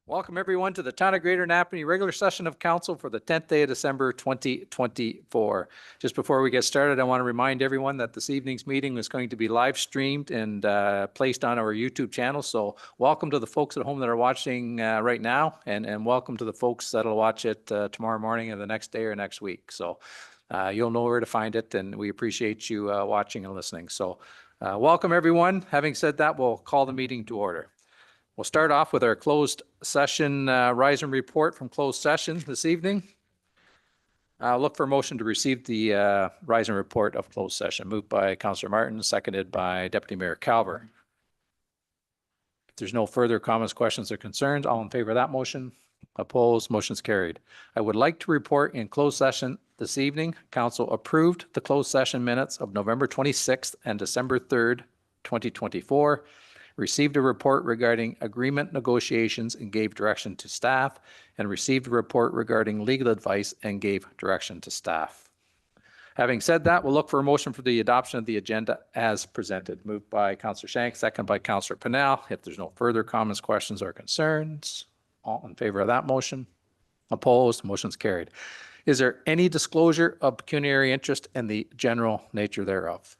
Welcome everyone to the Town of Greater Napanee regular session of council for the 10th day of December 2024. Just before we get started, I want to remind everyone that this evening's meeting is going to be live streamed and placed on our YouTube channel. So welcome to the folks at home that are watching right now, and welcome to the folks that'll watch it tomorrow morning or the next day or next week. So you'll know where to find it, and we appreciate you watching and listening. So welcome everyone. Having said that, we'll call the meeting to order. We'll start off with our closed session rise and report from closed session this evening. Look for a motion to receive the rise and report of closed session. Moved by Councillor Martin, seconded by Deputy Mayor Calver. If there's no further comments, questions, or concerns, all in favor of that motion? Opposed? Motion's carried. I would like to report in closed session this evening, Council approved the closed session minutes of November 26th and December 3rd, 2024. Received a report regarding agreement negotiations and gave direction to staff, and received a report regarding legal advice and gave direction to staff. Having said that, we'll look for a motion for the adoption of the agenda as presented. Moved by Councillor Shank, second by Councillor Pennell. If there's no further comments, questions, or concerns, all in favor of that motion? Opposed? Motion's carried. Is there any disclosure of pecuniary interest and the general nature thereof?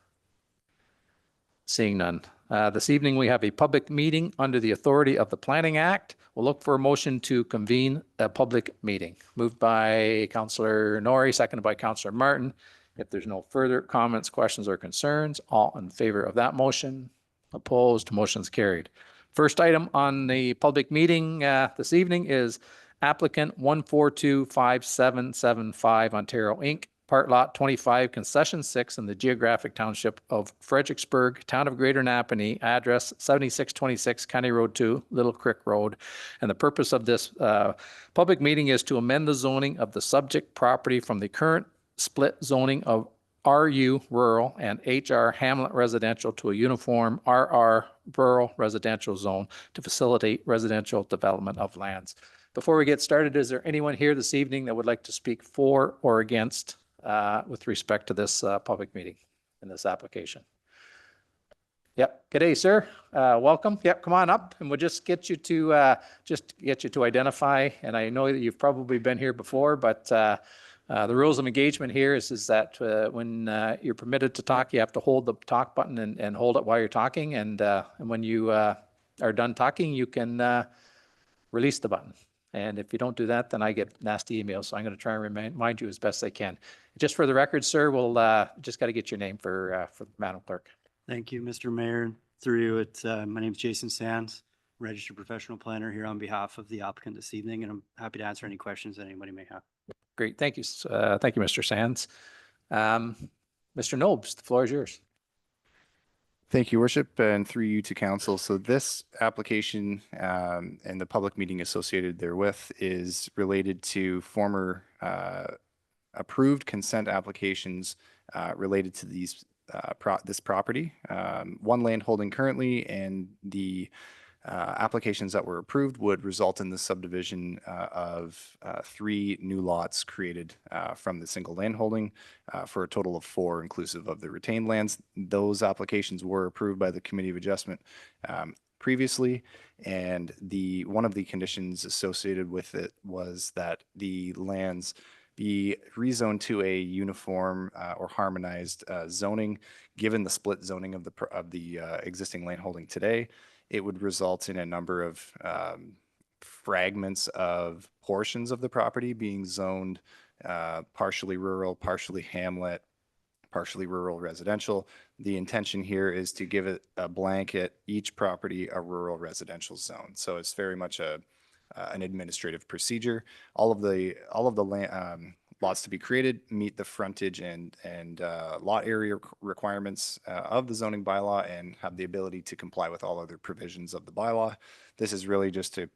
Seeing none. This evening, we have a public meeting under the authority of the Planning Act. We'll look for a motion to convene a public meeting. Moved by Councillor Norrie, seconded by Councillor Martin. If there's no further comments, questions, or concerns, all in favor of that motion? Opposed? Motion's carried. First item on the public meeting this evening is Applicant 1425775 Ontario Inc., Part Lot 25, Concession 6 in the geographic township of Fredericksburgh, Town of Greater Napanee, address 7626 County Road 2, Little Creek Road. And the purpose of this public meeting is to amend the zoning of the subject property from the current split zoning of RU rural and HR Hamlet residential to a uniform RR rural residential zone to facilitate residential development of lands. Before we get started, is there anyone here this evening that would like to speak for or against with respect to this public meeting and this application? Yep. G'day, sir. Welcome. Yep. Come on up, and we'll just get you to identify. And I know that you've probably been here before, but the rules of engagement here is that when you're permitted to talk, you have to hold the talk button and hold it while you're talking. And when you are done talking, you can release the button. And if you don't do that, then I get nasty emails. So I'm going to try and remind you as best I can. Just for the record, sir, we'll just got to get your name for Madam Clerk. Thank you, Mr. Mayor. Through you, my name is Jason Sands, registered professional planner here on behalf of the applicant this evening, and I'm happy to answer any questions that anybody may have. Great. Thank you. Thank you, Mr. Sands. Mr. Nobes, the floor is yours. Thank you, Worship, and through you to Council. So this application and the public meeting associated therewith is related to former approved consent applications related to these this property. One land holding currently, and the applications that were approved would result in the subdivision of 3 new lots created from the single land holding for a total of 4 inclusive of the retained lands. Those applications were approved by the Committee of Adjustment previously, and one of the conditions associated with it was that the lands be rezoned to a uniform or harmonized zoning. Given the split zoning of the existing land holding today, it would result in a number of fragments of portions of the property being zoned partially rural, partially hamlet, partially rural residential. The intention here is to give it a blanket, each property a rural residential zone. So it's very much an administrative procedure. All of the lots to be created meet the frontage and lot area requirements of the zoning bylaw and have the ability to comply with all other provisions of the bylaw. This is really just to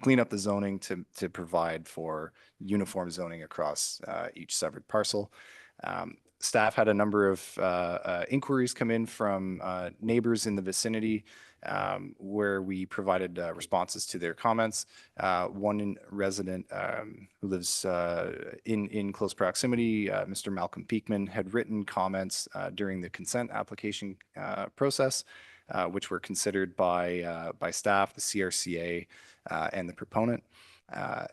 clean up the zoning to provide for uniform zoning across each severed parcel. Staff had a number of inquiries come in from neighbors in the vicinity where we provided responses to their comments. One resident who lives in close proximity, Mr. Malcolm Peakman, had written comments during the consent application process which were considered by staff, the CRCA, and the proponent,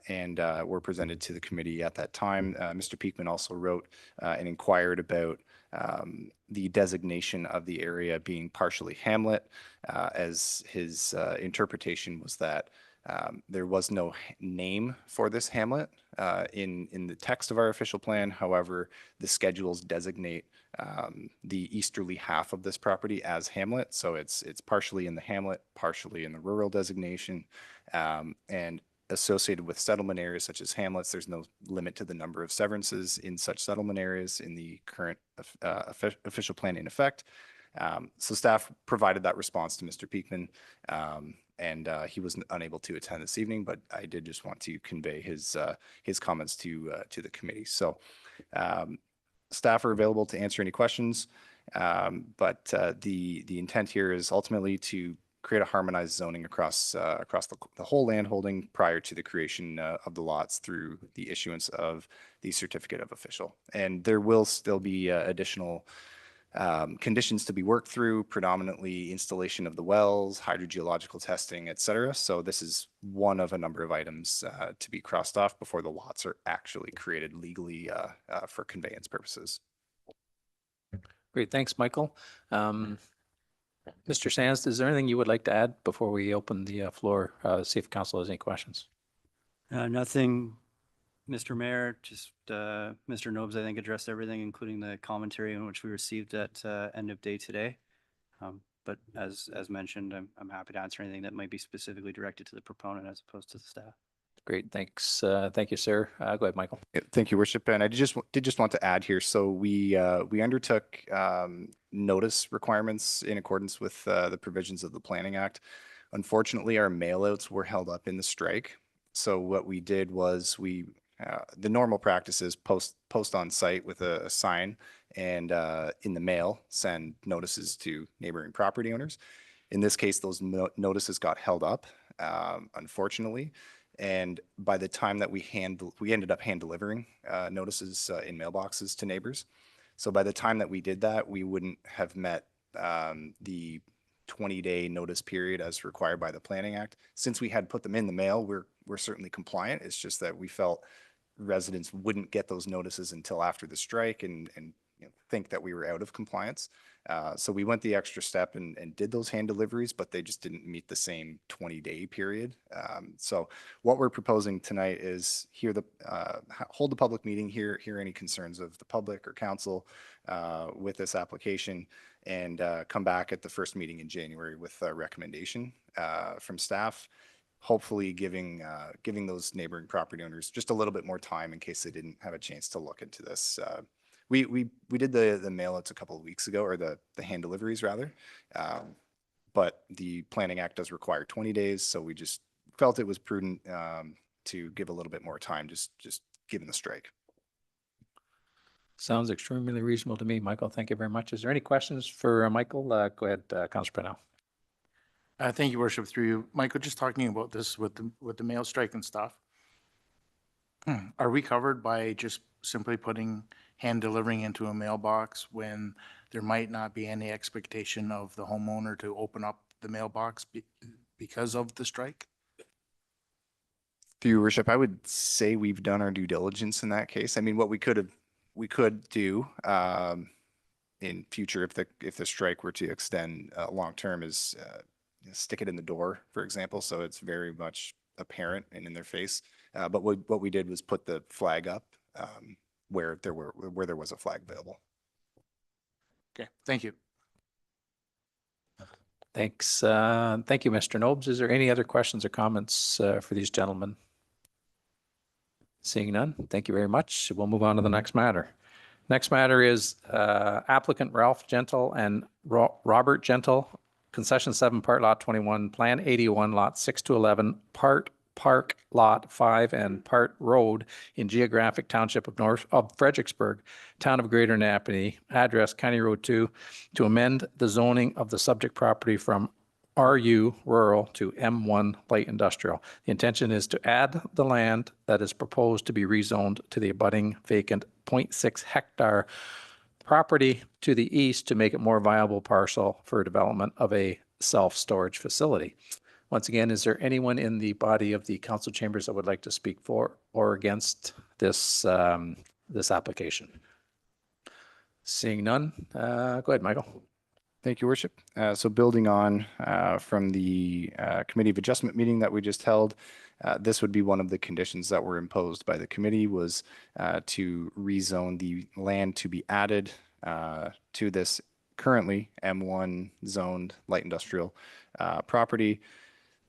and were presented to the committee at that time. Mr. Peakman also wrote and inquired about the designation of the area being partially hamlet, as his interpretation was that there was no name for this hamlet in the text of our official plan. However, the schedules designate the easterly half of this property as hamlet. So it's partially in the hamlet, partially in the rural designation, and associated with settlement areas such as hamlets. There's no limit to the number of severances in such settlement areas in the current official plan in effect. So staff provided that response to Mr. Peakman, and he was unable to attend this evening, but I did just want to convey his comments to the committee. So staff are available to answer any questions, but the intent here is ultimately to create a harmonized zoning across the whole land holding prior to the creation of the lots through the issuance of the certificate of official. And there will still be additional conditions to be worked through, predominantly installation of the wells, hydrogeological testing, et cetera. So this is one of a number of items to be crossed off before the lots are actually created legally for conveyance purposes. Great, thanks, Michael. Mr. Sands, is there anything you would like to add before we open the floor, see if council has any questions? Nothing, Mr. Mayor, just Mr. Nobes, I think, addressed everything, including the commentary in which we received at end of day today. But as mentioned, I'm happy to answer anything that might be specifically directed to the proponent as opposed to the staff. Great, thanks. Thank you, sir. Go ahead, Michael. Thank you, Worship. And I did just want to add here. So we undertook notice requirements in accordance with the provisions of the Planning Act. Unfortunately, our mailouts were held up in the strike. So what we did was the normal practice is post on site with a sign and in the mail send notices to neighboring property owners. In this case, those notices got held up, unfortunately. And by the time that we ended up hand delivering notices in mailboxes to neighbors. So by the time that we did that, we wouldn't have met the 20-day notice period as required by the Planning Act. Since we had put them in the mail, we're certainly compliant. It's just that we felt residents wouldn't get those notices until after the strike and think that we were out of compliance. So we went the extra step and did those hand deliveries, but they just didn't meet the same 20-day period. So what we're proposing tonight is hold the public meeting, hear any concerns of the public or council with this application, and come back at the first meeting in January with a recommendation from staff, hopefully giving those neighboring property owners just a little bit more time in case they didn't have a chance to look into this. We did the mail-outs a couple of weeks ago, or the hand deliveries rather, but the Planning Act does require 20 days, so we just felt it was prudent to give a little bit more time, just given the strike. Sounds extremely reasonable to me, Michael. Thank you very much. Is there any questions for Michael? Go ahead, Councilor Pennell. Thank you, Worship, through you. Michael, just talking about this with the mail strike and stuff. Are we covered by just simply putting hand delivering into a mailbox when there might not be any expectation of the homeowner to open up the mailbox because of the strike? Through your Worship, I would say we've done our due diligence in that case. I mean, what we could do in future if the strike were to extend long term is stick it in the door, for example, so it's very much apparent and in their face. But what we did was put the flag up where there was a flag available. Okay, thank you. Thanks. Thank you, Mr. Nobes. Is there any other questions or comments for these gentlemen? Seeing none, thank you very much. We'll move on to the next matter. Next matter is applicant Ralph Gentile and Robert Gentile, Concession 7, Part Lot 21, Plan 81, Lot 6 to 11, Part Park Lot 5 and Part Road in geographic Township of Fredericksburgh, Town of Greater Napanee, address County Road 2, to amend the zoning of the subject property from RU rural to M1 light industrial. The intention is to add the land that is proposed to be rezoned to the abutting vacant 0.6 hectare property to the east to make it more viable parcel for development of a self-storage facility. Once again, is there anyone in the body of the council chambers that would like to speak for or against this, this application? Seeing none, go ahead, Michael. Thank you, Worship. So building on from the Committee of Adjustment meeting that we just held, this would be one of the conditions that were imposed by the committee was to rezone the land to be added to this currently M1 zoned light industrial property.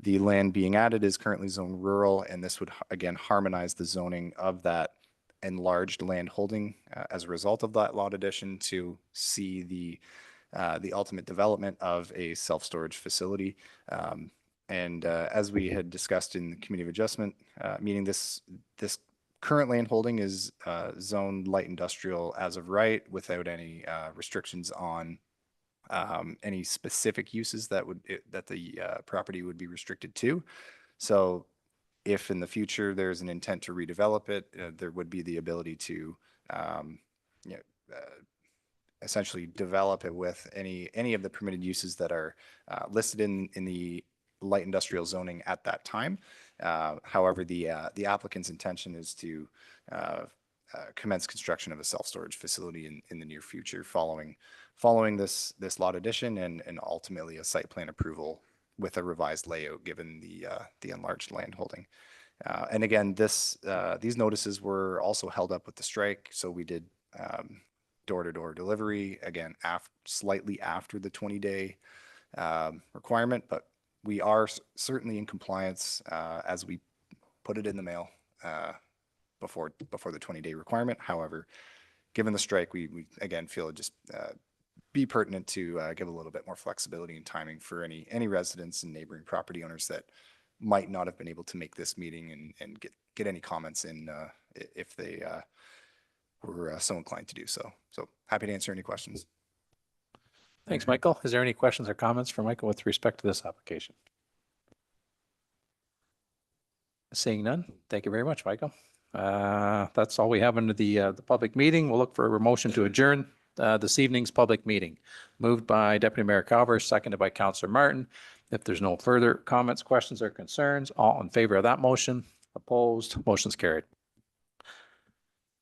The land being added is currently zoned rural, and this would again harmonize the zoning of that enlarged land holding as a result of that lot addition to see the ultimate development of a self-storage facility. And as we had discussed in the Committee of Adjustment meeting, this current land holding is zoned light industrial as of right, without any restrictions on any specific uses that the property would be restricted to. So if in the future there's an intent to redevelop it, there would be the ability to essentially develop it with any of the permitted uses that are listed in the light industrial zoning at that time. However, the applicant's intention is to commence construction of a self-storage facility in the near future following this lot addition and ultimately a site plan approval with a revised layout given the enlarged land holding. And again, these notices were also held up with the strike, so we did door-to-door delivery, again, slightly after the 20-day requirement, but we are certainly in compliance as we put it in the mail before the 20-day requirement. However, given the strike, we again feel it just be pertinent to give a little bit more flexibility and timing for any residents and neighboring property owners that might not have been able to make this meeting and get any comments in if they were so inclined to do so. So happy to answer any questions. Thanks, Michael. Is there any questions or comments for Michael with respect to this application? Seeing none, thank you very much, Michael. That's all we have under the public meeting. We'll look for a motion to adjourn this evening's public meeting. Moved by Deputy Mayor Calver, seconded by Councillor Martin. If there's no further comments, questions, or concerns, all in favor of that motion? Opposed? Motion's carried.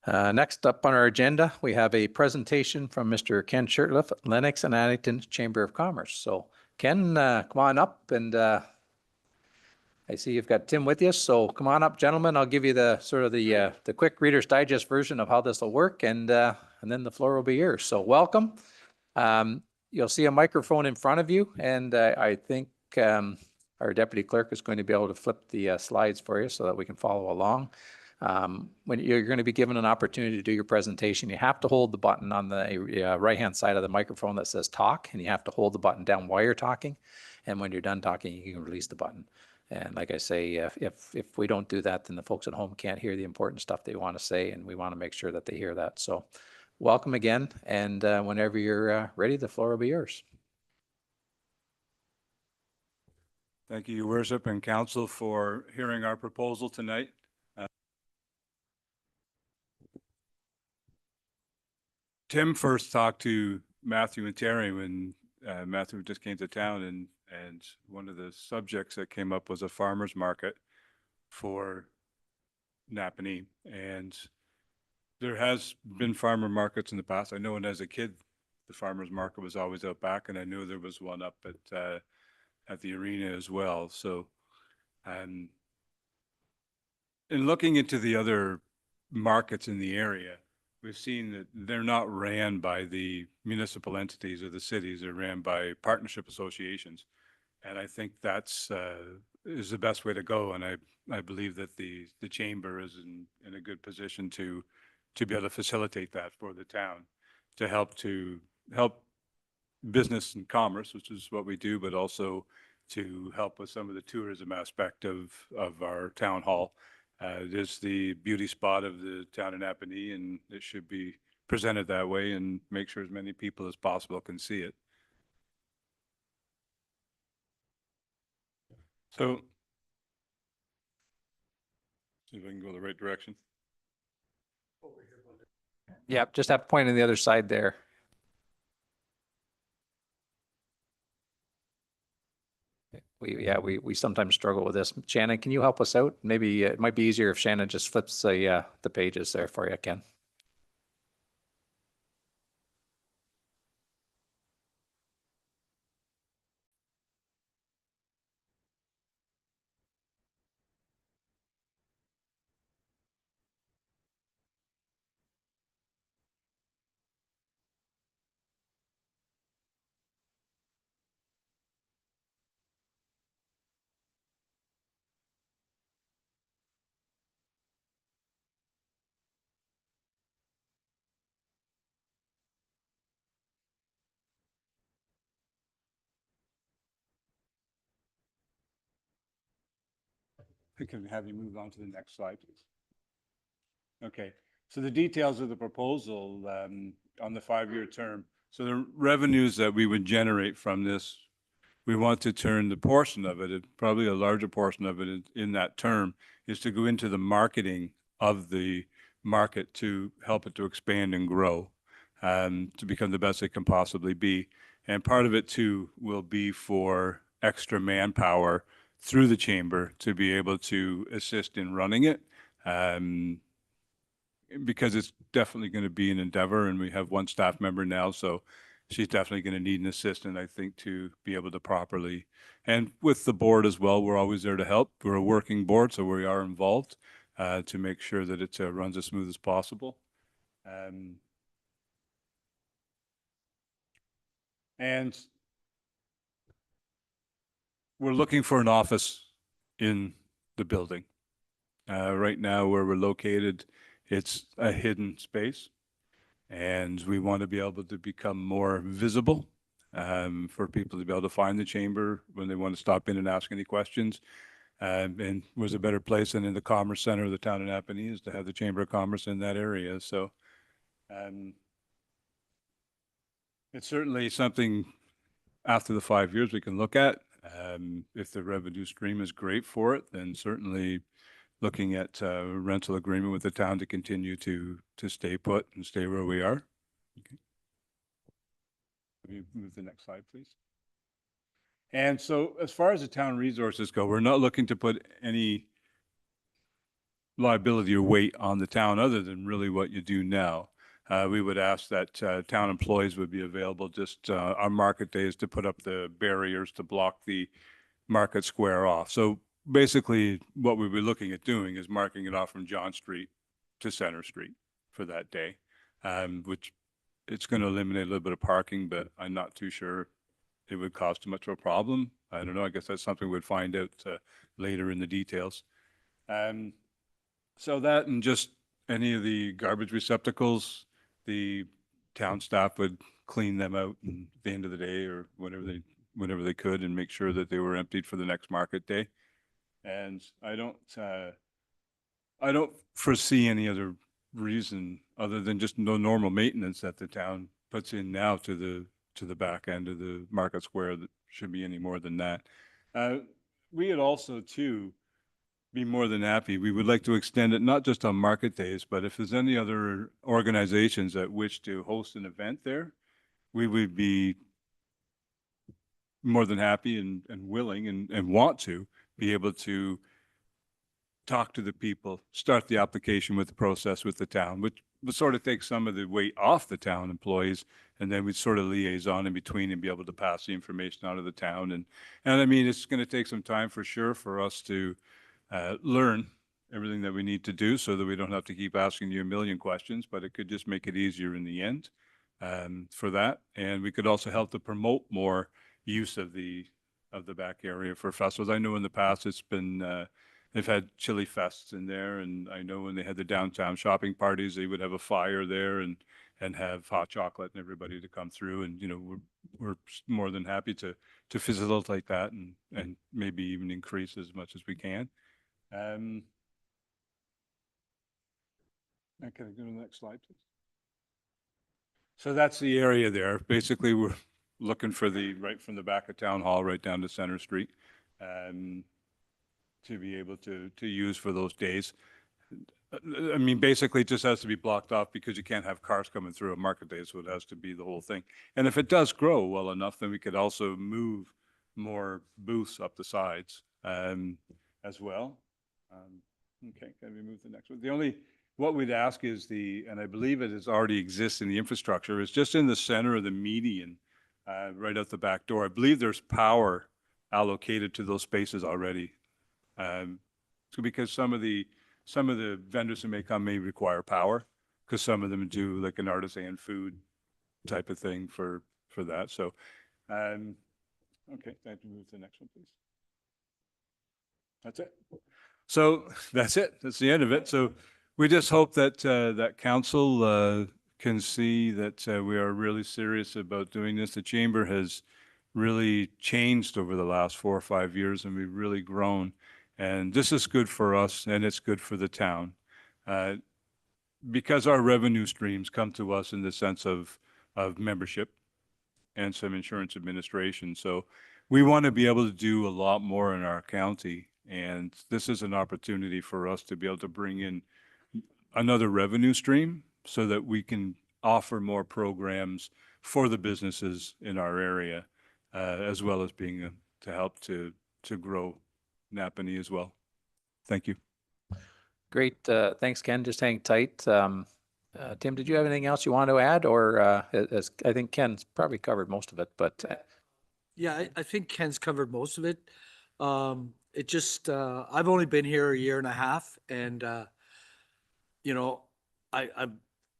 Next up on our agenda, we have a presentation from Mr. Ken Shirtliff, Lennox and Addington Chamber of Commerce. So Ken, come on up, and I see you've got Tim with you. So come on up, gentlemen. I'll give you the sort of the quick Reader's Digest version of how this will work, and then the floor will be yours. So welcome. You'll see a microphone in front of you, and I think our deputy clerk is going to be able to flip the slides for you so that we can follow along. When you're going to be given an opportunity to do your presentation, you have to hold the button on the right-hand side of the microphone that says talk, and you have to hold the button down while you're talking. And when you're done talking, you can release the button. And like I say, if we don't do that, then the folks at home can't hear the important stuff they want to say, and we want to make sure that they hear that. So welcome again, and whenever you're ready, the floor will be yours. Thank you, Your Worship and Council, for hearing our proposal tonight. Tim first talked to Matthew and Terry when Matthew just came to town, and one of the subjects that came up was a farmer's market for Napanee. And there has been farmer markets in the past. I know when as a kid, the farmer's market was always out back, and I knew there was one up at the arena as well. So in looking into the other markets in the area, we've seen that they're not ran by the municipal entities or the cities. They're ran by partnership associations. And I think that's is the best way to go. And I believe that the chamber is in a good position to be able to facilitate that for the town, to help business and commerce, which is what we do, but also to help with some of the tourism aspect of our town hall. It is the beauty spot of the town of Napanee, and it should be presented that way and make sure as many people as possible can see it. So, see if I can go the right direction. Yeah, just have to point on the other side there. we sometimes struggle with this. Shannon, can you help us out? Maybe it might be easier if Shannon just flips the pages there for you, Ken. Can we have you move on to the next slide, please? Okay, so the details of the proposal on the 5-year term. So the revenues that we would generate from this, we want to turn the portion of it, probably a larger portion of it in that term, is to go into the marketing of the market to help it to expand and grow, to become the best it can possibly be. And part of it too will be for extra manpower through the chamber to be able to assist in running it. Because it's definitely going to be an endeavor, and we have one staff member now, so she's definitely going to need an assistant, I think, to be able to properly. And with the board as well, we're always there to help. We're a working board, so we are involved to make sure that it runs as smooth as possible. And we're looking for an office in the building. Right now, where we're located, it's a hidden space, and we want to be able to become more visible for people to be able to find the chamber when they want to stop in and ask any questions. And was a better place than in the Commerce Center of the town of Napanee is to have the Chamber of Commerce in that area. So it's certainly something after the 5 years we can look at. If the revenue stream is great for it, then certainly looking at a rental agreement with the town to continue to stay put and stay where we are. Okay. Can you move the next slide, please? And so as far as the town resources go, we're not looking to put any liability or weight on the town other than really what you do now. We would ask that town employees would be available just on market days to put up the barriers to block the market square off. So basically, what we were looking at doing is marking it off from John Street to Center Street for that day, which it's going to eliminate a little bit of parking, but I'm not too sure it would cause too much of a problem. I don't know. I guess that's something we'd find out later in the details. So that and just any of the garbage receptacles, the town staff would clean them out at the end of the day or whenever they could and make sure that they were emptied for the next market day. And I don't foresee any other reason other than just no normal maintenance that the town puts in now to the back end of the market square that should be any more than that. We would also too be more than happy. We would like to extend it not just on market days, but if there's any other organizations that wish to host an event there, we would be more than happy and willing and want to be able to talk to the people, start the application with the process with the town, which would sort of take some of the weight off the town employees, and then we'd sort of liaison in between and be able to pass the information out of the town. And I mean, it's going to take some time for sure for us to learn everything that we need to do so that we don't have to keep asking you a million questions, but it could just make it easier in the end for that. And we could also help to promote more use of the back area for festivals. I know in the past it's been, they've had chili fests in there, and I know when they had the downtown shopping parties, they would have a fire there and have hot chocolate and everybody to come through. And, you know, we're more than happy to facilitate that and maybe even increase as much as we can. Can I go to the next slide, please? So that's the area there. Basically, we're looking for right from the back of Town Hall right down to Center Street to be able to use for those days. I mean, basically, it just has to be blocked off because you can't have cars coming through a market day, so it has to be the whole thing. And if it does grow well enough, then we could also move more booths up the sides as well. Okay, can we move to the next one? The only, what we'd ask is and I believe it is already exists in the infrastructure, is just in the center of the median, right out the back door. I believe there's power allocated to those spaces already. So because some of the vendors who may come may require power, because some of them do like an artisan food type of thing for that. So, okay, can I move to the next one, please? That's it. So that's it. That's the end of it. So we just hope that that council can see that we are really serious about doing this. The chamber has really changed over the last 4 or 5 years, and we've really grown. And this is good for us, and it's good for the town. Because our revenue streams come to us in the sense of membership and some insurance administration. So we want to be able to do a lot more in our county. And this is an opportunity for us to be able to bring in another revenue stream so that we can offer more programs for the businesses in our area, as well as being to help to grow Napanee as well. Thank you. Great. Thanks, Ken. Just hang tight. Tim, did you have anything else you want to add? Or as I think Ken's probably covered most of it, but Yeah, I think Ken's covered most of it. It just, I've only been here a year and a half, and, you know, I've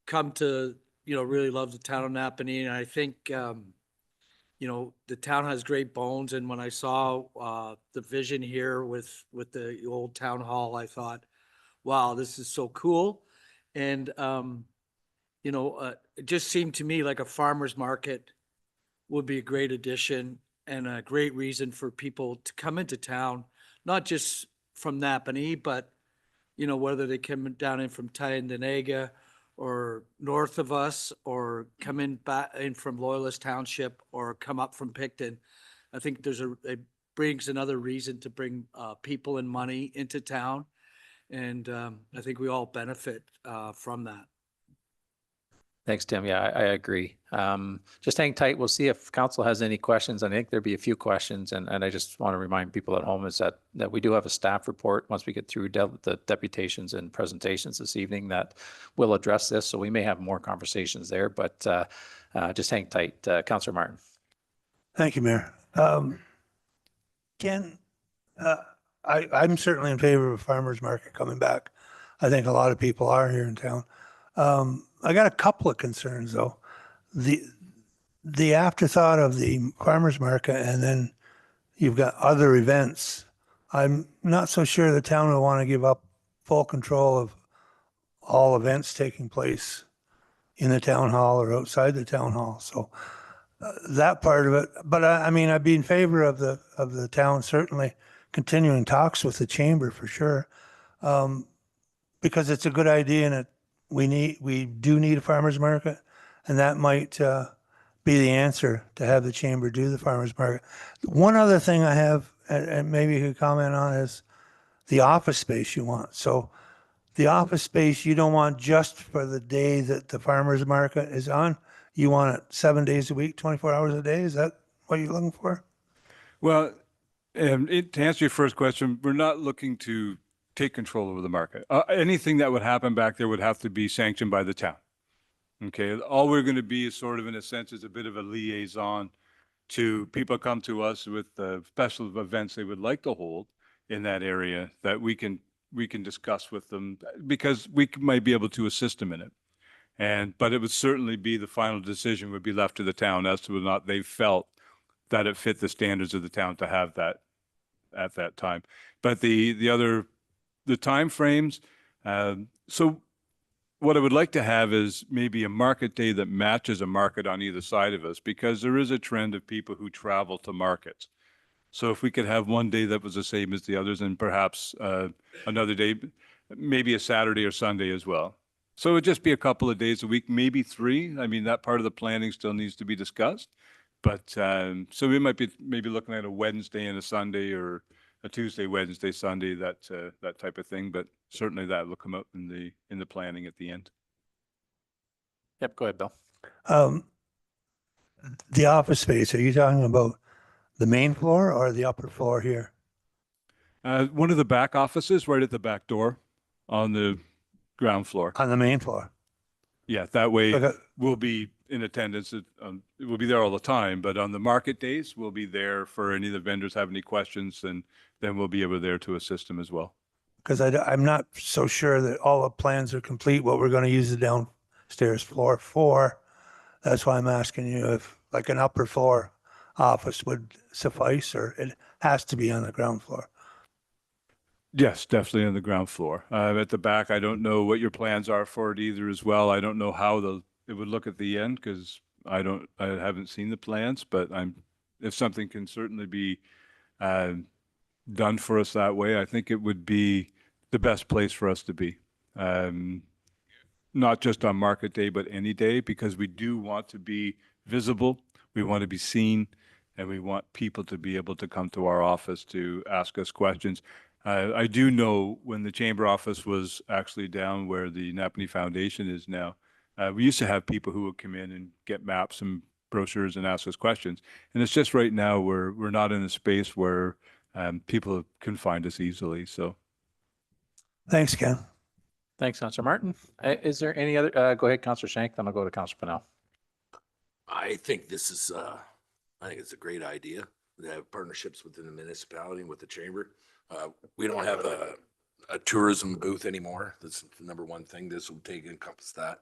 come to, you know, really love the town of Napanee, and I think, you know, the town has great bones, and when I saw the vision here with the old town hall, I thought, wow, this is so cool. And, you know, it just seemed to me like a farmer's market would be a great addition and a great reason for people to come into town, not just from Napanee, but, you know, whether they come down in from Tyendinaga or north of us, or come in back in from Loyalist Township, or come up from Picton. I think it brings another reason to bring people and money into town. And I think we all benefit from that. thanks, Tim. Yeah, I agree. Just hang tight. We'll see if council has any questions. I think there'll be a few questions. And I just want to remind people at home is that we do have a staff report once we get through the deputations and presentations this evening that will address this. So we may have more conversations there, but just hang tight. Councillor Martin. Thank you, Mayor. Ken, I'm certainly in favor of a farmer's market coming back. I think a lot of people are here in town. I got a couple of concerns though. The afterthought of the farmer's market, and then you've got other events. I'm not so sure the town will want to give up full control of all events taking place in the town hall or outside the town hall. So that part of it, but I mean, I'd be in favor of the town certainly continuing talks with the chamber for sure, because it's a good idea, and we do need a farmer's market, and that might be the answer, to have the chamber do the farmer's market. One other thing I have, and maybe you could comment on, is the office space you want. So the office space you don't want just for the day that the farmer's market is on. You want it 7 days a week, 24 hours a day. Is that what you're looking for? Well, to answer your first question, we're not looking to take control over the market. Anything that would happen back there would have to be sanctioned by the town. Okay, all we're going to be is sort of, in a sense, is a bit of a liaison to people come to us with special events they would like to hold in that area that we can discuss with them, because we might be able to assist them in it. But it would certainly be, the final decision would be left to the town as to whether or not they felt that it fit the standards of the town to have that at that time. But the time frames, so what I would like to have is maybe a market day that matches a market on either side of us, because there is a trend of people who travel to markets. So if we could have one day that was the same as the others, and perhaps another day, maybe a Saturday or Sunday as well. So it would just be a couple of days a week, maybe 3. I mean, that part of the planning still needs to be discussed. But so we might be maybe looking at a Wednesday and a Sunday, or a Tuesday, Wednesday, Sunday, that type of thing. But certainly that will come up in the planning at the end. Yep, go ahead, Bill. The office space, are you talking about The main floor or the upper floor here? One of the back offices right at the back door on the ground floor. On the main floor? Yeah, that way Okay. we'll be in attendance. We'll be there all the time, but on the market days, we'll be there for any of the vendors have any questions, and then we'll be able there to assist them as well. Because I'm not so sure that all the plans are complete, what we're going to use the downstairs floor for. That's why I'm asking you if like an upper floor office would suffice, or it has to be on the ground floor. Yes, definitely on the ground floor. At the back, I don't know what your plans are for it either as well. I don't know how it would look at the end because I haven't seen the plans, but if something can certainly be done for us that way, I think it would be the best place for us to be. Not just on market day, but any day, because we do want to be visible. We want to be seen, and we want people to be able to come to our office to ask us questions. I do know when the chamber office was actually down where the Napanee Foundation is now, we used to have people who would come in and get maps and brochures and ask us questions. And it's just right now we're not in a space where people can find us easily. So, Thanks, Ken. Thanks, Councillor Martin. Is there any other, go ahead, Councillor Shank, then I'll go to Councillor Pennell. I think this is, I think it's a great idea to have partnerships within the municipality and with the chamber. We don't have a tourism booth anymore. That's the number one thing. This will encompass that.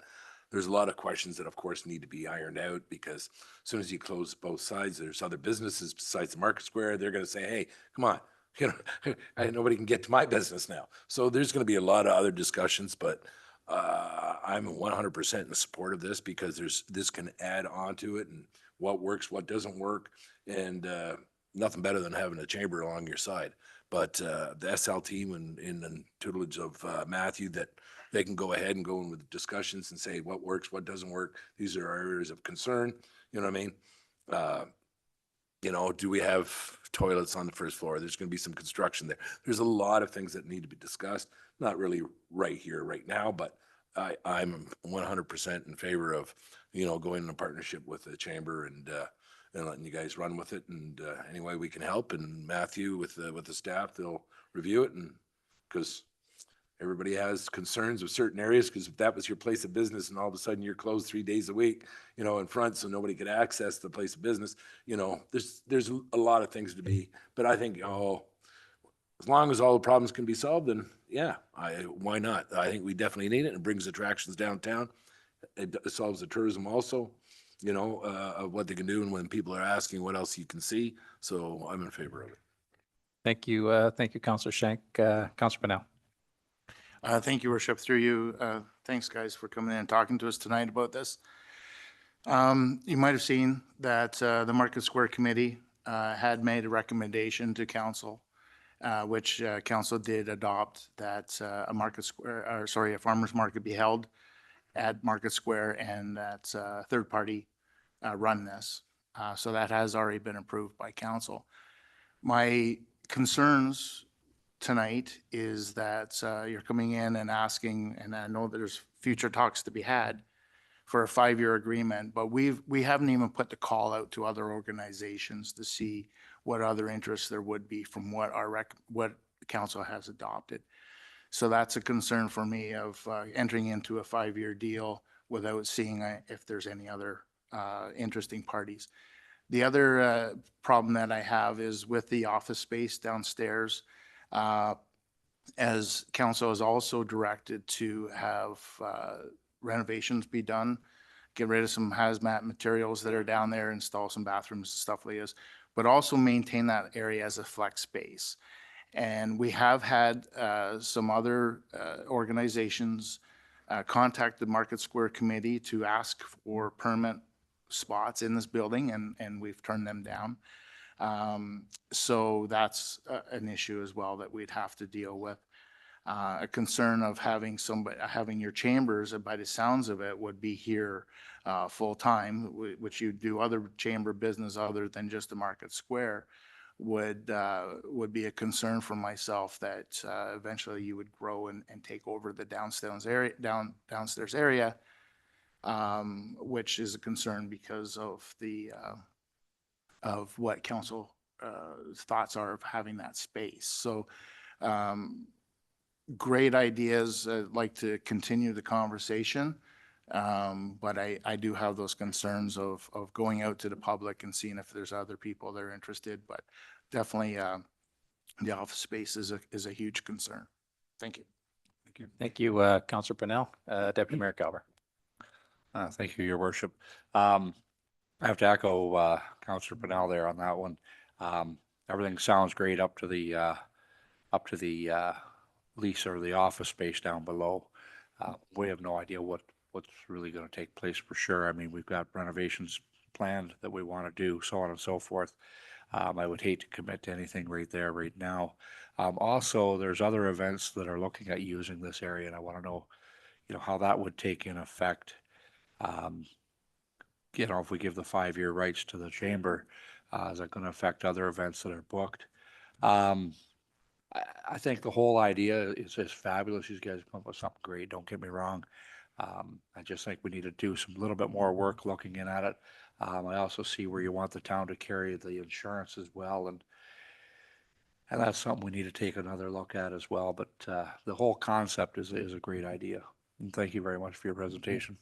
There's a lot of questions that of course need to be ironed out because as soon as you close both sides, there's other businesses besides the market square. They're going to say, hey, come on, nobody can get to my business now. So there's going to be a lot of other discussions, but I'm 100% in support of this because this can add on to it and what works, what doesn't work, and nothing better than having a chamber along your side. But the SL team in the tutelage of Matthew, that they can go ahead and go in with discussions and say what works, what doesn't work. These are our areas of concern. You know what I mean? Do we have toilets on the first floor? There's going to be some construction there. There's a lot of things that need to be discussed. Not really right here, right now, but I'm 100% in favor of, going in a partnership with the chamber and letting you guys run with it. And any way we can help, and Matthew with the staff, they'll review it. And because everybody has concerns with certain areas, because if that was your place of business and all of a sudden you're closed 3 days a week, in front, so nobody could access the place of business, there's a lot of things to be. But I think, as long as all the problems can be solved, then yeah, why not? I think we definitely need it. It brings attractions downtown. It solves the tourism also, of what they can do, and when people are asking what else you can see. So I'm in favor of it. Thank you. Thank you, Councillor Shank. Councillor Pennell. Thank you, Worship. Through you. Thanks, guys, for coming in and talking to us tonight about this. You might have seen that the Market Square Committee had made a recommendation to council, which council did adopt, that a farmer's market be held at Market Square, and that third party run this. So that has already been approved by council. My concerns tonight is that you're coming in and asking, and I know there's future talks to be had for a 5-year agreement, but we haven't even put the call out to other organizations to see what other interests there would be from what what council has adopted. So that's a concern for me of entering into a 5-year deal without seeing if there's any other interesting parties. The other problem that I have is with the office space downstairs. As council has also directed to have renovations be done, get rid of some hazmat materials that are down there, install some bathrooms and stuff like this, but also maintain that area as a flex space. And we have had some other organizations contact the Market Square Committee to ask for permit spots in this building, and we've turned them down. So that's an issue as well that we'd have to deal with. A concern of having your chambers, by the sounds of it, would be here full time, which you do other chamber business other than just the Market Square, would be a concern for myself that eventually you would grow and take over the downstairs area, which is a concern because of the of what council thoughts are of having that space. So great ideas. I'd like to continue the conversation. But I do have those concerns of going out to the public and seeing if there's other people that are interested, but definitely the office space is a huge concern. Thank you. Thank you, Councillor Pennell. Deputy Mayor Calver. Thank you, Your Worship. I have to echo Councillor Pennell there on that one. Everything sounds great up to the lease or the office space down below. We have no idea what's really going to take place for sure. I mean, we've got renovations planned that we want to do, so on and so forth. I would hate to commit to anything right there, right now. Also, there's other events that are looking at using this area, and I want to know, how that would take in effect. If we give the 5-year rights to the chamber, is that going to affect other events that are booked? I think the whole idea is fabulous. These guys come up with something great. Don't get me wrong. I just think we need to do some little bit more work looking in at it. I also see where you want the town to carry the insurance as well, and that's something we need to take another look at as well. But the whole concept is a great idea. And thank you very much for your presentation.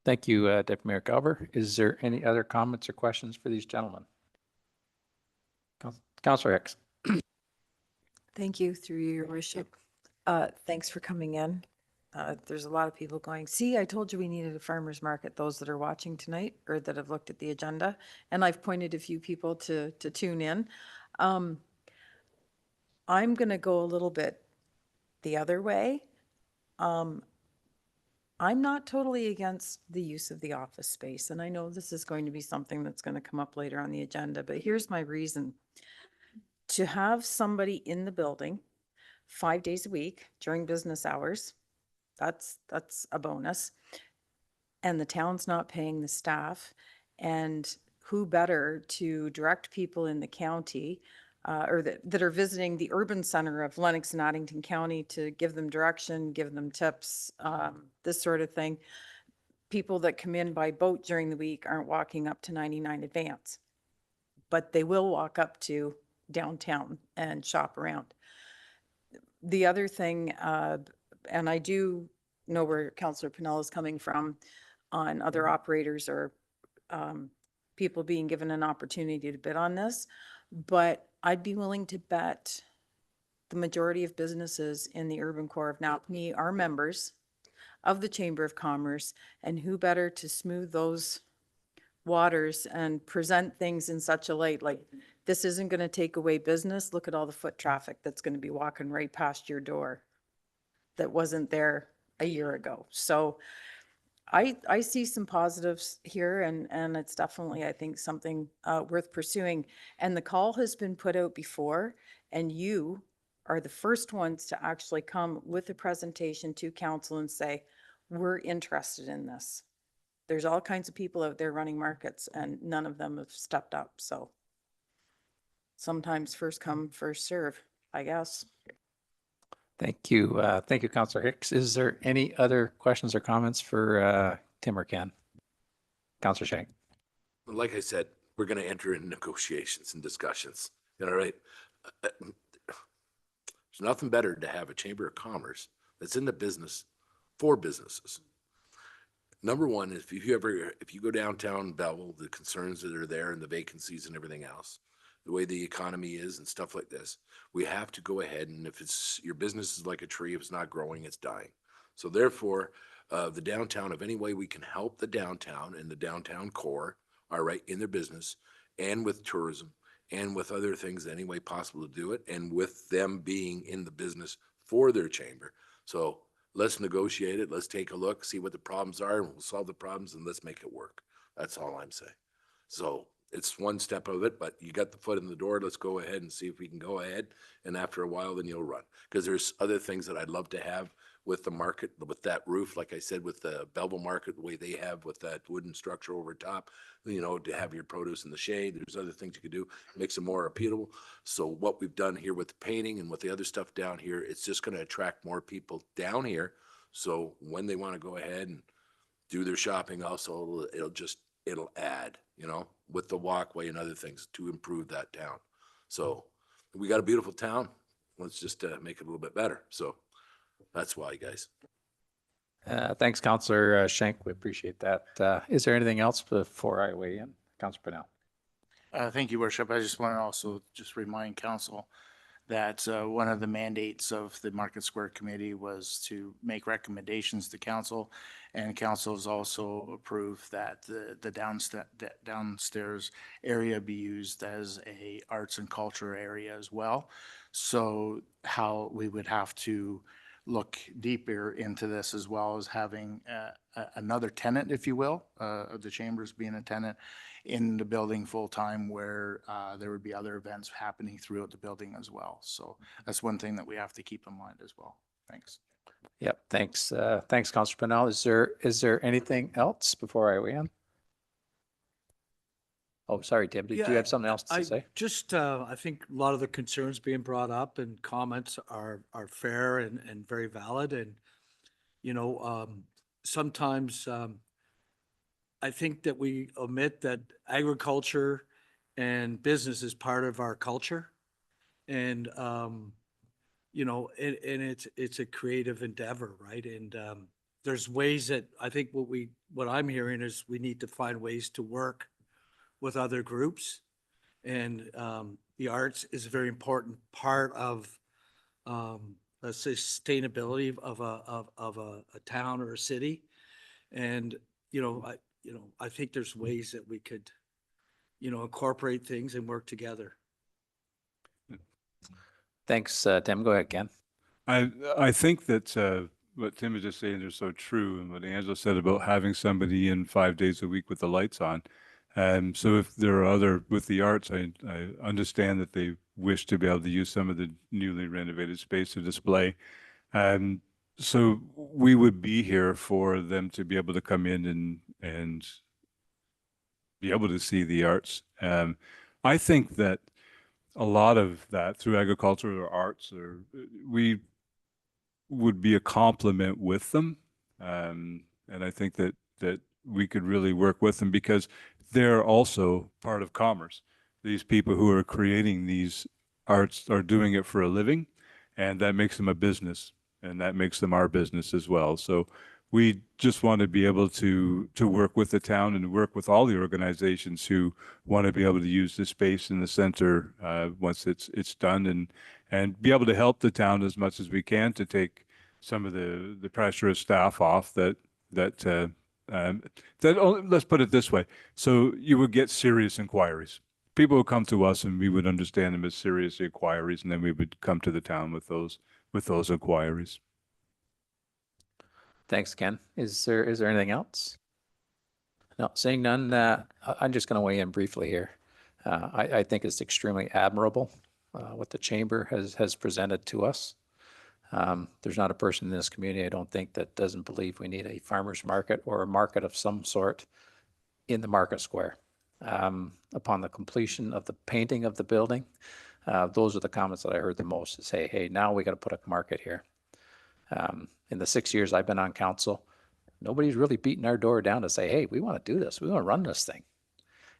Thank you, Deputy Mayor Calver. Is there any other comments or questions for these gentlemen? Councillor Hicks. Thank you, through you, Your Worship. Thanks for coming in. There's a lot of people going, see, I told you we needed a farmer's market, those that are watching tonight or that have looked at the agenda. And I've pointed a few people to tune in. I'm going to go a little bit the other way. I'm not totally against the use of the office space. And I know this is going to be something that's going to come up later on the agenda, but here's my reason. To have somebody in the building 5 days a week during business hours, that's a bonus. And the town's not paying the staff. And who better to direct people in the county or that are visiting the urban center of Lennox and Addington County to give them direction, give them tips, this sort of thing. People that come in by boat during the week aren't walking up to 99 Advance, but they will walk up to downtown and shop around. The other thing, and I do know where Councillor Pennell is coming from on other operators or people being given an opportunity to bid on this, but I'd be willing to bet the majority of businesses in the urban core of Napanee are members of the Chamber of Commerce, and who better to smooth those waters and present things in such a light, like this isn't going to take away business. Look at all the foot traffic that's going to be walking right past your door that wasn't there a year ago. So I see some positives here, and it's definitely, I think, something worth pursuing. And the call has been put out before, and you are the first ones to actually come with a presentation to council and say, we're interested in this. There's all kinds of people out there running markets, and none of them have stepped up. So sometimes first come, first serve, I guess. Thank you. Thank you, Councillor Hicks. Is there any other questions or comments for Tim or Ken? Councillor Shank. Like I said, we're going to enter in negotiations and discussions. All right. There's nothing better to have a Chamber of Commerce that's in the business for businesses. Number one is if you go downtown Belleville, the concerns that are there and the vacancies and everything else, the way the economy is and stuff like this, we have to go ahead, and if it's your business is like a tree, if it's not growing, it's dying. So therefore, the downtown, of any way we can help the downtown and the downtown core, all right, in their business and with tourism and with other things, any way possible to do it, and with them being in the business for their chamber. So let's negotiate it. Let's take a look, see what the problems are, and we'll solve the problems, and let's make it work. That's all I'm saying. So it's one step of it, but you got the foot in the door. Let's go ahead and see if we can go ahead. And after a while, then you'll run. Because there's other things that I'd love to have with the market, with that roof, like I said, with the Belleville market, the way they have with that wooden structure over top, to have your produce in the shade. There's other things you could do, makes it more appealable. So what we've done here with the painting and with the other stuff down here, it's just going to attract more people down here. So when they want to go ahead and do their shopping also, it'll add, with the walkway and other things to improve that town. So we got a beautiful town. Let's just make it a little bit better. So that's why, guys. Thanks, Councillor Schenk. We appreciate that. Is there anything else before I weigh in? Councillor Purnell. Thank you, Worship. I just want to also just remind council that one of the mandates of the Market Square Committee was to make recommendations to council, and council has also approved that the downstairs area be used as a arts and culture area as well. So how we would have to look deeper into this, as well as having another tenant, if you will, the chambers being a tenant in the building full-time, where there would be other events happening throughout the building as well. So that's one thing that we have to keep in mind as well. Thanks. Yep, thanks. Thanks, Councillor Purnell. Is there anything else before I weigh in? Oh, sorry, Tim, did you have something else to say? I think a lot of the concerns being brought up and comments are fair and very valid. And, sometimes I think that we omit that agriculture and business is part of our culture. And, and it's a creative endeavor, right? And there's ways that I think what I'm hearing is we need to find ways to work with other groups, and the arts is a very important part of the sustainability of a town or a city. And I think there's ways that we could incorporate things and work together. Thanks, Tim. Go ahead, Ken. I think that what Tim was just saying is so true, and what Angela said about having somebody in 5 days a week with the lights on. So if there are with the arts, I understand that they wish to be able to use some of the newly renovated space to display. So we would be here for them to be able to come in and be able to see the arts. I think that a lot of that through agriculture or arts, we would be a complement with them. And I think that we could really work with them, because they're also part of commerce. These people who are creating these arts are doing it for a living, and that makes them a business, and that makes them our business as well. So we just want to be able to work with the town and work with all the organizations who want to be able to use the space in the center once it's done, and be able to help the town as much as we can to take some of the pressure of staff off let's put it this way. So you would get serious inquiries. People would come to us, and we would understand them as serious inquiries, and then we would come to the town with those inquiries. Thanks, Ken. Is there anything else? No, seeing none, I'm just going to weigh in briefly here. I think it's extremely admirable what the chamber has presented to us. There's not a person in this community, I don't think, that doesn't believe we need a farmer's market or a market of some sort in the Market Square. Upon the completion of the painting of the building, those are the comments that I heard the most, is, hey, now we got to put a market here. In the 6 years I've been on council, nobody's really beaten our door down to say, hey, we want to do this. We want to run this thing.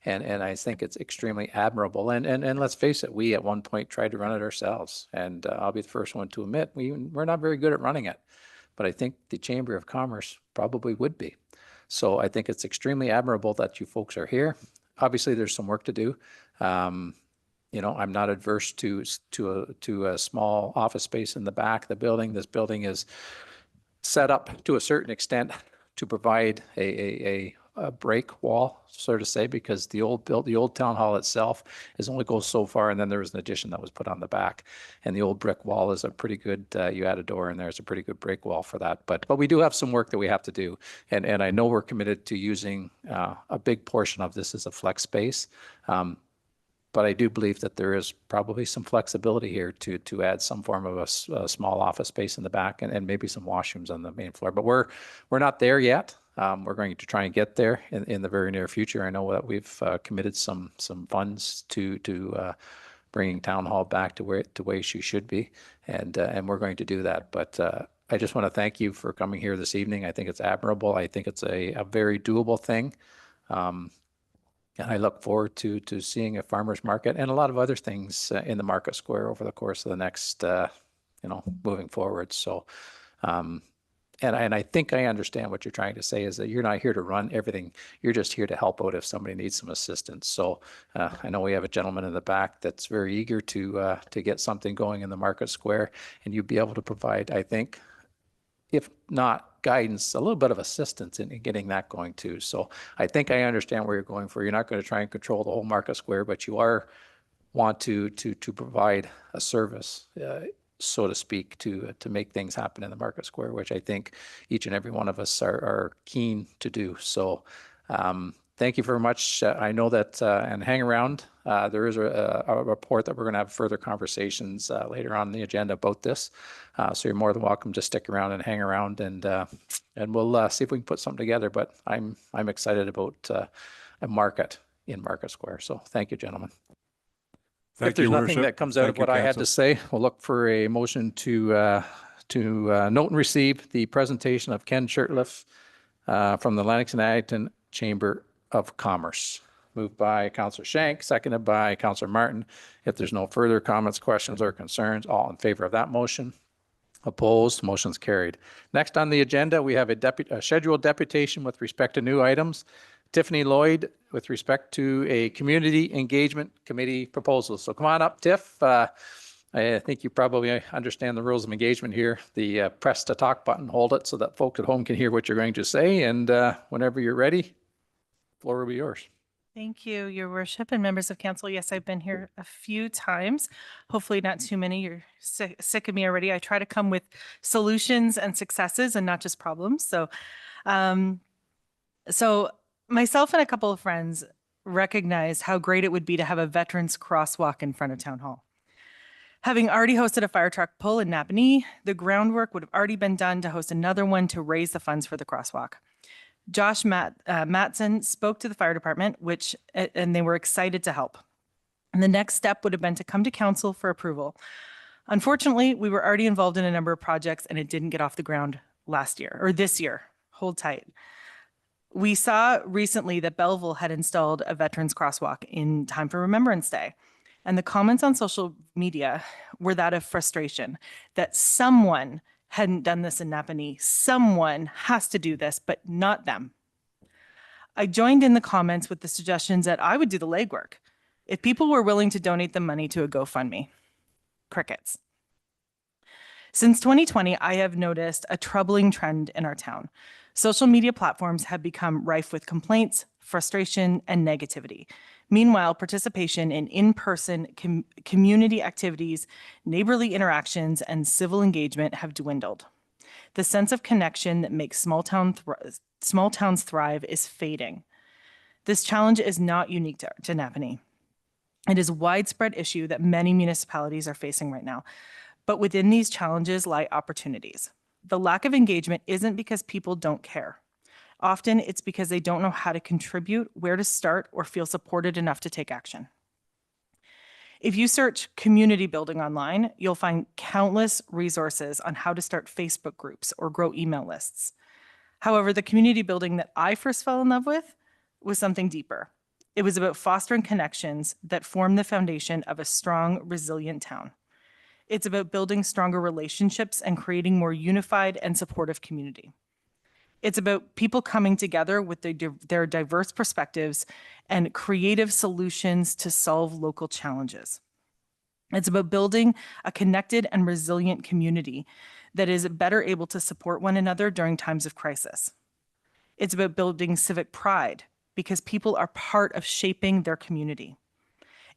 And I think it's extremely admirable. And let's face it, we at one point tried to run it ourselves. And I'll be the first one to admit we're not very good at running it. But I think the Chamber of Commerce probably would be. So I think it's extremely admirable that you folks are here. Obviously, there's some work to do. I'm not adverse to a small office space in the back of the building. This building is set up to a certain extent to provide a break wall, so to say, because the old town hall itself only goes so far, and then there was an addition that was put on the back, and the old brick wall is a pretty good. You add a door in there; it's a pretty good break wall for that. But we do have some work that we have to do, and I know we're committed to using a big portion of this as a flex space. But I do believe that there is probably some flexibility here to add some form of a small office space in the back, and maybe some washrooms on the main floor. But we're not there yet. We're going to try and get there in the very near future. I know that we've committed some funds to bringing Town Hall back to where she should be, and we're going to do that. But I just want to thank you for coming here this evening. I think it's admirable. I think it's a very doable thing. And I look forward to seeing a farmer's market and a lot of other things in the market square over the course of the next, moving forward. So, and I think I understand what you're trying to say is that you're not here to run everything. You're just here to help out if somebody needs some assistance. So I know we have a gentleman in the back that's very eager to get something going in the market square, and you'd be able to provide, I think, if not guidance, a little bit of assistance in getting that going too. So I think I understand where you're going for. You're not going to try and control the whole market square, but you want to provide a service, so to speak, to make things happen in the market square, which I think each and every one of us are keen to do. So thank you very much. I know that, and hang around. There is a report that we're going to have further conversations later on the agenda about this. So you're more than welcome to stick around and hang around, and we'll see if we can put something together. But I'm excited about a market in Market Square. So thank you, gentlemen. If there's nothing that comes out of what I had to say, we'll look for a motion to note and receive the presentation of Ken Shirtliff from the Lennox and Addington Chamber of Commerce. Moved by Councillor Shank, seconded by Councillor Martin. If there's no further comments, questions, or concerns, all in favor of that motion? Opposed? Motion's carried. Next on the agenda, we have a scheduled deputation with respect to new items. Tiffany Lloyd with respect to a community engagement committee proposal. So come on up, Tiff. I think you probably understand the rules of engagement here. The press to talk button, hold it so that folks at home can hear what you're going to say. And whenever you're ready, the floor will be yours. Thank you, Your Worship and members of council. Yes, I've been here a few times. Hopefully not too many. You're sick of me already. I try to come with solutions and successes and not just problems. So, myself and a couple of friends recognized how great it would be to have a veterans crosswalk in front of Town Hall. Having already hosted a fire truck pull in Napanee, the groundwork would have already been done to host another one to raise the funds for the crosswalk. Josh Matson spoke to the fire department, and they were excited to help. And the next step would have been to come to council for approval. Unfortunately, we were already involved in a number of projects and it didn't get off the ground this year. Hold tight. We saw recently that Belleville had installed a veterans crosswalk in time for Remembrance Day. And the comments on social media were that of frustration that someone hadn't done this in Napanee. Someone has to do this, but not them. I joined in the comments with the suggestions that I would do the legwork if people were willing to donate the money to a GoFundMe. Crickets. Since 2020, I have noticed a troubling trend in our town. Social media platforms have become rife with complaints, frustration, and negativity. Meanwhile, participation in in-person community activities, neighborly interactions, and civil engagement have dwindled. The sense of connection that makes small towns thrive is fading. This challenge is not unique to Napanee. It is a widespread issue that many municipalities are facing right now. But within these challenges lie opportunities. The lack of engagement isn't because people don't care. Often it's because they don't know how to contribute, where to start, or feel supported enough to take action. If you search community building online, you'll find countless resources on how to start Facebook groups or grow email lists. However, the community building that I first fell in love with was something deeper. It was about fostering connections that form the foundation of a strong, resilient town. It's about building stronger relationships and creating more unified and supportive community. It's about people coming together with their diverse perspectives and creative solutions to solve local challenges. It's about building a connected and resilient community that is better able to support one another during times of crisis. It's about building civic pride because people are part of shaping their community.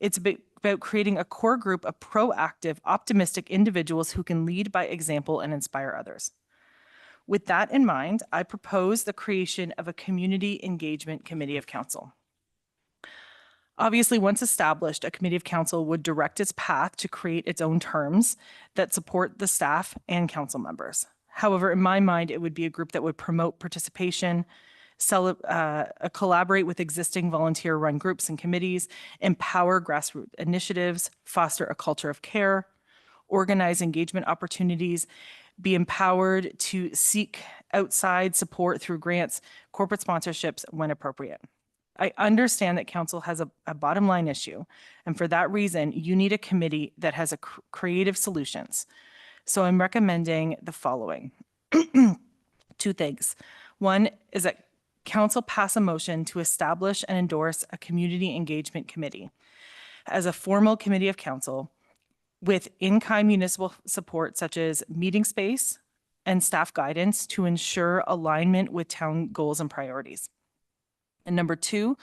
It's about creating a core group of proactive, optimistic individuals who can lead by example and inspire others. With that in mind, I propose the creation of a community engagement committee of council. Obviously, once established, a committee of council would direct its path to create its own terms that support the staff and council members. However, in my mind, it would be a group that would promote participation, collaborate with existing volunteer-run groups and committees, empower grassroots initiatives, foster a culture of care, organize engagement opportunities, be empowered to seek outside support through grants, corporate sponsorships when appropriate. I understand that council has a bottom line issue, and for that reason, you need a committee that has creative solutions. So I'm recommending the following. Two things. One is that council pass a motion to establish and endorse a community engagement committee as a formal committee of council with in-kind municipal support such as meeting space and staff guidance to ensure alignment with town goals and priorities. And number two,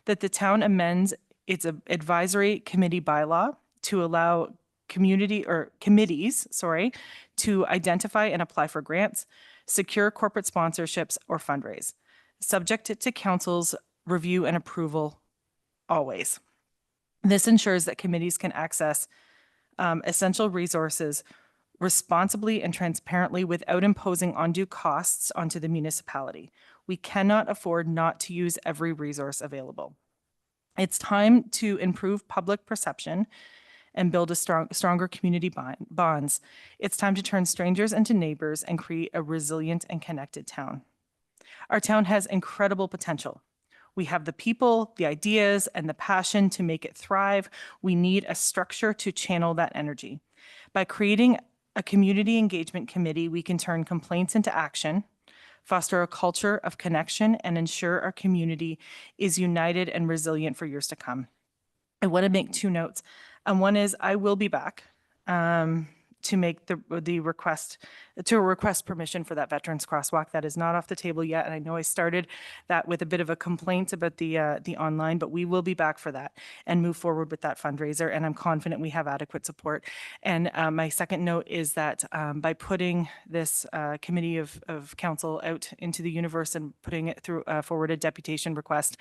that the town amends its advisory committee bylaw to allow committees, to identify and apply for grants, secure corporate sponsorships, or fundraise, subject to council's review and approval always. This ensures that committees can access essential resources responsibly and transparently without imposing undue costs onto the municipality. We cannot afford not to use every resource available. It's time to improve public perception and build stronger community bonds. It's time to turn strangers into neighbors and create a resilient and connected town. Our town has incredible potential. We have the people, the ideas, and the passion to make it thrive. We need a structure to channel that energy. By creating a community engagement committee, we can turn complaints into action, foster a culture of connection, and ensure our community is united and resilient for years to come. I want to make two notes. And one is I will be back to make the request, to request permission for that Veterans Crosswalk. That is not off the table yet. And I know I started that with a bit of a complaint about the online, but we will be back for that and move forward with that fundraiser. And I'm confident we have adequate support. And my second note is that by putting this committee of council out into the universe and putting it through forward a deputation request,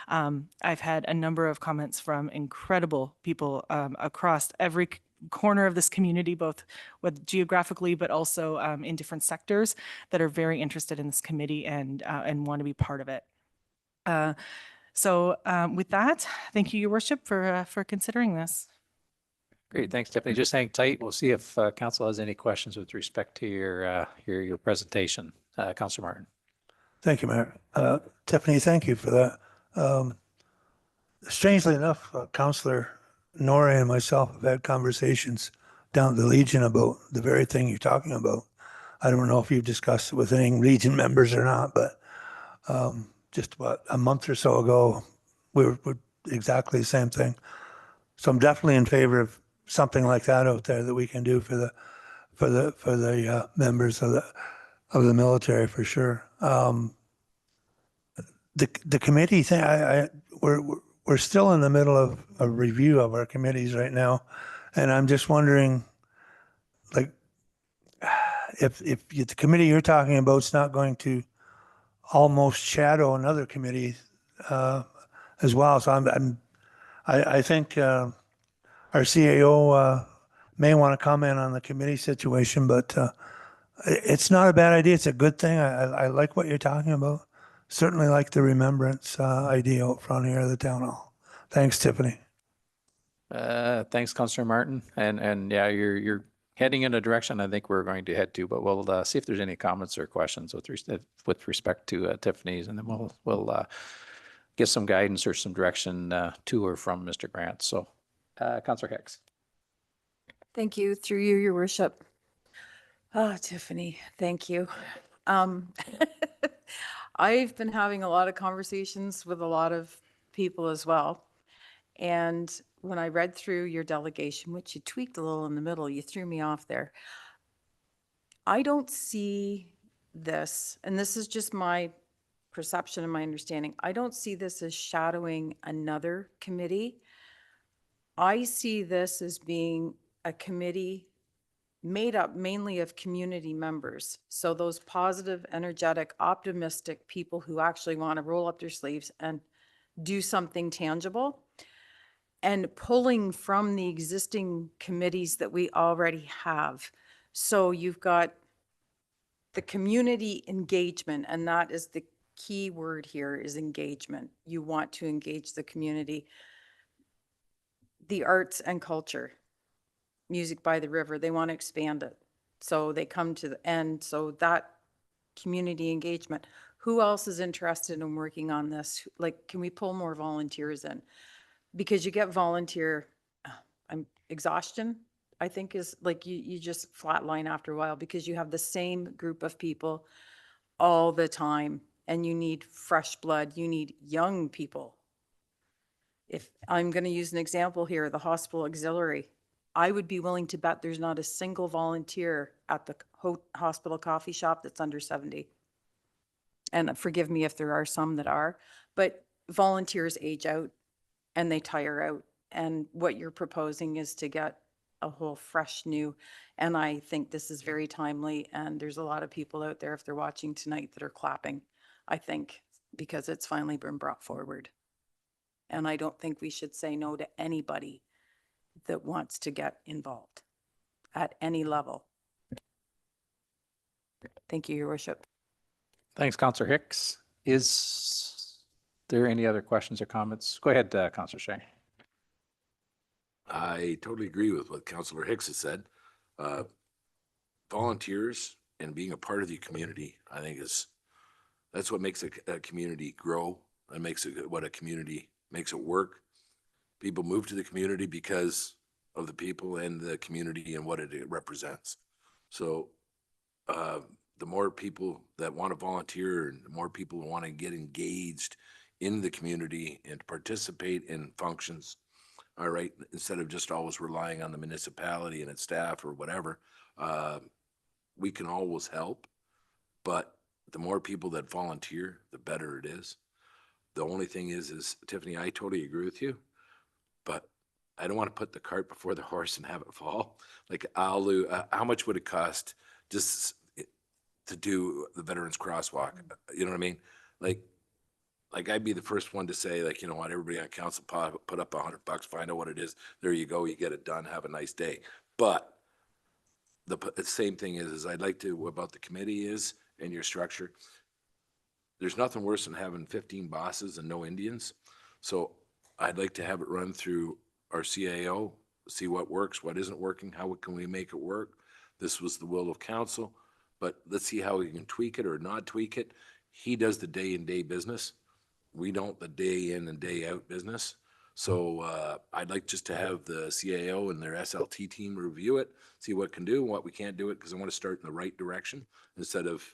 I've had a number of comments from incredible people across every corner of this community, both with geographically, but also in different sectors that are very interested in this committee and want to be part of it. So with that, thank you, Your Worship, for considering this. Great, thanks, Tiffany. Just hang tight. We'll see if council has any questions with respect to your presentation. Councilor Martin. Thank you, Mayor. Tiffany, thank you for that. Strangely enough, Councillor Nora and myself have had conversations down at the Legion about the very thing you're talking about. I don't know if you've discussed it with any Legion members or not, but just about a month or so ago, we were exactly the same thing. So I'm definitely in favor of something like that out there that we can do for the members of the military for sure. The committee thing, we're still in the middle of a review of our committees right now, and I'm just wondering, like, if the committee you're talking about is not going to almost shadow another committee as well. So I think our CAO may want to comment on the committee situation, but it's not a bad idea. It's a good thing. I like what you're talking about. Certainly like the remembrance idea out front here of the town hall. Thanks, Tiffany. Thanks, Councilor Martin. And yeah, you're heading in a direction I think we're going to head to, but we'll see if there's any comments or questions with respect to Tiffany's, and then we'll get some guidance or some direction to or from Mr. Grant. So, Councilor Hicks. Thank you. Through you, Your Worship. Ah, Tiffany, thank you. I've been having a lot of conversations with a lot of people as well. And when I read through your delegation, which you tweaked a little in the middle, you threw me off there. I don't see this, and this is just my perception and my understanding, I don't see this as shadowing another committee. I see this as being a committee made up mainly of community members. So those positive, energetic, optimistic people who actually want to roll up their sleeves and do something tangible, and pulling from the existing committees that we already have. So you've got the community engagement, and that is the key word here, is engagement. You want to engage the community. The arts and culture. Music by the River, they want to expand it. So they come to the end. So that community engagement. Who else is interested in working on this? Like, can we pull more volunteers in? Because you get volunteer, exhaustion, I think is like you just flatline after a while because you have the same group of people all the time and you need fresh blood, you need young people. If I'm going to use an example here, the hospital auxiliary, I would be willing to bet there's not a single volunteer at the hospital coffee shop that's under 70. And forgive me if there are some that are, but volunteers age out and they tire out. And what you're proposing is to get a whole fresh new, and I think this is very timely. And there's a lot of people out there, if they're watching tonight, that are clapping, I think, because it's finally been brought forward. And I don't think we should say no to anybody that wants to get involved at any level. Thank you, Your Worship. Thanks, Councillor Hicks. Is there any other questions or comments? Go ahead, Councillor Shank. I totally agree with what Councillor Hicks has said. Volunteers and being a part of the community, I think that's what makes a community grow. That makes it what a community makes it work. People move to the community because of the people and the community and what it represents. So the more people that want to volunteer and the more people who want to get engaged in the community and participate in functions, all right, instead of just always relying on the municipality and its staff or whatever, we can always help. But the more people that volunteer, the better it is. The only thing is Tiffany, I totally agree with you, but I don't want to put the cart before the horse and have it fall. Like, how much would it cost just to do the Veterans Crosswalk? You know what I mean? Like I'd be the first one to say, like, you know what, everybody on council put up $100, find out what it is. There you go. You get it done. Have a nice day. But the same thing is I'd like to, about the committee is, and your structure, there's nothing worse than having 15 bosses and no Indians. So I'd like to have it run through our CAO, see what works, what isn't working, how can we make it work. This was the will of council, but let's see how we can tweak it or not tweak it. He does the day-in-day business. We don't the day in and day out business. So I'd like just to have the CAO and their SLT team review it, see what can do and what we can't do it, because I want to start in the right direction instead of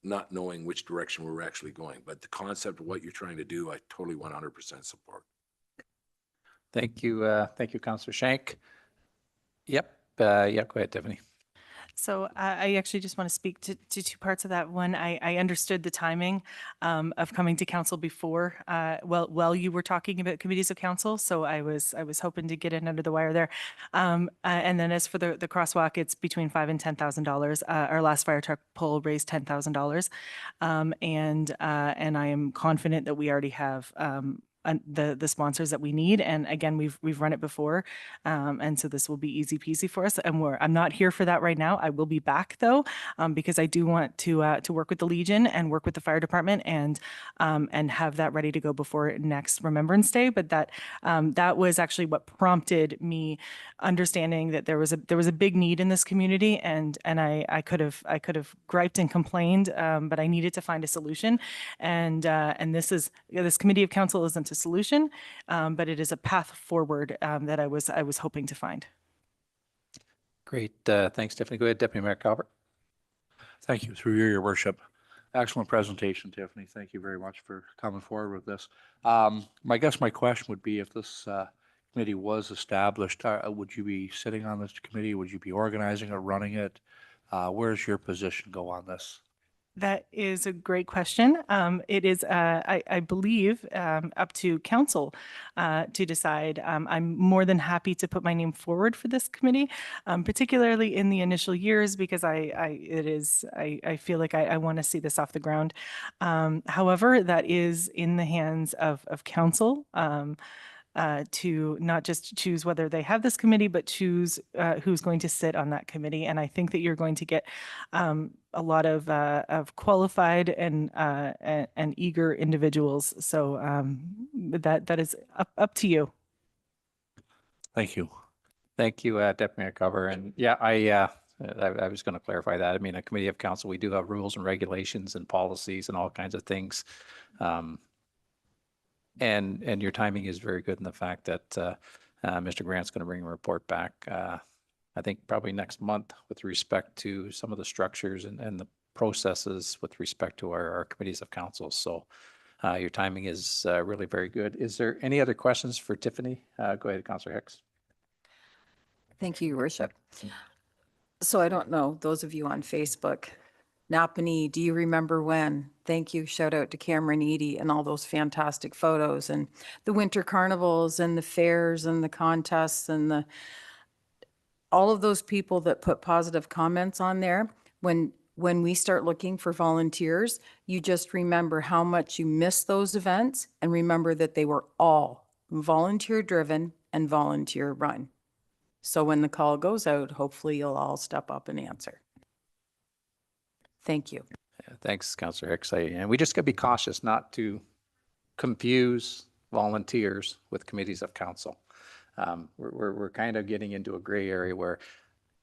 not knowing which direction we're actually going. But the concept of what you're trying to do, I totally 100% support. Thank you. Thank you, Councillor Shank. Yep. Yeah, go ahead, Tiffany. So I actually just want to speak to two parts of that. One, I understood the timing of coming to council before, while you were talking about committees of council. So I was hoping to get in under the wire there. And then as for the crosswalk, it's between $5,000 and $10,000. Our last fire truck pull raised $10,000, and I am confident that we already have the sponsors that we need. And again, we've run it before. And so this will be easy peasy for us. And I'm not here for that right now. I will be back though, because I do want to work with the Legion and work with the fire department and have that ready to go before next Remembrance Day. But that was actually what prompted me understanding that there was a big need in this community, and I could have griped and complained, but I needed to find a solution. And this committee of council isn't a solution, but it is a path forward that I was hoping to find. Great. Thanks, Tiffany. Go ahead, Deputy Mayor Calvert. Thank you, through you, Your Worship. Excellent presentation, Tiffany. Thank you very much for coming forward with this. I guess my question would be, if this committee was established, would you be sitting on this committee? Would you be organizing or running it? Where's your position go on this? That is a great question. It is, I believe, up to council to decide. I'm more than happy to put my name forward for this committee, particularly in the initial years, because I feel like I want to see this off the ground. However, that is in the hands of council. To not just choose whether they have this committee, but choose who's going to sit on that committee. And I think that you're going to get a lot of qualified and eager individuals. So that is up to you. Thank you. Thank you, Deputy Mayor Calvert. And yeah, I was going to clarify that. I mean, a committee of council, we do have rules and regulations and policies and all kinds of things. And your timing is very good in the fact that Mr. Grant's going to bring a report back, I think probably next month, with respect to some of the structures and the processes with respect to our committees of council. So your timing is really very good. Is there any other questions for Tiffany? Go ahead, Councillor Hicks. Thank you, Your Worship. So I don't know, those of you on Facebook, Napanee, do you remember when? Thank you. Shout out to Cameron Eady and all those fantastic photos and the winter carnivals and the fairs and the contests and all of those people that put positive comments on there. When we start looking for volunteers, you just remember how much you miss those events and remember that they were all volunteer driven and volunteer run. So when the call goes out, hopefully you'll all step up and answer. Thank you. Yeah, thanks, Councillor Hicks. And we just got to be cautious not to confuse volunteers with committees of council. We're kind of getting into a gray area where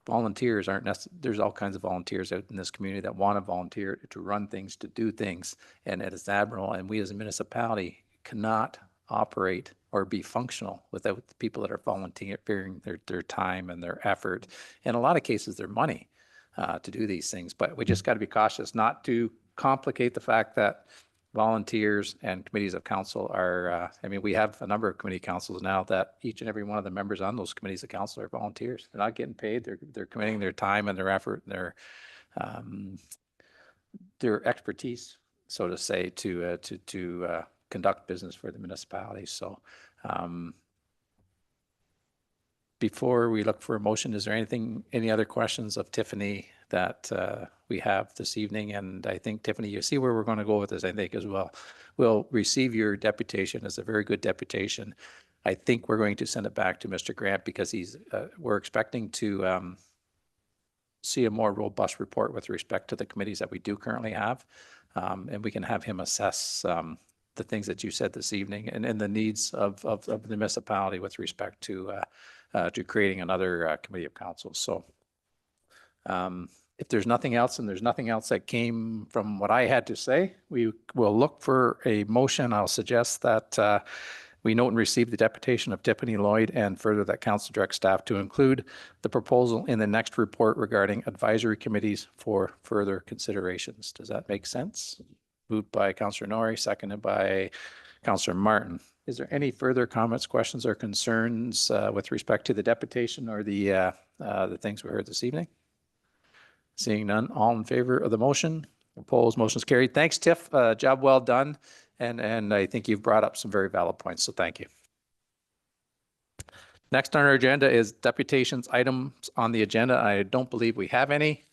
volunteers aren't necessarily, there's all kinds of volunteers out in this community that want to volunteer to run things, to do things. And it is admirable. And we as a municipality cannot operate or be functional without the people that are volunteering their time and their effort. In a lot of cases, their money to do these things. But we just got to be cautious not to complicate the fact that volunteers and committees of council are, I mean, we have a number of committee councils now that each and every one of the members on those committees of council are volunteers. They're not getting paid. They're committing their time and their effort and their expertise, so to say, to conduct business for the municipality. So before we look for a motion, is there any other questions of Tiffany that we have this evening? And I think, Tiffany, you see where we're going to go with this, I think, as well. We'll receive your deputation as a very good deputation. I think we're going to send it back to Mr. Grant because we're expecting to see a more robust report with respect to the committees that we do currently have. And we can have him assess the things that you said this evening and the needs of the municipality with respect to creating another committee of council. So if there's nothing else and there's nothing else that came from what I had to say, we will look for a motion. I'll suggest that we note and receive the deputation of Tiffany Lloyd and further that council direct staff to include the proposal in the next report regarding advisory committees for further considerations. Does that make sense? Moved by Councillor Norrie, seconded by Councillor Martin. Is there any further comments, questions, or concerns with respect to the deputation or the things we heard this evening? Seeing none, all in favor of the motion? Opposed, motion is carried. Thanks, Tiff. Job well done. And I think you've brought up some very valid points, so thank you. Next on our agenda is deputations items on the agenda. I don't believe we have any.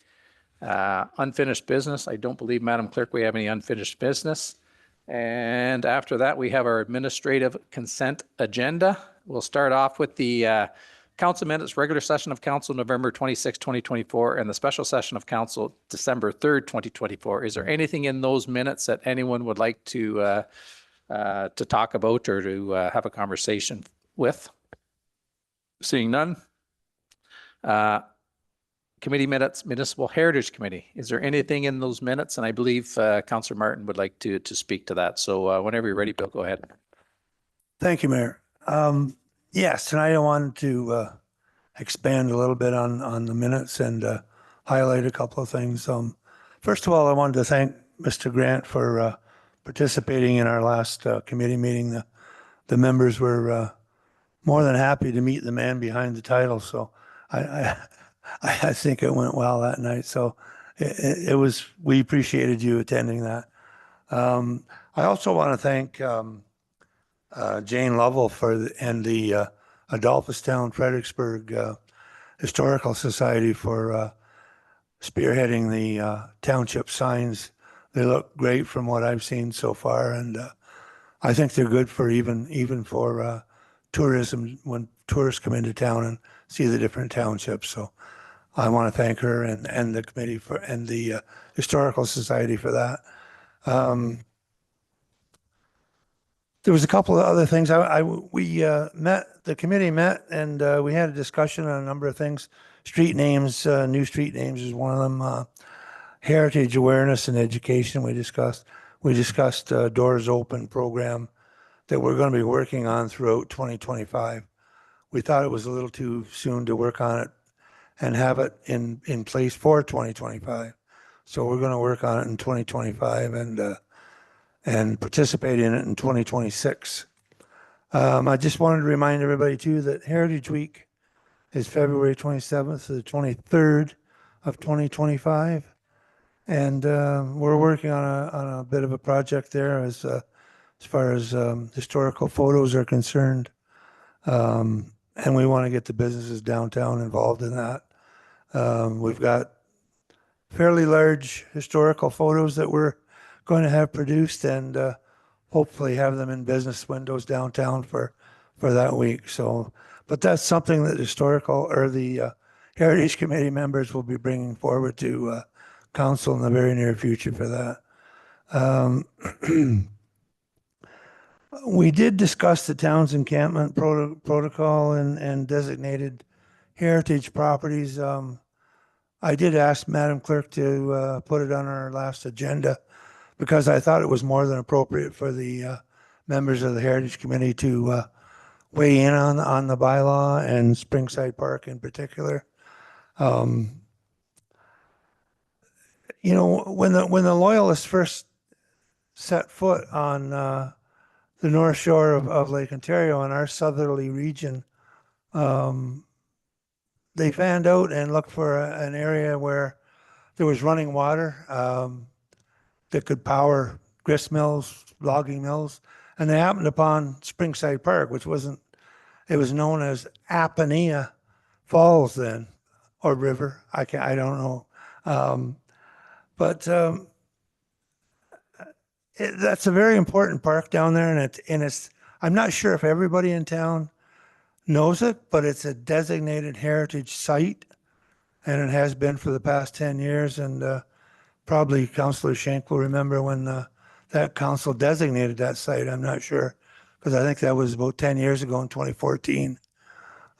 Unfinished business. I don't believe, Madam Clerk, we have any unfinished business. And after that, we have our administrative consent agenda. We'll start off with the council minutes, regular session of council, November 26, 2024, and the special session of council, December 3rd, 2024. Is there anything in those minutes that anyone would like to talk about or to have a conversation with? Seeing none. Committee minutes, Municipal Heritage Committee. Is there anything in those minutes? And I believe Councillor Martin would like to speak to that. So whenever you're ready, Bill, go ahead. Thank you, Mayor. Yes, tonight I wanted to expand a little bit on the minutes and highlight a couple of things. First of all, I wanted to thank Mr. Grant for participating in our last committee meeting. The members were more than happy to meet the man behind the title. So I think it went well that night. So it was, we appreciated you attending that. I also want to thank Jane Lovell and the Adolphustown Fredericksburgh Historical Society for spearheading the township signs. They look great from what I've seen so far, and I think they're good for even for tourism when tourists come into town and see the different townships. So I want to thank her and the committee and the Historical Society for that. There was a couple of other things. The committee met and we had a discussion on a number of things. street names, new street names is one of them. Heritage awareness and education we discussed. We discussed Doors Open program that we're going to be working on throughout 2025. We thought it was a little too soon to work on it and have it in place for 2025. So we're going to work on it in 2025 and participate in it in 2026. I just wanted to remind everybody too that Heritage Week is February 27th to the 23rd of 2025. And we're working on a bit of a project there as far as historical photos are concerned. And we want to get the businesses downtown involved in that. We've got fairly large historical photos that we're going to have produced and hopefully have them in business windows downtown for that week. So, but that's something that historical or the Heritage Committee members will be bringing forward to council in the very near future for that. We did discuss the town's encampment protocol and designated heritage properties. I did ask Madam Clerk to put it on our last agenda because I thought it was more than appropriate for the members of the Heritage Committee to weigh in on the bylaw and Springside Park in particular. You know, when the Loyalists first set foot on the North Shore of Lake Ontario in our southerly region, they fanned out and looked for an area where there was running water that could power grist mills, logging mills, and they happened upon Springside Park, which wasn't. It was known as Napanee Falls then, or river. I don't know. But that's a very important park down there, and it's. I'm not sure if everybody in town knows it, but it's a designated heritage site, and it has been for the past 10 years. And probably Councillor Schenk will remember when that council designated that site. I'm not sure, because I think that was about 10 years ago in 2014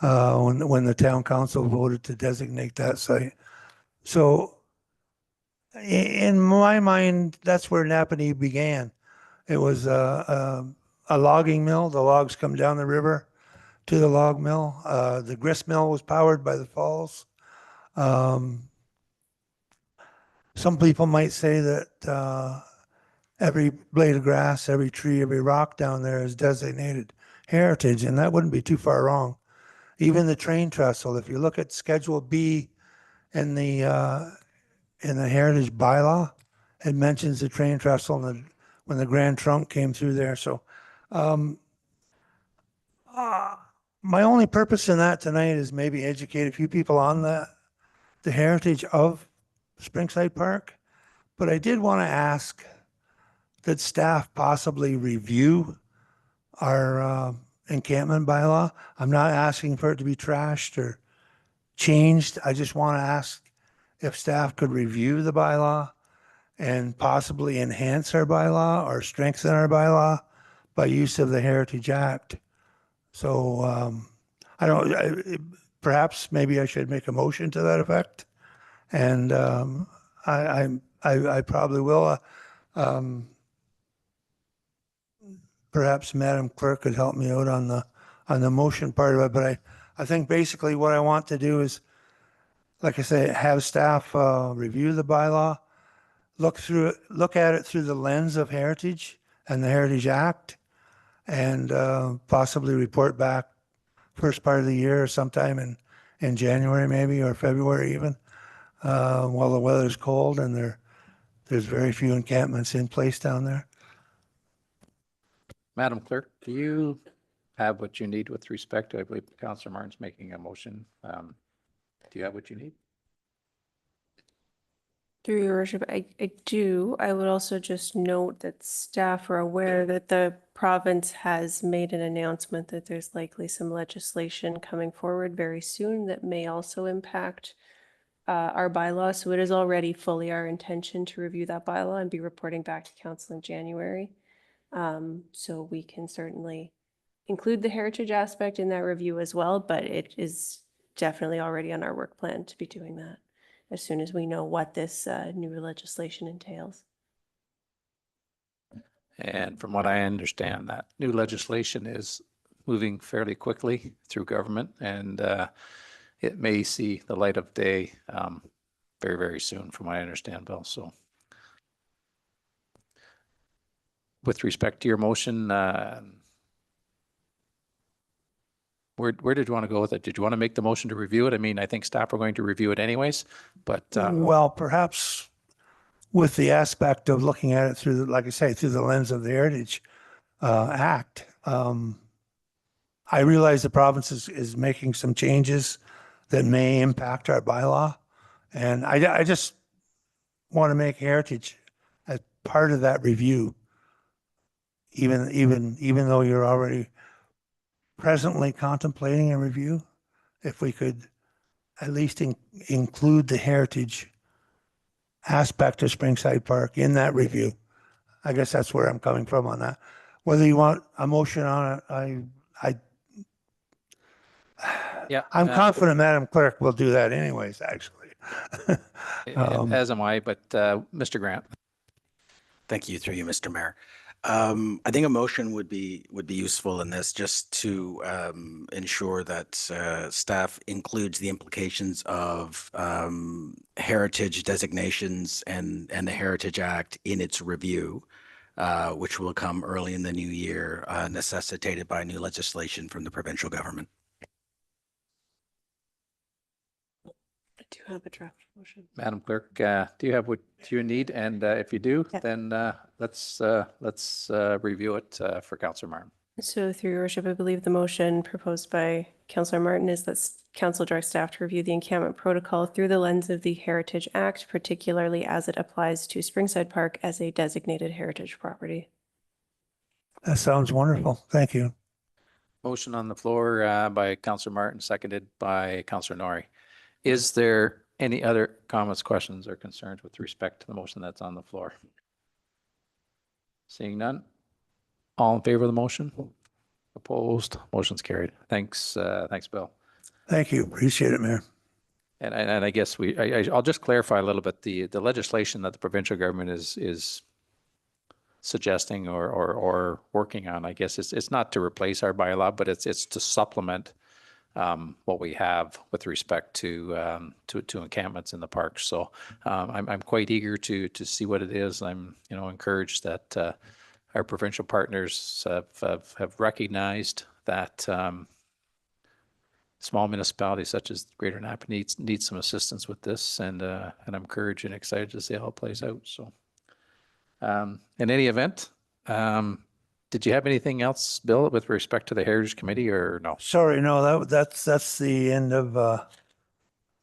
when the town council voted to designate that site. So in my mind, that's where Napanee began. It was a logging mill. The logs come down the river to the log mill. The grist mill was powered by the falls. Some people might say that every blade of grass, every tree, every rock down there is designated heritage, and that wouldn't be too far wrong. Even the train trestle, if you look at Schedule B in the heritage bylaw, it mentions the train trestle and when the Grand Trunk came through there. So my only purpose in that tonight is maybe educate a few people on the heritage of Springside Park. But I did want to ask that staff possibly review our encampment bylaw. I'm not asking for it to be trashed or changed. I just want to ask if staff could review the bylaw and possibly enhance our bylaw or strengthen our bylaw by use of the Heritage Act. So I don't, perhaps maybe I should make a motion to that effect. And I probably will. Perhaps Madam Clerk could help me out on the motion part of it. But I think basically what I want to do is, like I say, have staff review the bylaw, look at it through the lens of heritage and the Heritage Act, and possibly report back first part of the year or sometime in January maybe, or February even, while the weather's cold and there's very few encampments in place down there. Madam Clerk, do you have what you need with respect to, I believe Councillor Martin's making a motion. Do you have what you need? Through your worship, I do. I would also just note that staff are aware that the province has made an announcement that there's likely some legislation coming forward very soon that may also impact our bylaw. So it is already fully our intention to review that bylaw and be reporting back to council in January. So we can certainly include the heritage aspect in that review as well, but it is definitely already on our work plan to be doing that as soon as we know what this new legislation entails. And from what I understand, that new legislation is moving fairly quickly through government, and it may see the light of day very, very soon, from what I understand, Bill. So with respect to your motion, where did you want to go with it? Did you want to make the motion to review it? I mean, I think staff are going to review it anyways, but Well, perhaps with the aspect of looking at it through, like I say, through the lens of the Heritage Act. I realize the province is making some changes that may impact our bylaw. And I just want to make Heritage as part of that review, even though you're already presently contemplating a review, if we could at least include the heritage aspect of Springside Park in that review. I guess that's where I'm coming from on that. Whether you want a motion on it, yeah. I'm confident Madam Clerk will do that anyways, actually. As am I, but Mr. Grant. Thank you, through you, Mr. Mayor. I think a motion would be useful in this, just to ensure that staff includes the implications of heritage designations and the Heritage Act in its review, which will come early in the new year, necessitated by new legislation from the provincial government. I do have a draft motion. Madam Clerk, do you have what you need? And if you do, Yeah. then let's review it for Councillor Martin. So through your worship, I believe the motion proposed by Councillor Martin is that council direct staff to review the encampment protocol through the lens of the Heritage Act, particularly as it applies to Springside Park as a designated heritage property. That sounds wonderful. Thank you. Motion on the floor by Councillor Martin, seconded by Councillor Norrie. Is there any other comments, questions, or concerns with respect to the motion that's on the floor? Seeing none. All in favor of the motion? Opposed? Motion's carried. Thanks, thanks, Bill. Thank you. Appreciate it, Mayor. And I guess I'll just clarify a little bit. The legislation that the provincial government is suggesting or working on, I guess it's not to replace our bylaw, but it's to supplement what we have with respect to encampments in the parks. So I'm quite eager to see what it is. I'm encouraged that our provincial partners have recognized that small municipalities such as Greater Napanee need some assistance with this, and I'm encouraged and excited to see how it plays out. So in any event, did you have anything else, Bill, with respect to the Heritage Committee, or no? Sorry, no, that's the end of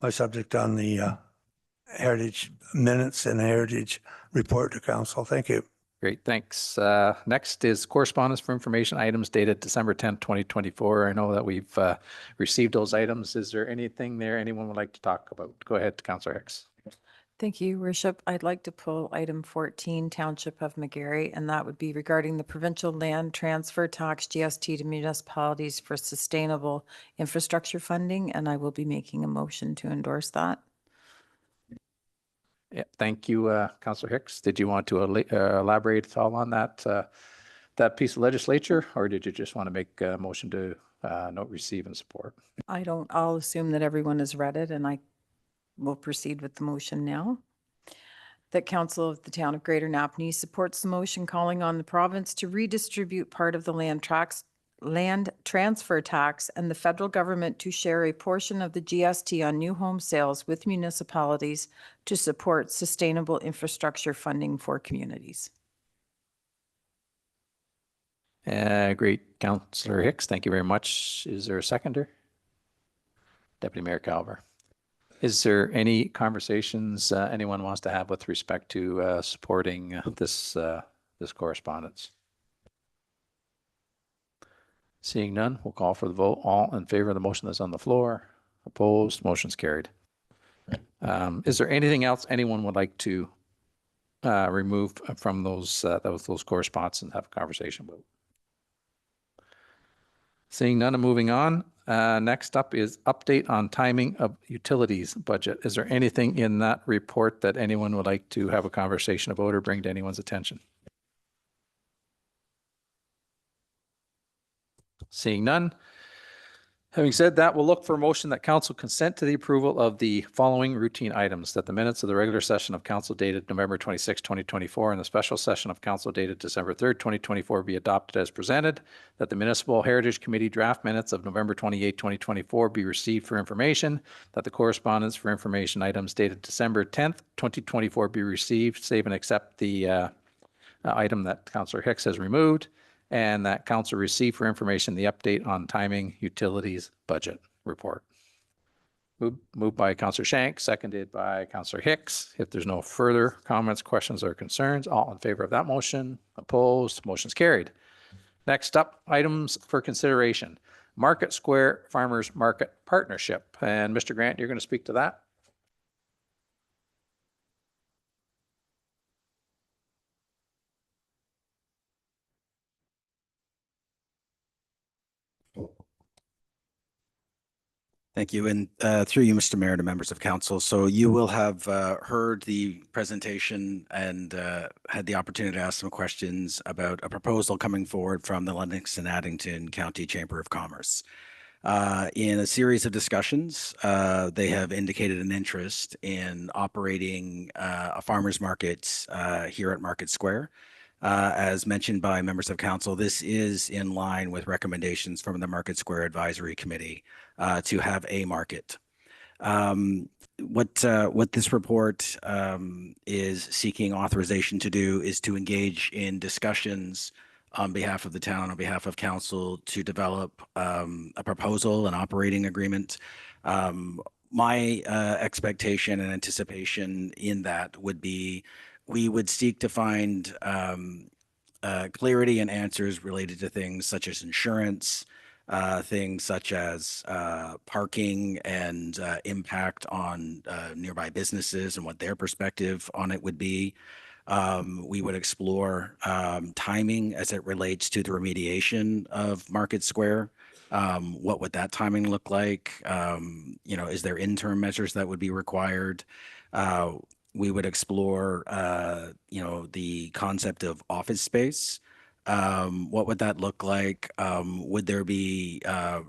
my subject on the Heritage minutes and Heritage report to council. Thank you. Great, thanks. Next is correspondence for information items dated December 10th, 2024. I know that we've received those items. Is there anything there anyone would like to talk about? Go ahead, Councillor Hicks. Thank you, Worship. I'd like to pull item 14, Township of McGarry, and that would be regarding the provincial land transfer tax GST to municipalities for sustainable infrastructure funding, and I will be making a motion to endorse that. Yeah, thank you, Councillor Hicks. Did you want to elaborate at all on that piece of legislature, or did you just want to make a motion to note, receive, and support? I'll assume that everyone has read it, and I will proceed with the motion now. That Council of the Town of Greater Napanee supports the motion calling on the province to redistribute part of the land transfer tax and the federal government to share a portion of the GST on new home sales with municipalities to support sustainable infrastructure funding for communities. Great, Councillor Hicks. Thank you very much. Is there a seconder? Deputy Mayor Calver. Is there any conversations anyone wants to have with respect to supporting this correspondence? Seeing none, we'll call for the vote. All in favor of the motion that's on the floor? Opposed? Motion's carried. Is there anything else anyone would like to remove from those correspondence and have a conversation about? Seeing none and moving on. Next up is update on timing of utilities budget. Is there anything in that report that anyone would like to have a conversation about or bring to anyone's attention? Seeing none. Having said that, we'll look for a motion that council consent to the approval of the following routine items: that the minutes of the regular session of council dated November 26, 2024, and the special session of council dated December 3rd, 2024 be adopted as presented, that the Municipal Heritage Committee draft minutes of November 28, 2024 be received for information, that the correspondence for information items dated December 10th, 2024 be received, save and accept the item that Councillor Hicks has removed, and that council receive for information the update on timing utilities budget report. Moved by Councillor Shank, seconded by Councillor Hicks. If there's no further comments, questions, or concerns, all in favor of that motion? Opposed? Motion's carried. Next up, items for consideration. Market Square Farmers Market Partnership. And Mr. Grant, you're going to speak to that? Thank you. And through you, Mr. Mayor, to members of council. So you will have heard the presentation and had the opportunity to ask some questions about a proposal coming forward from the Lennox and Addington County Chamber of Commerce. In a series of discussions, they have indicated an interest in operating a farmer's market here at Market Square. As mentioned by members of council, this is in line with recommendations from the Market Square Advisory Committee to have a market. What this report is seeking authorization to do is to engage in discussions on behalf of the town, on behalf of council, to develop a proposal, an operating agreement. My expectation and anticipation in that would be we would seek to find clarity and answers related to things such as insurance, things such as parking and impact on nearby businesses and what their perspective on it would be. We would explore timing as it relates to the remediation of Market Square. What would that timing look like? Is there interim measures that would be required? We would explore, the concept of office space. What would that look like? Would there be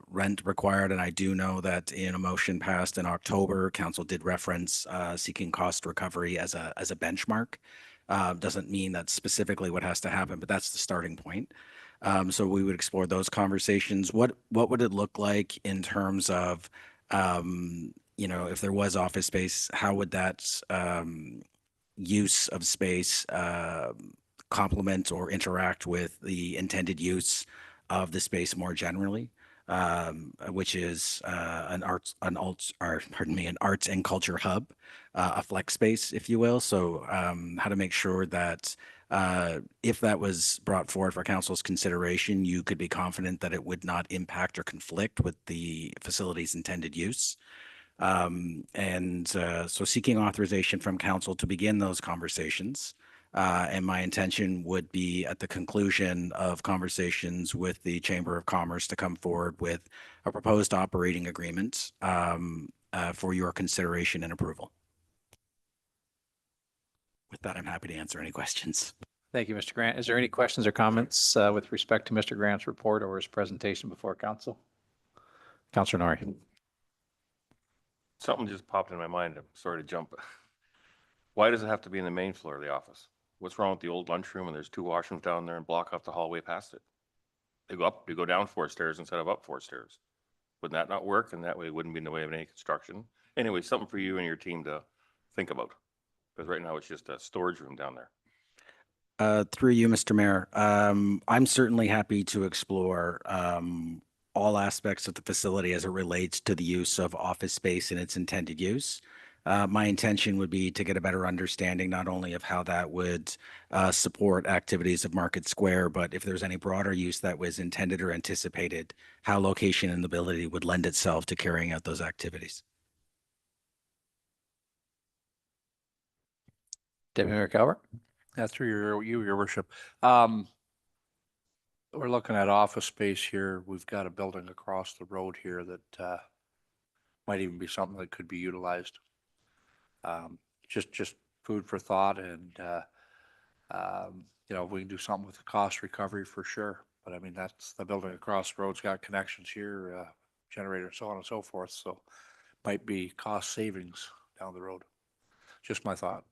rent required? And I do know that in a motion passed in October, council did reference seeking cost recovery as a benchmark. Doesn't mean that's specifically what has to happen, but that's the starting point. So we would explore those conversations. What would it look like in terms of if there was office space, how would that use of space complement or interact with the intended use of the space more generally, which is an arts and culture hub, a flex space, if you will. So how to make sure that if that was brought forward for council's consideration, you could be confident that it would not impact or conflict with the facility's intended use. So seeking authorization from council to begin those conversations. And my intention would be at the conclusion of conversations with the Chamber of Commerce to come forward with a proposed operating agreement for your consideration and approval. With that, I'm happy to answer any questions. Thank you, Mr. Grant. Is there any questions or comments with respect to Mr. Grant's report or his presentation before council? Councillor Norrie. Something just popped in my mind. I'm sorry to jump. Why does it have to be in the main floor of the office? What's wrong with the old lunchroom and there's two washrooms down there and block off the hallway past it? They go down 4 stairs instead of up 4 stairs. Would that not work? And that way it wouldn't be in the way of any construction. Anyway, something for you and your team to think about. Because right now it's just a storage room down there. Through you, Mr. Mayor, I'm certainly happy to explore all aspects of the facility as it relates to the use of office space and its intended use. My intention would be to get a better understanding not only of how that would support activities of Market Square, but if there's any broader use that was intended or anticipated, how location and ability would lend itself to carrying out those activities. Deputy Mayor Calvert. Through your worship. We're looking at office space here. We've got a building across the road here that might even be something that could be utilized. Just food for thought, and you know, we can do something with the cost recovery for sure. But I mean, that's the building across the road's got connections here, generator, so on and so forth. So might be cost savings down the road. Just my thought.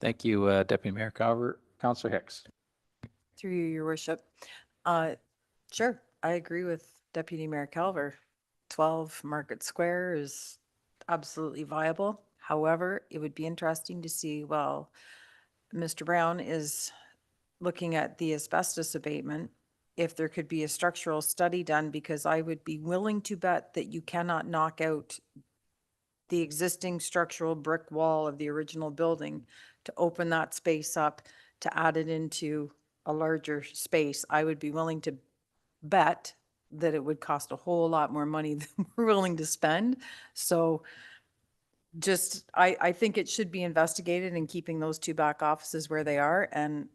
Thank you, Deputy Mayor Carver. Councillor Hicks. Through you, your worship. Sure, I agree with Deputy Mayor Calver. 12 Market Square is absolutely viable. However, it would be interesting to see, well, Mr. Brown is looking at the asbestos abatement, if there could be a structural study done, because I would be willing to bet that you cannot knock out the existing structural brick wall of the original building to open that space up, to add it into a larger space. I would be willing to bet that it would cost a whole lot more money than we're willing to spend. So just, I think it should be investigated in keeping those two back offices where they are. And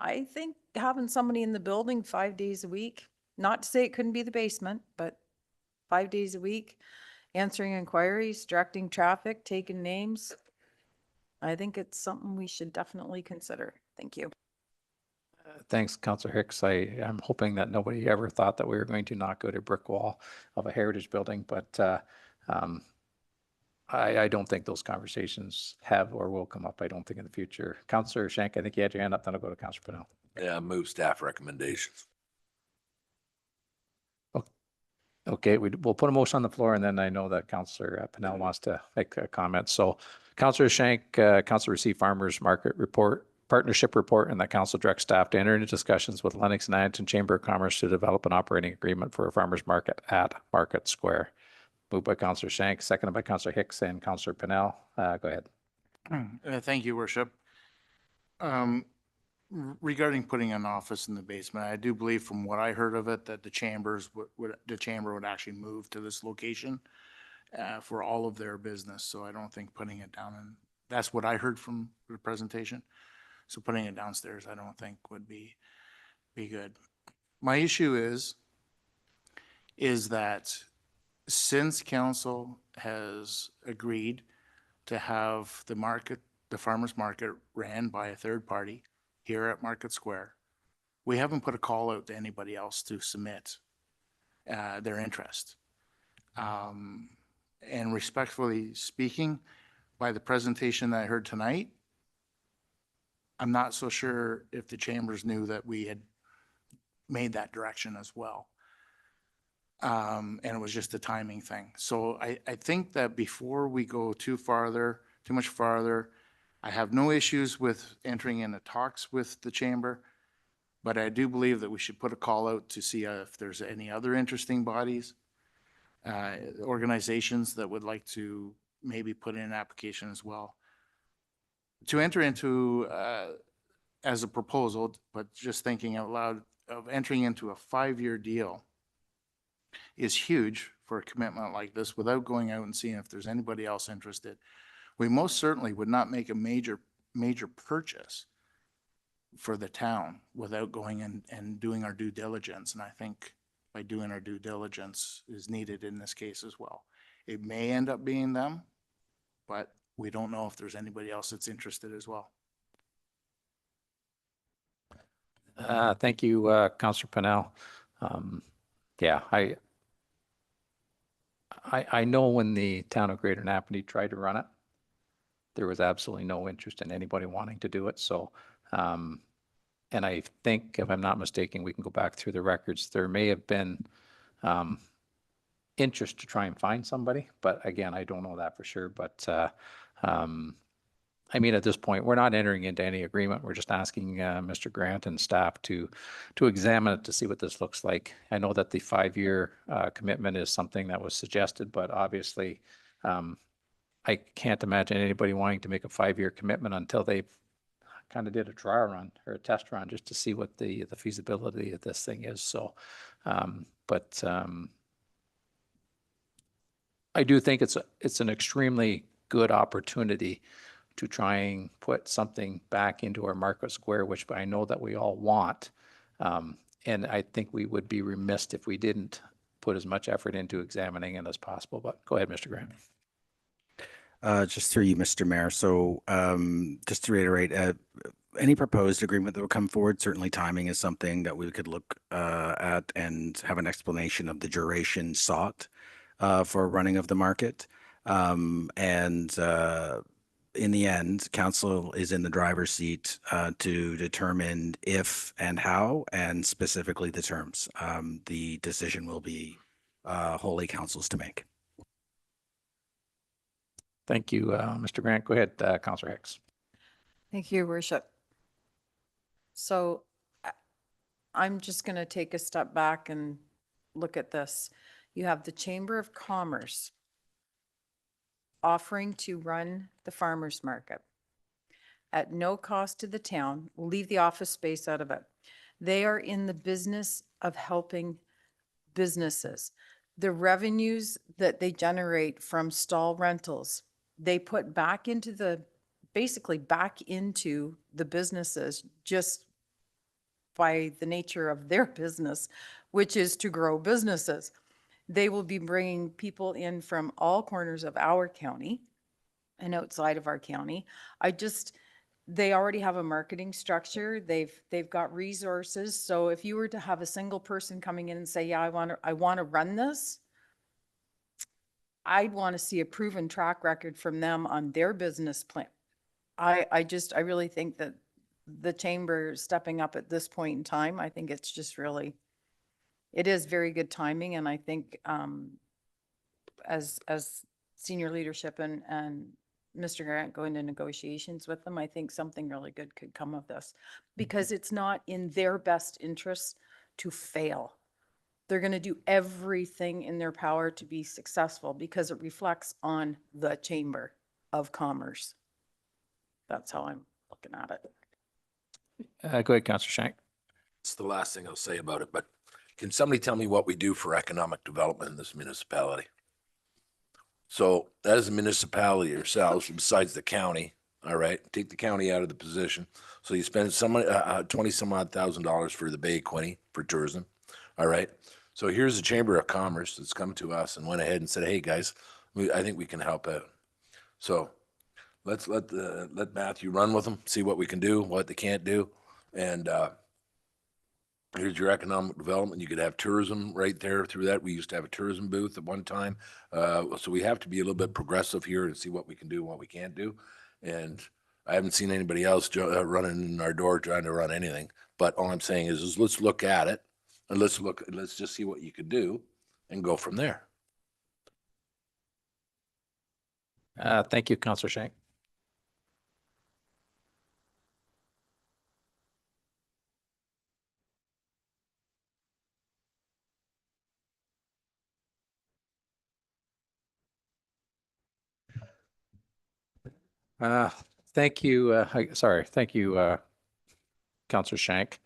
I think having somebody in the building 5 days a week, not to say it couldn't be the basement, but 5 days a week, answering inquiries, directing traffic, taking names, I think it's something we should definitely consider. Thank you. Thanks, Councillor Hicks. I'm hoping that nobody ever thought that we were going to knock out a brick wall of a heritage building, but I don't think those conversations have or will come up, I don't think, in the future. Councillor Shank, I think you had your hand up, then I'll go to Councillor Pennell. Yeah, move staff recommendations. Okay, we'll put a motion on the floor, and then I know that Councillor Pennell wants to make a comment. So Councillor Shank, council received farmers market report, partnership report, and that council directs staff to enter into discussions with Lennox and Addington Chamber of Commerce to develop an operating agreement for a farmers market at Market Square. Moved by Councillor Shank, seconded by Councillor Hicks and Councillor Pennell. Go ahead. Thank you, Worship. Regarding putting an office in the basement, I do believe from what I heard of it, that the chamber would actually move to this location for all of their business. So I don't think putting it down, and that's what I heard from the presentation. So putting it downstairs, I don't think would be good. My issue is that since council has agreed to have the farmer's market ran by a third party here at Market Square, we haven't put a call out to anybody else to submit their interest. And respectfully speaking, by the presentation that I heard tonight, I'm not so sure if the chambers knew that we had made that direction as well. And it was just a timing thing. So I think that before we go too much farther, I have no issues with entering into talks with the chamber, but I do believe that we should put a call out to see if there's any other interesting bodies, organizations that would like to maybe put in an application as well. To enter into, as a proposal, but just thinking out loud, of entering into a 5-year deal is huge for a commitment like this without going out and seeing if there's anybody else interested. We most certainly would not make a major purchase for the town without going in and doing our due diligence. And I think by doing our due diligence is needed in this case as well. It may end up being them, but we don't know if there's anybody else that's interested as well. Thank you, Councillor Pennell. Yeah, I know when the town of Greater Napanee tried to run it, there was absolutely no interest in anybody wanting to do it. So, and I think, if I'm not mistaken, we can go back through the records. There may have been interest to try and find somebody, but again, I don't know that for sure. But I mean, at this point, we're not entering into any agreement. We're just asking Mr. Grant and staff to examine it to see what this looks like. I know that the 5-year commitment is something that was suggested, but obviously, I can't imagine anybody wanting to make a 5-year commitment until they've kind of did a trial run or a test run just to see what the feasibility of this thing is. So, but I do think it's an extremely good opportunity to try and put something back into our market square, which I know that we all want. And I think we would be remiss if we didn't put as much effort into examining it as possible. But go ahead, Mr. Grant. Just through you, Mr. Mayor. So just to reiterate, any proposed agreement that will come forward, certainly timing is something that we could look at and have an explanation of the duration sought for running of the market. In the end, council is in the driver's seat to determine if and how, and specifically the terms. The decision will be wholly council's to make. Thank you, Mr. Grant. Go ahead, Councillor Hicks. Thank you, Your Worship. So I'm just going to take a step back and look at this. You have the Chamber of Commerce offering to run the farmers market at no cost to the town. We'll leave the office space out of it. They are in the business of helping businesses. The revenues that they generate from stall rentals, they put back into basically back into the businesses just by the nature of their business, which is to grow businesses. They will be bringing people in from all corners of our county and outside of our county. They already have a marketing structure. They've got resources. So if you were to have a single person coming in and say, yeah, I want to run this, I'd want to see a proven track record from them on their business plan. I really think that the chamber stepping up at this point in time, I think it's just really, it is very good timing. And I think as senior leadership and Mr. Grant go into negotiations with them, I think something really good could come of this, because it's not in their best interest to fail. They're going to do everything in their power to be successful because it reflects on the Chamber of Commerce. That's how I'm looking at it. Go ahead, Councillor Shank. It's the last thing I'll say about it, but can somebody tell me what we do for economic development in this municipality? So as a municipality yourselves, besides the county, all right, take the county out of the position. So you spend $20,000 for the Bay Quinte for tourism. All right. So here's the Chamber of Commerce that's come to us and went ahead and said, hey guys, I think we can help out. So let's let Matthew run with them, see what we can do, what they can't do. And here's your economic development. You could have tourism right there through that. We used to have a tourism booth at one time. So we have to be a little bit progressive here and see what we can do and what we can't do. And I haven't seen anybody else running in our door trying to run anything. But all I'm saying is let's look at it and let's just see what you could do and go from there. Thank you, Councillor Shank. Thank you. Thank you, Councillor Shank.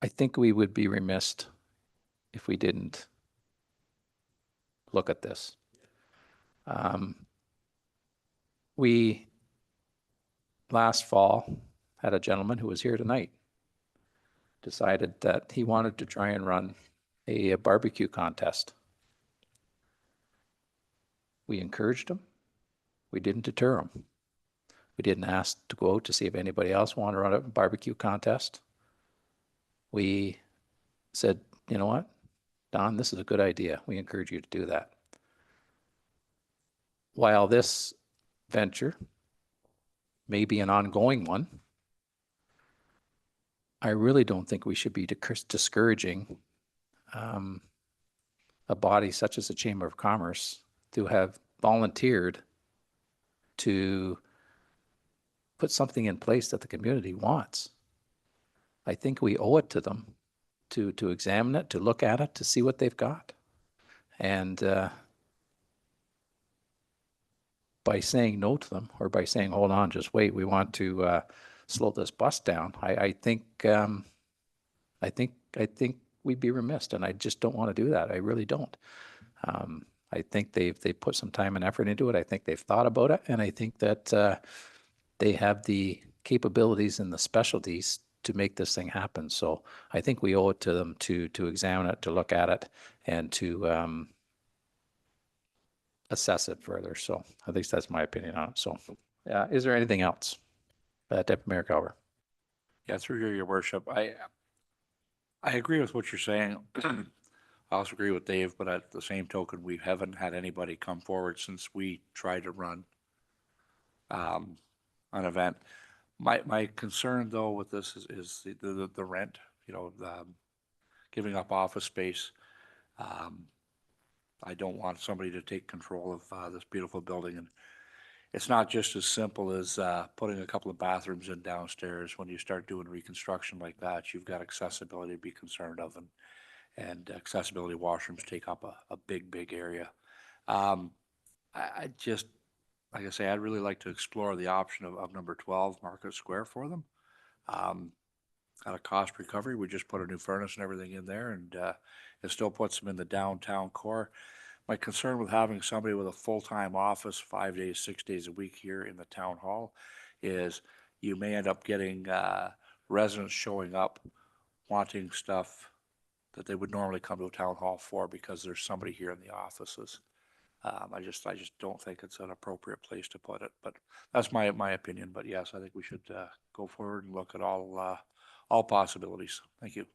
I think we would be remiss if we didn't look at this. We last fall had a gentleman who was here tonight decided that he wanted to try and run a barbecue contest. We encouraged him. We didn't deter him. We didn't ask to go out to see if anybody else wanted to run a barbecue contest. We said, you know what, Don, this is a good idea. We encourage you to do that. While this venture may be an ongoing one, I really don't think we should be discouraging a body such as the Chamber of Commerce to have volunteered to put something in place that the community wants. I think we owe it to them to examine it, to look at it, to see what they've got. And by saying no to them, or by saying, hold on, just wait, we want to slow this bus down, I think we'd be remiss, and I just don't want to do that. I really don't. I think they put some time and effort into it. I think they've thought about it, and I think that they have the capabilities and the specialties to make this thing happen. So I think we owe it to them to examine it, to look at it, and to assess it further. So I think that's my opinion on it. So is there anything else? Deputy Mayor Calver. Yeah, through your worship, I agree with what you're saying. I also agree with Dave, but at the same token, we haven't had anybody come forward since we tried to run an event. My concern though with this is the rent, you know, giving up office space. I don't want somebody to take control of this beautiful building. And it's not just as simple as putting a couple of bathrooms in downstairs. When you start doing reconstruction like that, you've got accessibility to be concerned of, and accessibility washrooms take up a big area. I just, like I say, I'd really like to explore the option of number 12 Market Square for them. At a cost recovery, we just put a new furnace and everything in there, and it still puts them in the downtown core. My concern with having somebody with a full-time office 5 days, 6 days a week here in the town hall is you may end up getting residents showing up wanting stuff that they would normally come to a town hall for because there's somebody here in the offices. I just don't think it's an appropriate place to put it, but that's my opinion. But yes, I think we should go forward and look at all possibilities. Thank you.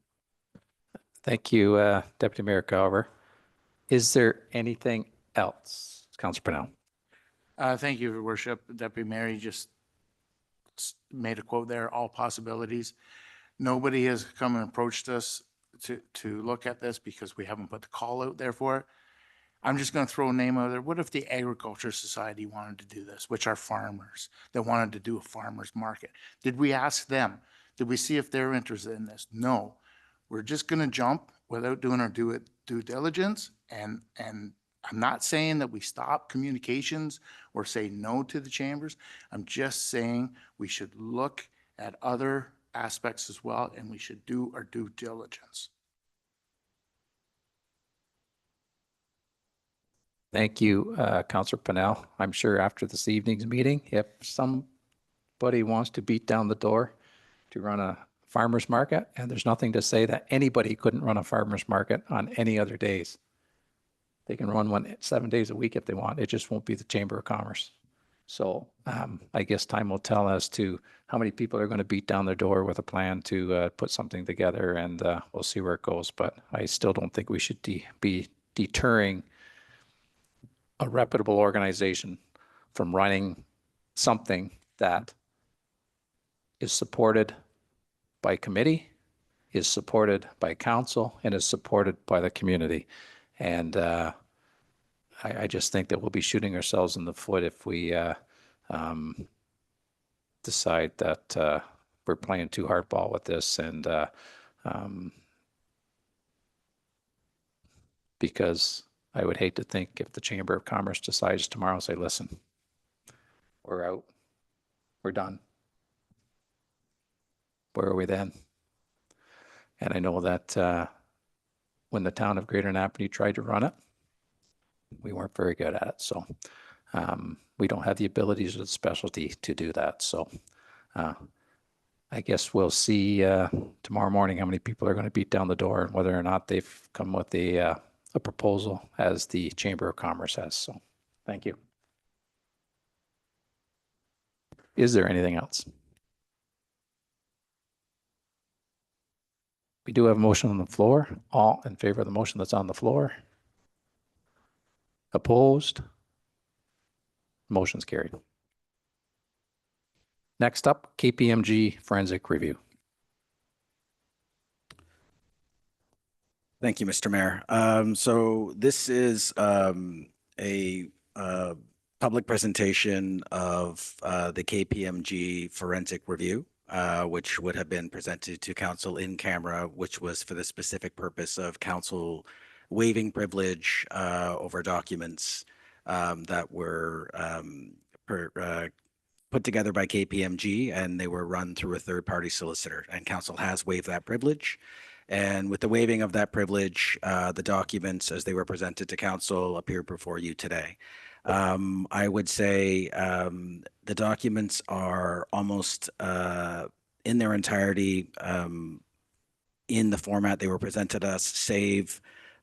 Thank you, Deputy Mayor Calver. Is there anything else? Councilor Purnell. Thank you, Your Worship. Deputy Mayor, you just made a quote there, all possibilities. Nobody has come and approached us to look at this because we haven't put the call out there for it. I'm just going to throw a name out there. What if the Agriculture Society wanted to do this, which are farmers that wanted to do a farmer's market? Did we ask them? Did we see if they're interested in this? No. We're just going to jump without doing our due diligence. And I'm not saying that we stop communications or say no to the chambers. I'm just saying we should look at other aspects as well, and we should do our due diligence. Thank you, Councilor Purnell. I'm sure after this evening's meeting, if somebody wants to beat down the door to run a farmer's market, and there's nothing to say that anybody couldn't run a farmer's market on any other days. They can run one 7 days a week if they want. It just won't be the Chamber of Commerce. So I guess time will tell as to how many people are going to beat down their door with a plan to put something together, and we'll see where it goes. But I still don't think we should be deterring a reputable organization from running something that is supported by committee, is supported by council, and is supported by the community. And I just think that we'll be shooting ourselves in the foot if we decide that we're playing too hardball with this, and because I would hate to think if the Chamber of Commerce decides tomorrow, say, listen, we're out, we're done. Where are we then? And I know that when the town of Greater Napanee tried to run it, we weren't very good at it. So we don't have the abilities or the specialty to do that. So I guess we'll see tomorrow morning how many people are going to beat down the door and whether or not they've come with a proposal as the Chamber of Commerce has. So thank you. Is there anything else? We do have a motion on the floor. All in favor of the motion that's on the floor? Opposed? Motion's carried. Next up, KPMG Forensic Review. Thank you, Mr. Mayor. So this is a public presentation of the KPMG Forensic Review, which would have been presented to council in camera, which was for the specific purpose of council waiving privilege over documents that were put together by KPMG, and they were run through a third-party solicitor, and council has waived that privilege. And with the waiving of that privilege, the documents as they were presented to council appear before you today. I would say the documents are almost in their entirety in the format they were presented us, save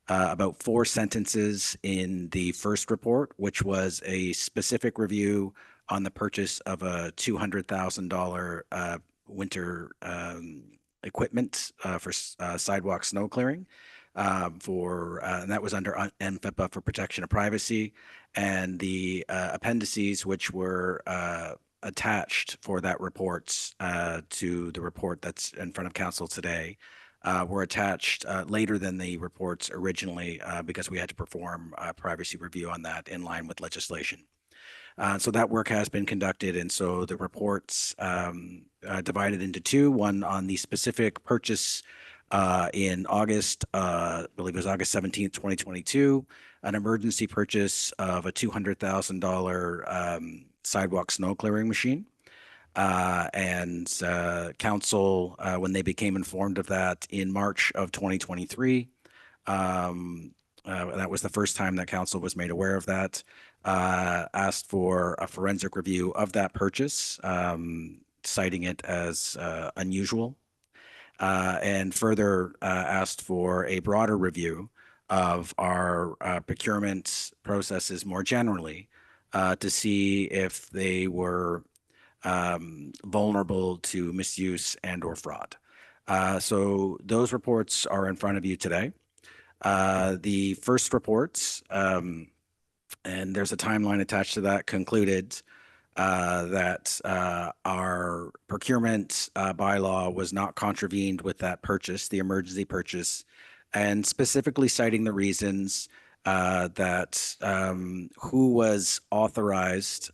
about 4 sentences in the first report, which was a specific review on the purchase of a $200,000 winter equipment for sidewalk snow clearing. And that was under NFIPA for protection of privacy, and the appendices which were attached for that report to the report that's in front of council today were attached later than the reports originally because we had to perform a privacy review on that in line with legislation. So that work has been conducted, and so the reports divided into 2, one on the specific purchase in August, I believe it was August 17th, 2022, an emergency purchase of a $200,000 sidewalk snow clearing machine. And council, when they became informed of that in March of 2023, that was the first time that council was made aware of that, asked for a forensic review of that purchase, citing it as unusual, and further asked for a broader review of our procurement processes more generally to see if they were vulnerable to misuse and or fraud. So those reports are in front of you today. The first reports, and there's a timeline attached to that, concluded that our procurement bylaw was not contravened with that purchase, the emergency purchase, and specifically citing the reasons that who was authorized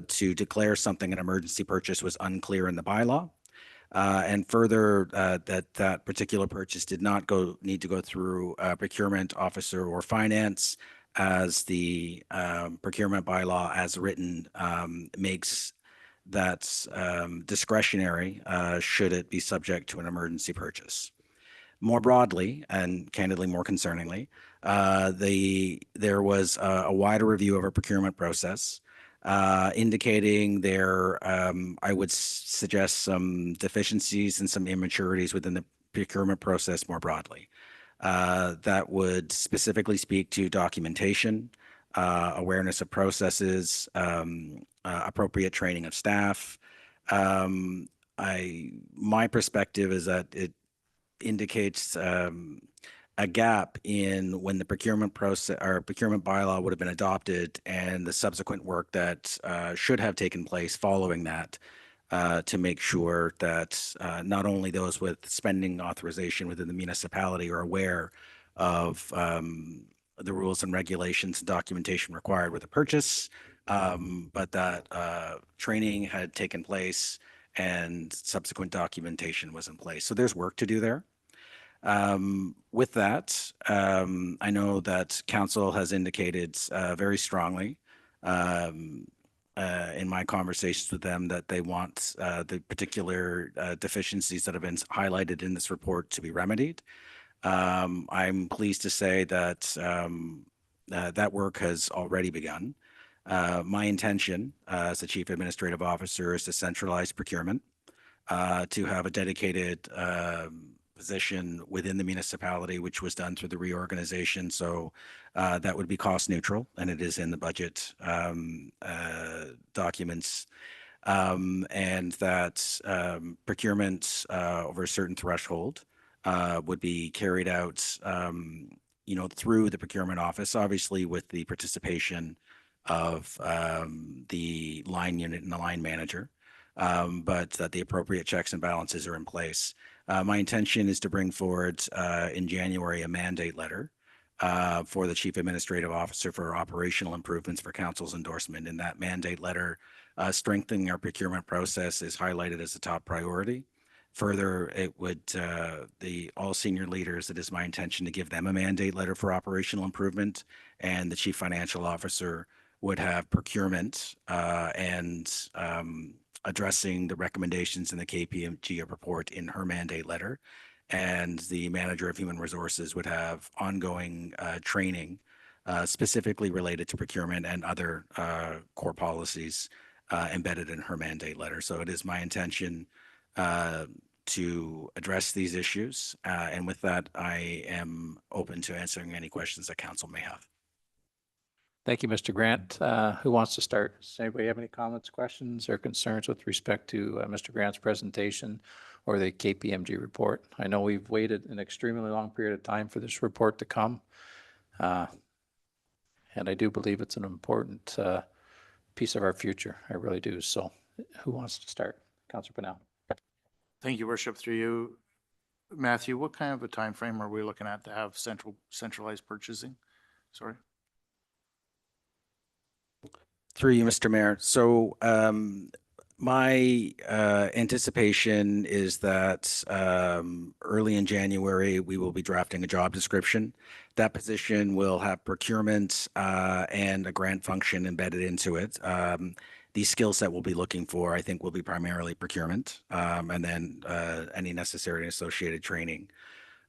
to declare something an emergency purchase was unclear in the bylaw. And further, that particular purchase did not need to go through a procurement officer or finance, as the procurement bylaw as written makes that discretionary should it be subject to an emergency purchase. More broadly, and candidly more concerningly, there was a wider review of our procurement process, indicating there, I would suggest, some deficiencies and some immaturities within the procurement process more broadly. That would specifically speak to documentation, awareness of processes, appropriate training of staff. My perspective is that it indicates a gap in when the procurement process or procurement bylaw would have been adopted and the subsequent work that should have taken place following that to make sure that not only those with spending authorization within the municipality are aware of the rules and regulations and documentation required with a purchase, but that training had taken place and subsequent documentation was in place. So there's work to do there. With that, I know that council has indicated very strongly in my conversations with them that they want the particular deficiencies that have been highlighted in this report to be remedied. I'm pleased to say that that work has already begun. My intention as the Chief Administrative Officer is to centralize procurement, to have a dedicated position within the municipality, which was done through the reorganization. So that would be cost neutral, and it is in the budget documents, and that procurement over a certain threshold would be carried out, through the procurement office, obviously with the participation of the line unit and the line manager, but that the appropriate checks and balances are in place. My intention is to bring forward in January a mandate letter for the Chief Administrative Officer for operational improvements for council's endorsement. In that mandate letter, strengthening our procurement process is highlighted as a top priority. Further, it would, all senior leaders, it is my intention to give them a mandate letter for operational improvement, and the Chief Financial Officer would have procurement and addressing the recommendations in the KPMG report in her mandate letter. and the manager of human resources would have ongoing training specifically related to procurement and other core policies embedded in her mandate letter. So it is my intention to address these issues. And with that, I am open to answering any questions that council may have. Thank you, Mr. Grant. Who wants to start? Does anybody have any comments, questions, or concerns with respect to Mr. Grant's presentation or the KPMG report? I know we've waited an extremely long period of time for this report to come. And I do believe it's an important piece of our future. I really do. So who wants to start? Councillor Pennell. Thank you, Worship. Through you, Matthew, what kind of a time frame are we looking at to have centralized purchasing? Sorry. Through you, Mr. Mayor. So my anticipation is that early in January, we will be drafting a job description. That position will have procurement and a grant function embedded into it. The skill set we'll be looking for, I think, will be primarily procurement and then any necessary and associated training.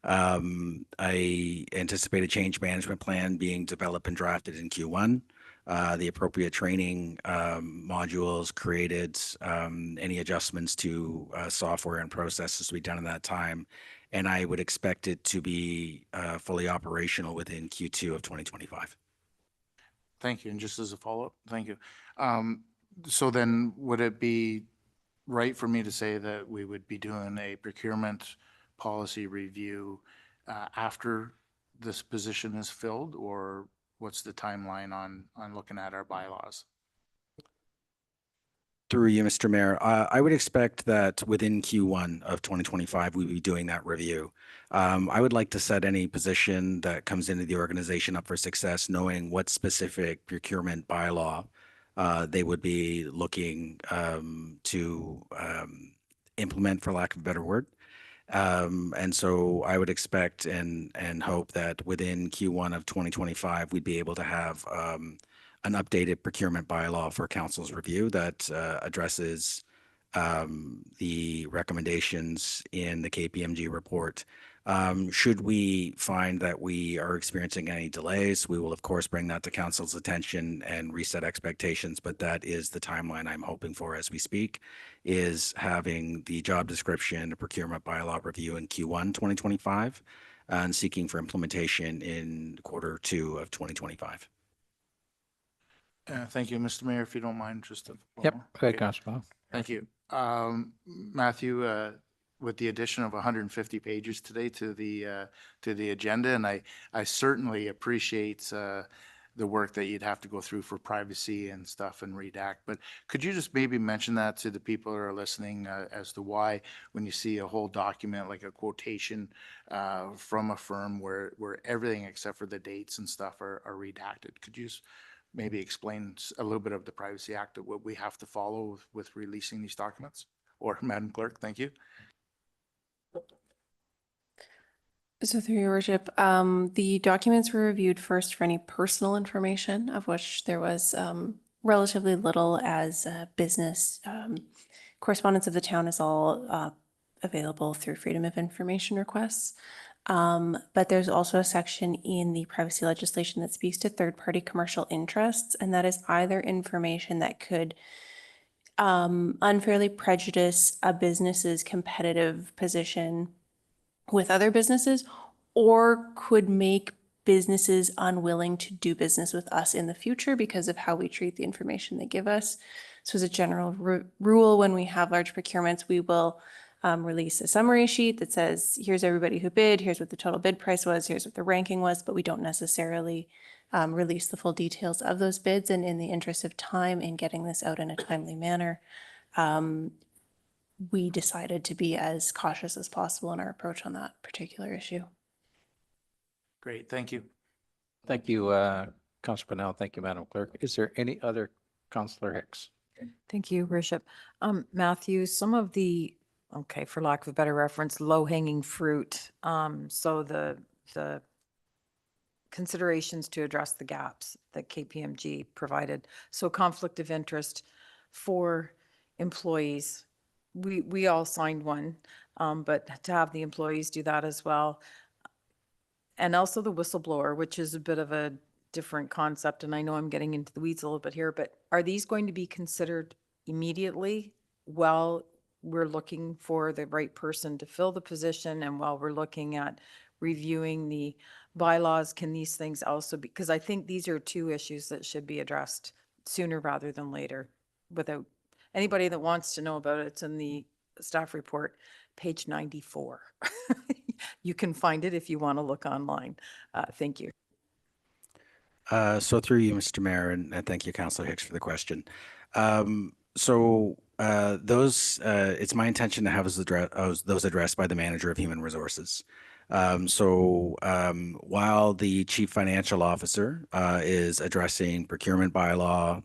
I anticipate a change management plan being developed and drafted in Q1. The appropriate training modules created, any adjustments to software and processes to be done in that time. And I would expect it to be fully operational within Q2 of 2025. Thank you. And just as a follow-up, thank you. So then would it be right for me to say that we would be doing a procurement policy review after this position is filled, or what's the timeline on looking at our bylaws? Through you, Mr. Mayor, I would expect that within Q1 of 2025, we'll be doing that review. I would like to set any position that comes into the organization up for success, knowing what specific procurement bylaw they would be looking to implement, for lack of a better word. And so I would expect and hope that within Q1 of 2025, we'd be able to have an updated procurement bylaw for council's review that addresses the recommendations in the KPMG report. Should we find that we are experiencing any delays, we will of course bring that to council's attention and reset expectations, but that is the timeline I'm hoping for as we speak, is having the job description, procurement bylaw review in Q1 2025 and seeking for implementation in Q2 of 2025. Thank you, Mr. Mayor, if you don't mind, just a Yep. Go ahead, Councillor Pennell. Thank you. Matthew, with the addition of 150 pages today to the agenda, and I certainly appreciate the work that you'd have to go through for privacy and stuff and redact, but could you just maybe mention that to the people who are listening as to why, when you see a whole document like a quotation from a firm where everything except for the dates and stuff are redacted, could you just maybe explain a little bit of the Privacy Act of what we have to follow with releasing these documents? Or Madam Clerk, thank you. So through your worship, the documents were reviewed first for any personal information, of which there was relatively little, as business correspondence of the town is all available through Freedom of Information requests. But there's also a section in the privacy legislation that speaks to third-party commercial interests, and that is either information that could unfairly prejudice a business's competitive position with other businesses, or could make businesses unwilling to do business with us in the future because of how we treat the information they give us. So as a general rule, when we have large procurements, we will release a summary sheet that says, here's everybody who bid, here's what the total bid price was, here's what the ranking was, but we don't necessarily release the full details of those bids. And in the interest of time in getting this out in a timely manner, we decided to be as cautious as possible in our approach on that particular issue. Great, thank you. Thank you, Councillor Pennell. Thank you, Madam Clerk. Is there any other? Councillor Hicks. Thank you, Worship. Matthew, some of the, okay, for lack of a better reference, low-hanging fruit. So the considerations to address the gaps that KPMG provided. So conflict of interest for employees we all signed one, but to have the employees do that as well. And also the whistleblower, which is a bit of a different concept, and I know I'm getting into the weeds a little bit here, but are these going to be considered immediately while we're looking for the right person to fill the position, and while we're looking at reviewing the bylaws, can these things also be, because I think these are two issues that should be addressed sooner rather than later. Without anybody that wants to know about it, it's in the staff report, page 94. You can find it if you want to look online. Thank you. So through you, Mr. Mayor, and thank you, Councillor Hicks, for the question. It's my intention to have those addressed by the Manager of Human Resources. While the Chief Financial Officer is addressing procurement bylaw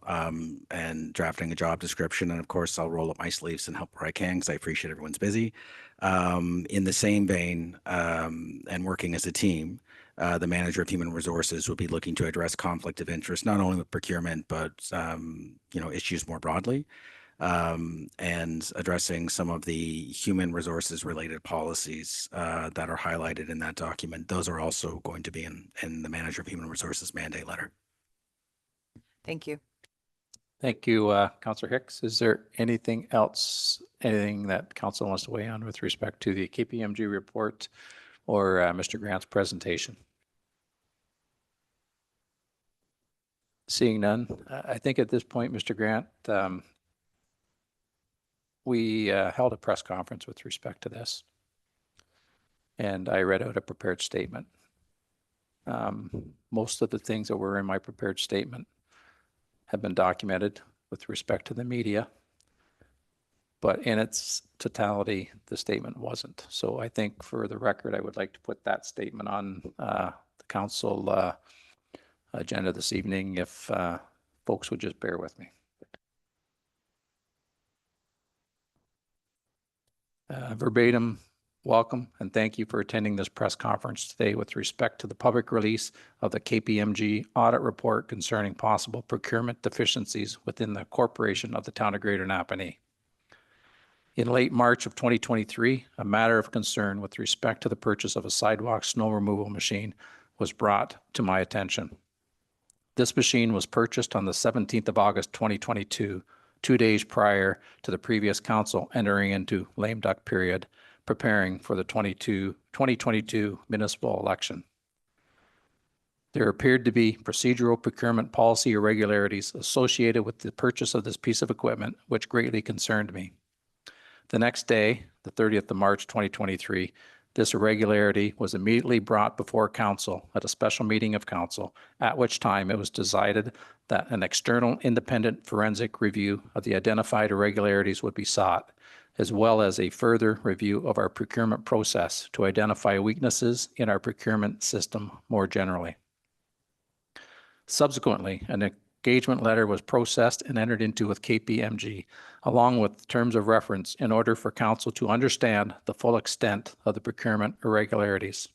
and drafting a job description, and of course, I'll roll up my sleeves and help where I can because I appreciate everyone's busy. In the same vein, and working as a team, the Manager of Human Resources will be looking to address conflict of interest, not only with procurement, but issues more broadly, and addressing some of the human resources related policies that are highlighted in that document. Those are also going to be in the Manager of Human Resources mandate letter. Thank you. Thank you, Councillor Hicks. Is there anything else, anything that council wants to weigh on with respect to the KPMG report or Mr. Grant's presentation? Seeing none, I think at this point, Mr. Grant, we held a press conference with respect to this, and I read out a prepared statement. Most of the things that were in my prepared statement have been documented with respect to the media, but in its totality, the statement wasn't. So I think for the record, I would like to put that statement on the council agenda this evening, if folks would just bear with me. Verbatim, welcome and thank you for attending this press conference today with respect to the public release of the KPMG audit report concerning possible procurement deficiencies within the corporation of the town of Greater Napanee. In late March of 2023, a matter of concern with respect to the purchase of a sidewalk snow removal machine was brought to my attention. This machine was purchased on the 17th of August 2022, 2 days prior to the previous council entering into lame duck period, preparing for the 2022 municipal election. There appeared to be procedural procurement policy irregularities associated with the purchase of this piece of equipment, which greatly concerned me. The next day, the 30th of March 2023, this irregularity was immediately brought before council at a special meeting of council, at which time it was decided that an external independent forensic review of the identified irregularities would be sought, as well as a further review of our procurement process to identify weaknesses in our procurement system more generally. Subsequently, an engagement letter was processed and entered into with KPMG, along with terms of reference in order for council to understand the full extent of the procurement irregularities.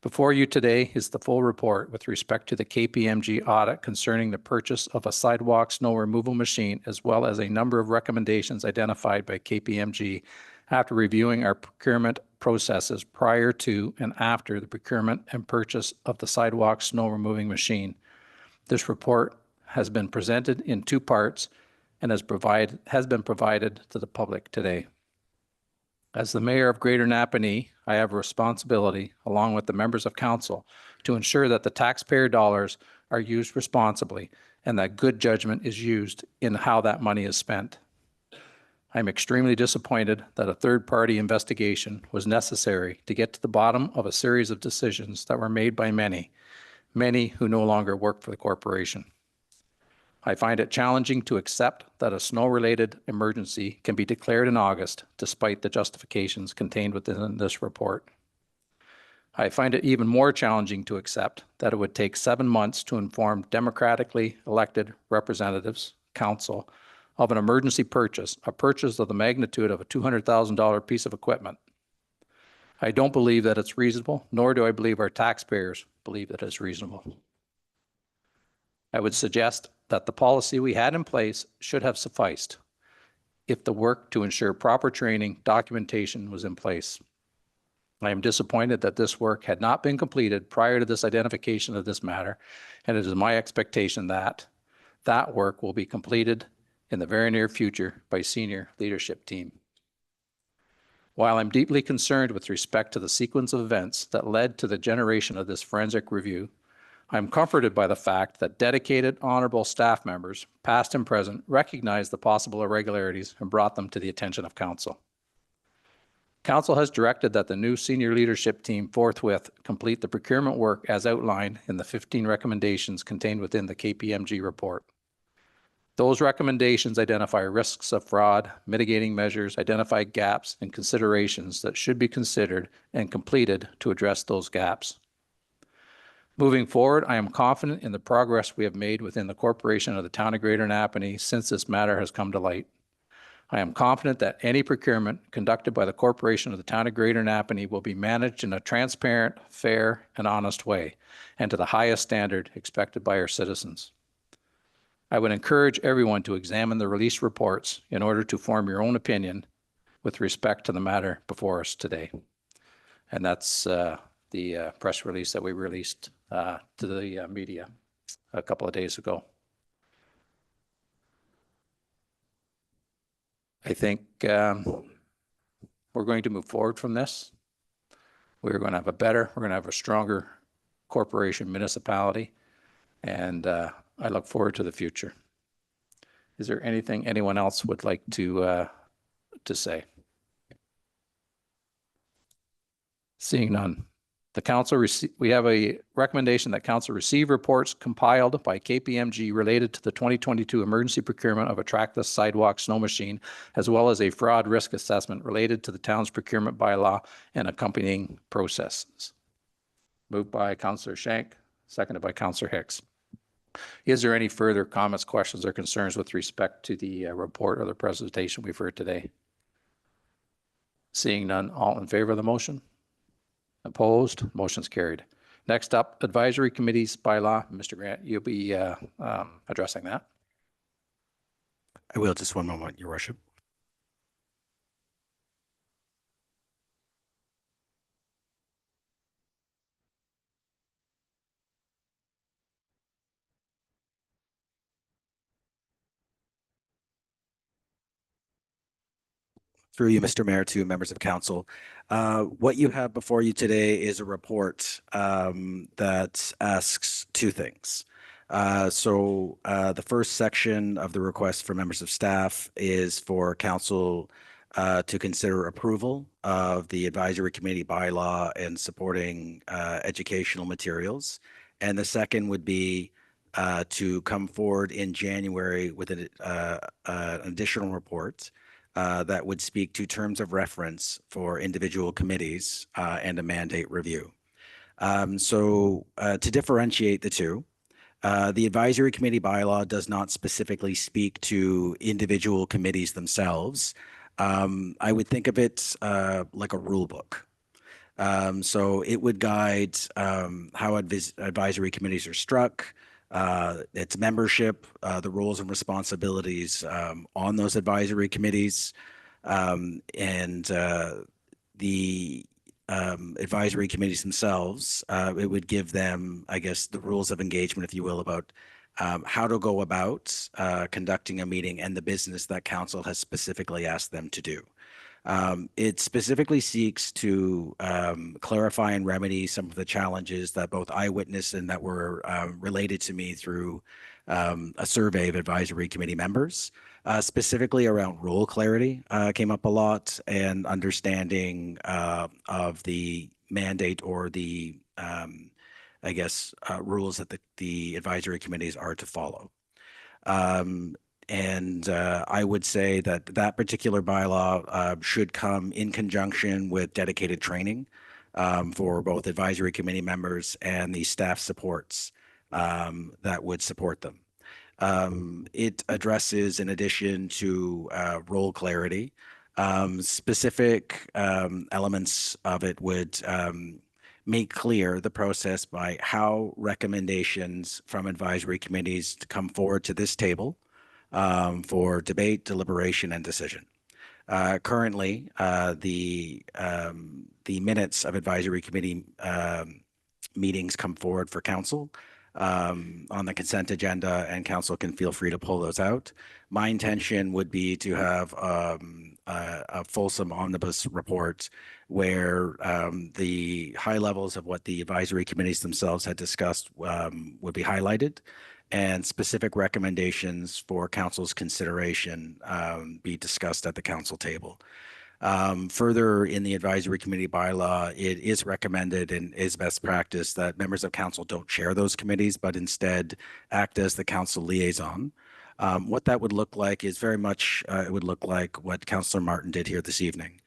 Before you today is the full report with respect to the KPMG audit concerning the purchase of a sidewalk snow removal machine, as well as a number of recommendations identified by KPMG after reviewing our procurement processes prior to and after the procurement and purchase of the sidewalk snow removing machine. This report has been presented in two parts and has been provided to the public today. As the Mayor of Greater Napanee, I have a responsibility, along with the members of council, to ensure that the taxpayer dollars are used responsibly and that good judgment is used in how that money is spent. I'm extremely disappointed that a third-party investigation was necessary to get to the bottom of a series of decisions that were made by many who no longer work for the corporation. I find it challenging to accept that a snow-related emergency can be declared in August despite the justifications contained within this report. I find it even more challenging to accept that it would take 7 months to inform democratically elected representatives, council, of an emergency purchase, a purchase of the magnitude of a $200,000 piece of equipment. I don't believe that it's reasonable, nor do I believe our taxpayers believe that it's reasonable. I would suggest that the policy we had in place should have sufficed. if the work to ensure proper training documentation was in place. I am disappointed that this work had not been completed prior to this identification of this matter, and it is my expectation that that work will be completed in the very near future by senior leadership team. While I'm deeply concerned with respect to the sequence of events that led to the generation of this forensic review, I'm comforted by the fact that dedicated, honorable staff members, past and present, recognized the possible irregularities and brought them to the attention of council. Council has directed that the new senior leadership team forthwith complete the procurement work as outlined in the 15 recommendations contained within the KPMG report. Those recommendations identify risks of fraud, mitigating measures, identify gaps and considerations that should be considered and completed to address those gaps. Moving forward, I am confident in the progress we have made within the corporation of the Town of Greater Napanee since this matter has come to light. I am confident that any procurement conducted by the corporation of the Town of Greater Napanee will be managed in a transparent, fair, and honest way, and to the highest standard expected by our citizens. I would encourage everyone to examine the release reports in order to form your own opinion with respect to the matter before us today. And that's the press release that we released to the media a couple of days ago. I think we're going to move forward from this. We're going to have we're going to have a stronger corporation municipality, and I look forward to the future. Is there anything anyone else would like to say? Seeing none. The council we have a recommendation that council receive reports compiled by KPMG related to the 2022 emergency procurement of a trackless sidewalk snow machine, as well as a fraud risk assessment related to the town's procurement bylaw and accompanying processes. Moved by Councillor Shank, seconded by Councillor Hicks. Is there any further comments, questions, or concerns with respect to the report or the presentation we've heard today? Seeing none, all in favor of the motion? Opposed? Motion's carried. Next up, advisory committees bylaw. Mr. Grant, you'll be addressing that. I will, just one moment, Your Worship. Through you, Mr. Mayor, to members of council. What you have before you today is a report that asks two things. The first section of the request for members of staff is for council to consider approval of the advisory committee bylaw and supporting educational materials. And the second would be to come forward in January with an additional report that would speak to terms of reference for individual committees and a mandate review. To differentiate the two, the advisory committee bylaw does not specifically speak to individual committees themselves. I would think of it like a rule book. So it would guide how advisory committees are struck, its membership, the roles and responsibilities on those advisory committees, and the advisory committees themselves. It would give them, I guess, the rules of engagement, if you will, about how to go about conducting a meeting and the business that council has specifically asked them to do. It specifically seeks to clarify and remedy some of the challenges that both I witnessed and that were related to me through a survey of advisory committee members, specifically around role clarity came up a lot, and understanding of the mandate or the, I guess, rules that the advisory committees are to follow. I would say that that particular bylaw should come in conjunction with dedicated training for both advisory committee members and the staff supports that would support them. It addresses, in addition to role clarity, specific elements of it would make clear the process by how recommendations from advisory committees to come forward to this table for debate, deliberation, and decision. Currently, the minutes of advisory committee meetings come forward for council on the consent agenda, and council can feel free to pull those out. My intention would be to have a fulsome omnibus report where the high levels of what the advisory committees themselves had discussed would be highlighted, and specific recommendations for council's consideration be discussed at the council table. Further, in the advisory committee bylaw, it is recommended and is best practice that members of council don't chair those committees, but instead act as the council liaison. What that would look like is very much, it would look like what Councillor Martin did here this evening,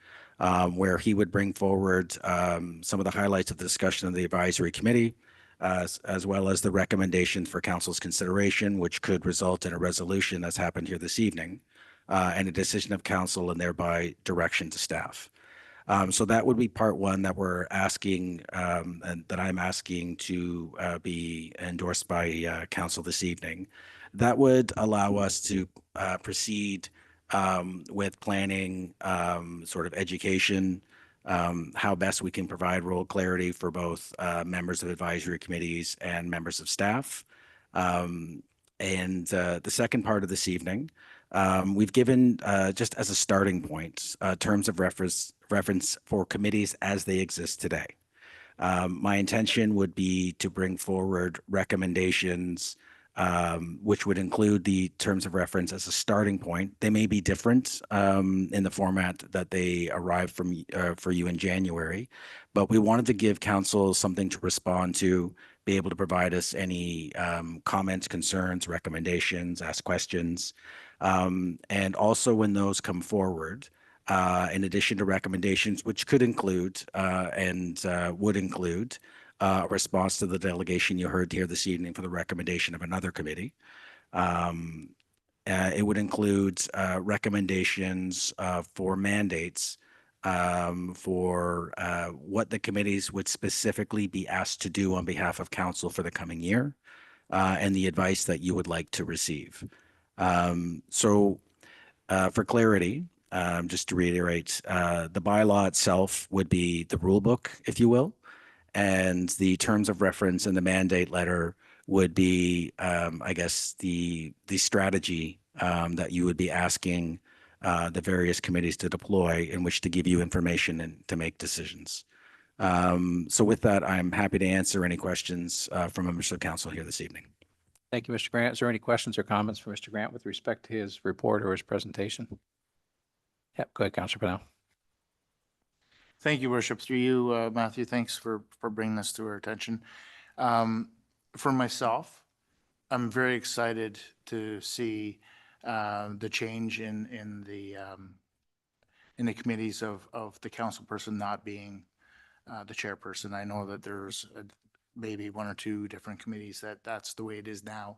where he would bring forward some of the highlights of the discussion of the advisory committee, as well as the recommendations for council's consideration, which could result in a resolution as happened here this evening, and a decision of council and thereby direction to staff. So that would be part one that we're asking, and that I'm asking to be endorsed by council this evening. That would allow us to proceed with planning, sort of education, how best we can provide role clarity for both members of advisory committees and members of staff. And the second part of this evening, we've given, just as a starting point, terms of reference for committees as they exist today. My intention would be to bring forward recommendations which would include the terms of reference as a starting point. They may be different in the format that they arrived from for you in January, but we wanted to give council something to respond to, be able to provide us any comments, concerns, recommendations, ask questions. And also when those come forward, in addition to recommendations, which could include and would include a response to the delegation you heard here this evening for the recommendation of another committee. It would include recommendations for mandates for what the committees would specifically be asked to do on behalf of council for the coming year, and the advice that you would like to receive. So for clarity, just to reiterate, the bylaw itself would be the rule book, if you will, and the terms of reference and the mandate letter would be, I guess, the strategy that you would be asking the various committees to deploy in which to give you information and to make decisions. So with that, I'm happy to answer any questions from members of council here this evening. Thank you, Mr. Grant. Is there any questions or comments for Mr. Grant with respect to his report or his presentation? Yep, go ahead, Councillor Pennell. Thank you, Worship. Through you, Matthew, thanks for bringing this to our attention. For myself, I'm very excited to see the change in the committees of the council person not being the chairperson. I know that there's maybe one or two different committees that's the way it is now.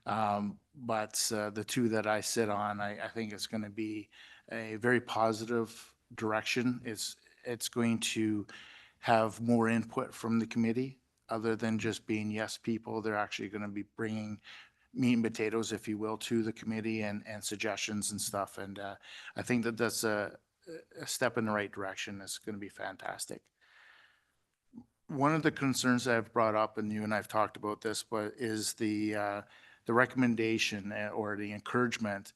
But the two that I sit on, I think it's going to be a very positive direction. It's going to have more input from the committee other than just being yes people. They're actually going to be bringing meat and potatoes, if you will, to the committee and suggestions and stuff. And I think that that's a step in the right direction. It's going to be fantastic. One of the concerns I've brought up, and you and I've talked about this, but is the recommendation or the encouragement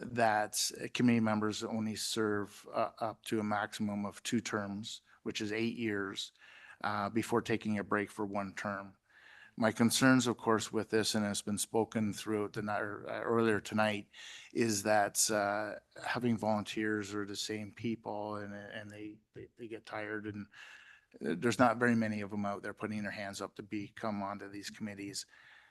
that committee members only serve up to a maximum of 2 terms, which is 8 years, before taking a break for 1 term. My concerns, of course, with this, and it's been spoken throughout the night, earlier tonight, is that having volunteers are the same people, and they get tired, and there's not very many of them out there putting their hands up to come onto these committees.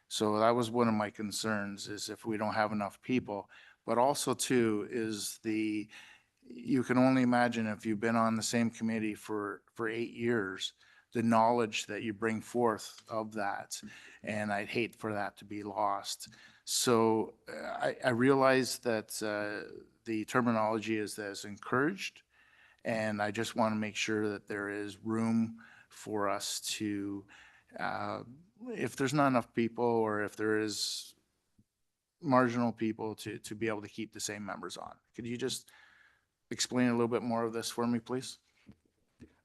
So that was one of my concerns, is if we don't have enough people. But also, too, is you can only imagine if you've been on the same committee for 8 years, the knowledge that you bring forth of that. And I'd hate for that to be lost. So I realize that the terminology is encouraged. And I just want to make sure that there is room for us to, if there's not enough people, or if there is marginal people to be able to keep the same members on. Could you just explain a little bit more of this for me, please?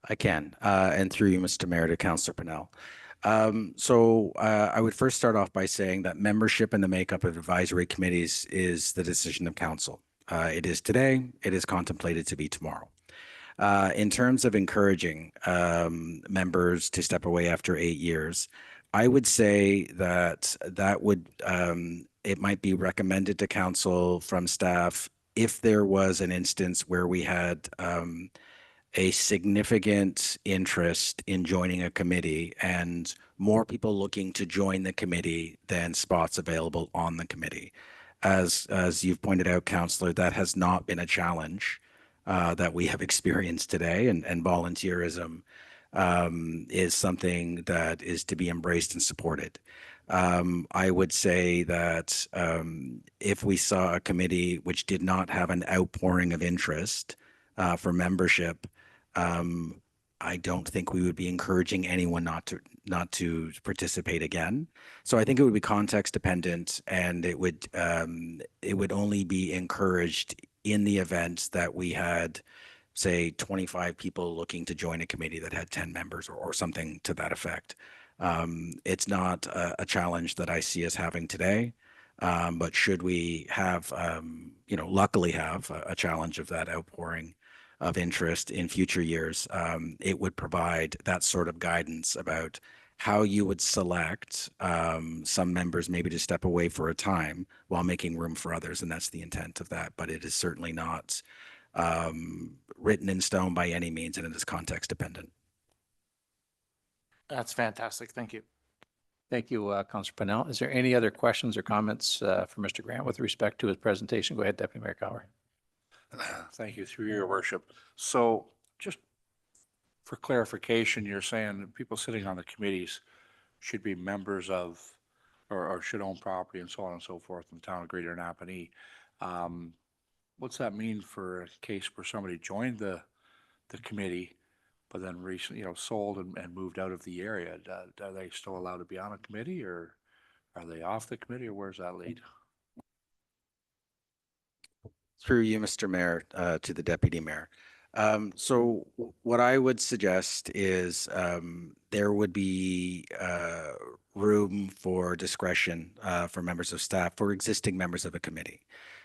I can, and through you, Mr. Mayor, to Councillor Pennell. I would first start off by saying that membership and the makeup of advisory committees is the decision of council. It is today, it is contemplated to be tomorrow. In terms of encouraging members to step away after 8 years, I would say that it might be recommended to council from staff if there was an instance where we had a significant interest in joining a committee and more people looking to join the committee than spots available on the committee. As you've pointed out, Councillor, that has not been a challenge that we have experienced today, and volunteerism is something that is to be embraced and supported. I would say that if we saw a committee which did not have an outpouring of interest for membership, I don't think we would be encouraging anyone not to participate again. So I think it would be context dependent, and it would only be encouraged in the event that we had, say, 25 people looking to join a committee that had 10 members or something to that effect. It's not a challenge that I see us having today, but should we have, luckily have a challenge of that outpouring of interest in future years, it would provide that sort of guidance about how you would select some members maybe to step away for a time while making room for others. And that's the intent of that. But it is certainly not written in stone by any means, and it is context dependent. That's fantastic. Thank you. Thank you, Councillor Pennell. Is there any other questions or comments for Mr. Grant with respect to his presentation? Go ahead, Deputy Mayor Cower. Thank you, through your worship. So just for clarification, you're saying that people sitting on the committees should be members of, or should own property and so on and so forth in the town of Greater Napanee. What's that mean for a case where somebody joined the committee, but then recently, sold and moved out of the area? Are they still allowed to be on a committee, or are they off the committee, or where's that lead? Through you, Mr. Mayor, to the Deputy Mayor. So what I would suggest is there would be room for discretion for members of staff, for existing members of a committee.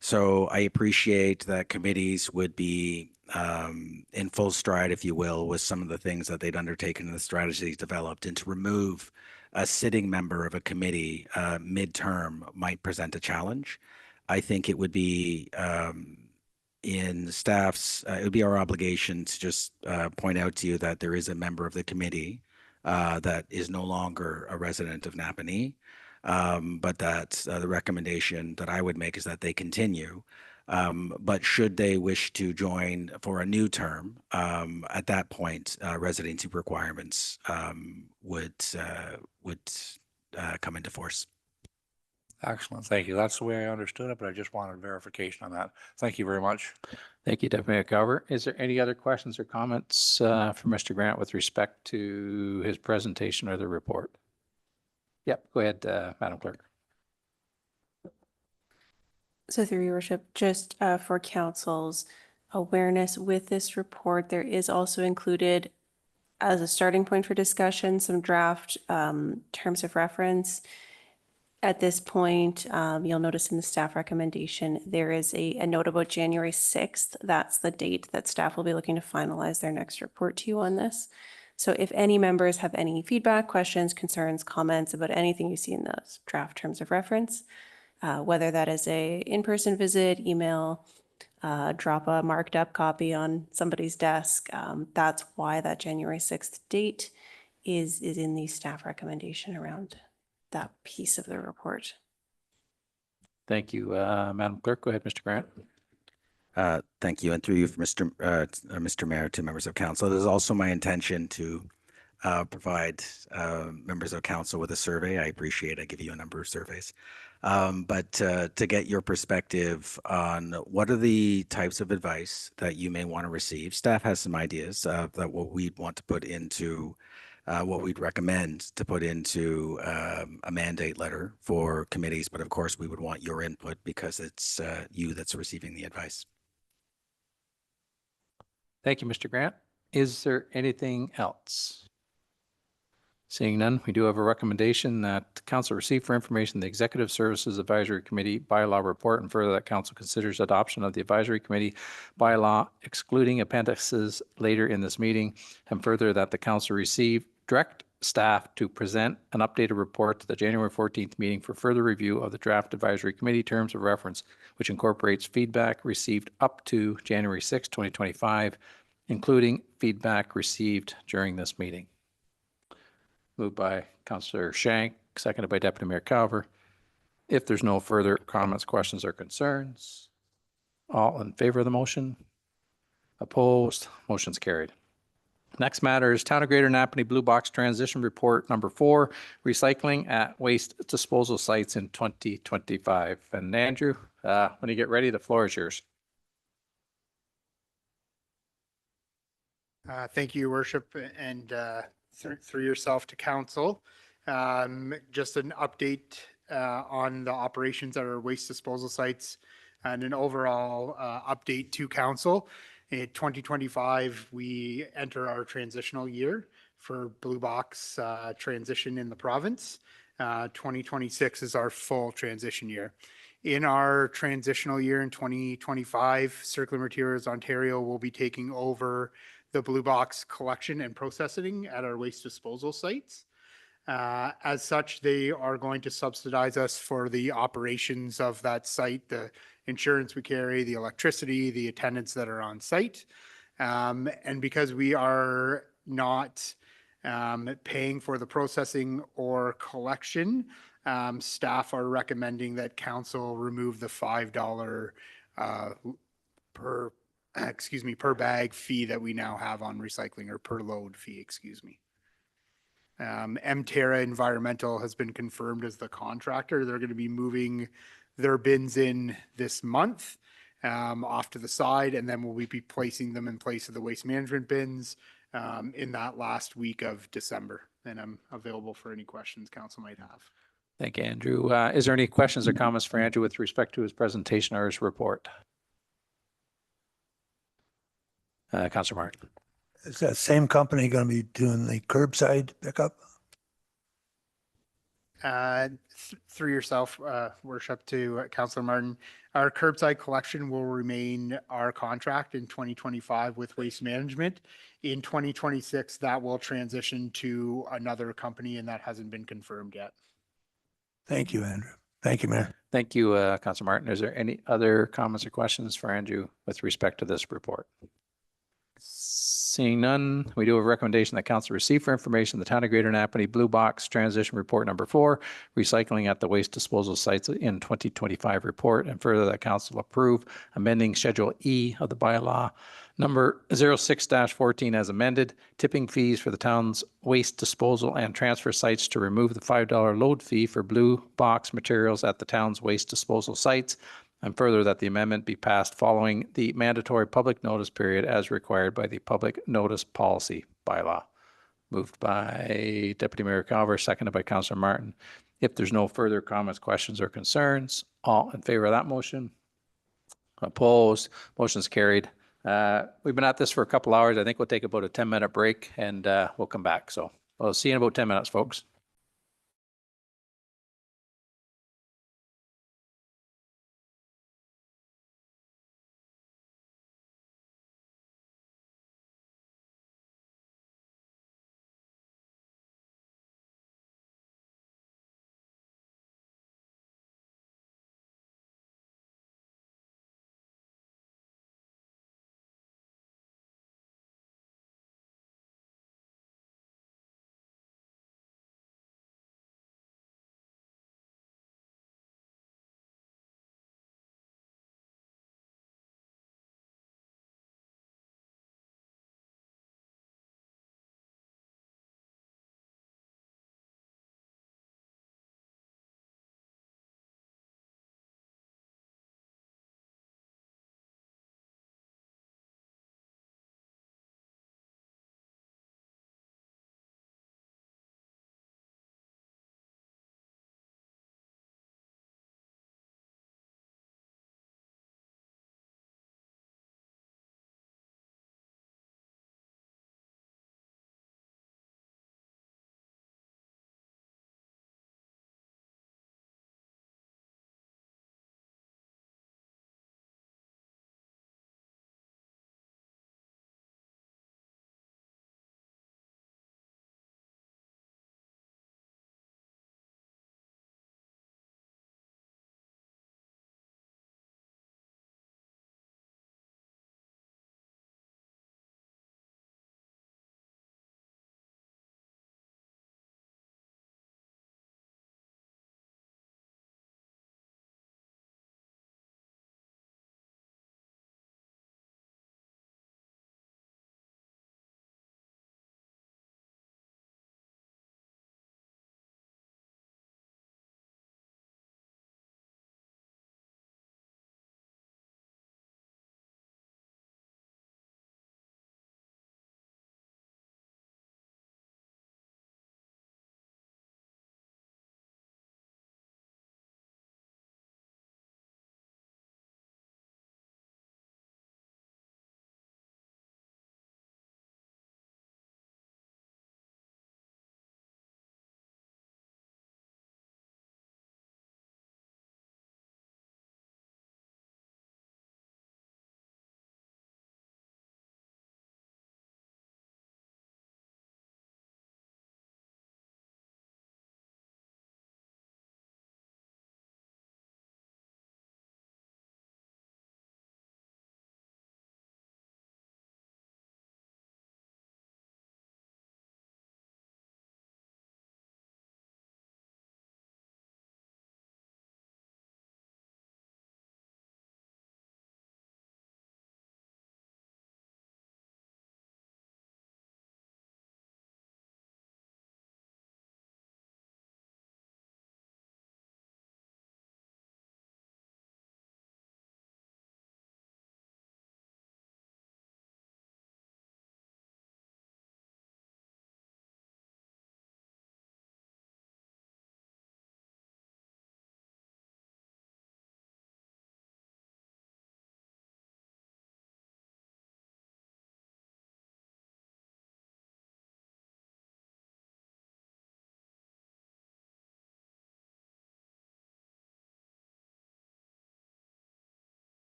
So I appreciate that committees would be in full stride, if you will, with some of the things that they'd undertaken and the strategies developed, and to remove a sitting member of a committee midterm might present a challenge. I think it would be in staff's, it would be our obligation to just point out to you that there is a member of the committee that is no longer a resident of Napanee, but that the recommendation that I would make is that they continue. But should they wish to join for a new term, at that point, residency requirements would come into force. Excellent. Thank you. That's the way I understood it, but I just wanted verification on that. Thank you very much. Thank you, Deputy Mayor Cower. Is there any other questions or comments for Mr. Grant with respect to his presentation or the report? Yep, go ahead, Madam Clerk. So through your worship, just for council's awareness with this report, there is also included as a starting point for discussion, some draft terms of reference. At this point, you'll notice in the staff recommendation, there is a note about January 6th. That's the date that staff will be looking to finalize their next report to you on this. So if any members have any feedback, questions, concerns, comments about anything you see in those draft terms of reference, whether that is a in-person visit, email, drop a marked up copy on somebody's desk, that's why that January 6th date is in the staff recommendation around that piece of the report. Thank you, Madam Clerk. Go ahead, Mr. Grant. Thank you. And through you, Mr. Mayor, to members of council, it is also my intention to provide members of council with a survey. I appreciate I give you a number of surveys. But to get your perspective on what are the types of advice that you may want to receive. Staff has some ideas that what we'd want to put into what we'd recommend to put into a mandate letter for committees. But of course, we would want your input because it's you that's receiving the advice. Thank you, Mr. Grant. Is there anything else? Seeing none, we do have a recommendation that council receive for information the Executive Services Advisory Committee bylaw report, and further that council considers adoption of the advisory committee bylaw excluding appendices later in this meeting, and further that the council receive direct staff to present an updated report to the January 14th meeting for further review of the draft advisory committee terms of reference, which incorporates feedback received up to January 6, 2025, including feedback received during this meeting. Moved by Councillor Shank, seconded by Deputy Mayor Calver. If there's no further comments, questions, or concerns, all in favor of the motion? Opposed? Motion's carried. Next matter is Town of Greater Napanee Blue Box Transition Report number 4, recycling at waste disposal sites in 2025. And Andrew, when you get ready, the floor is yours. Thank you, Your Worship, and through yourself to council. Just an update on the operations at our waste disposal sites and an overall update to council. In 2025, we enter our transitional year for Blue Box transition in the province. 2026 is our full transition year. In our transitional year in 2025, Circular Materials Ontario will be taking over the Blue Box collection and processing at our waste disposal sites. As such, they are going to subsidize us for the operations of that site, the insurance we carry, the electricity, the attendants that are on site. And because we are not paying for the processing or collection, staff are recommending that council remove the $5 per bag fee that we now have on recycling, or per load fee, excuse me. Mterra Environmental has been confirmed as the contractor. They're going to be moving their bins in this month off to the side, and then we'll be placing them in place of the waste management bins in that last week of December. And I'm available for any questions council might have. Thank you, Andrew. Is there any questions or comments for Andrew with respect to his presentation or his report? Councillor Martin. Is that same company going to be doing the curbside pickup? Through yourself, Worship, to Councillor Martin, our curbside collection will remain our contract in 2025 with Waste Management. In 2026, that will transition to another company, and that hasn't been confirmed yet. Thank you, Andrew. Thank you, Mayor. Thank you, Councillor Martin. Is there any other comments or questions for Andrew with respect to this report? Seeing none, we do have a recommendation that council receive for information the Town of Greater Napanee Blue Box Transition Report number 4, recycling at the waste disposal sites in 2025 report, and further that council approve amending Schedule E of the bylaw number 06-14 as amended, tipping fees for the town's waste disposal and transfer sites to remove the $5 load fee for blue box materials at the town's waste disposal sites, and further that the amendment be passed following the mandatory public notice period as required by the public notice policy bylaw. Moved by Deputy Mayor Calver, seconded by Councillor Martin. If there's no further comments, questions, or concerns, all in favor of that motion? Opposed? Motion's carried. We've been at this for a couple hours. I think we'll take about a 10-minute break and we'll come back. So we'll see you in about 10 minutes, folks.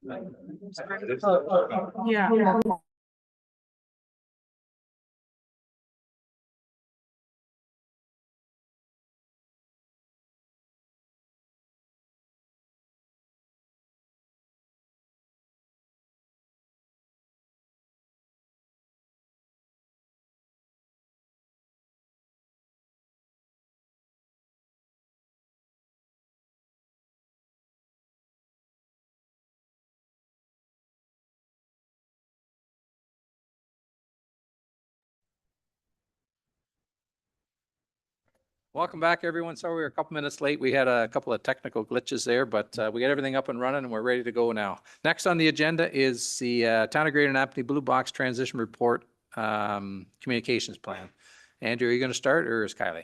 Yeah. Welcome back, everyone. Sorry we were a couple minutes late. We had a couple of technical glitches there, but we got everything up and running and we're ready to go now. Next on the agenda is the Town of Greater Napanee Blue Box Transition Report Communications Plan. Andrew, are you going to start or is Kylie?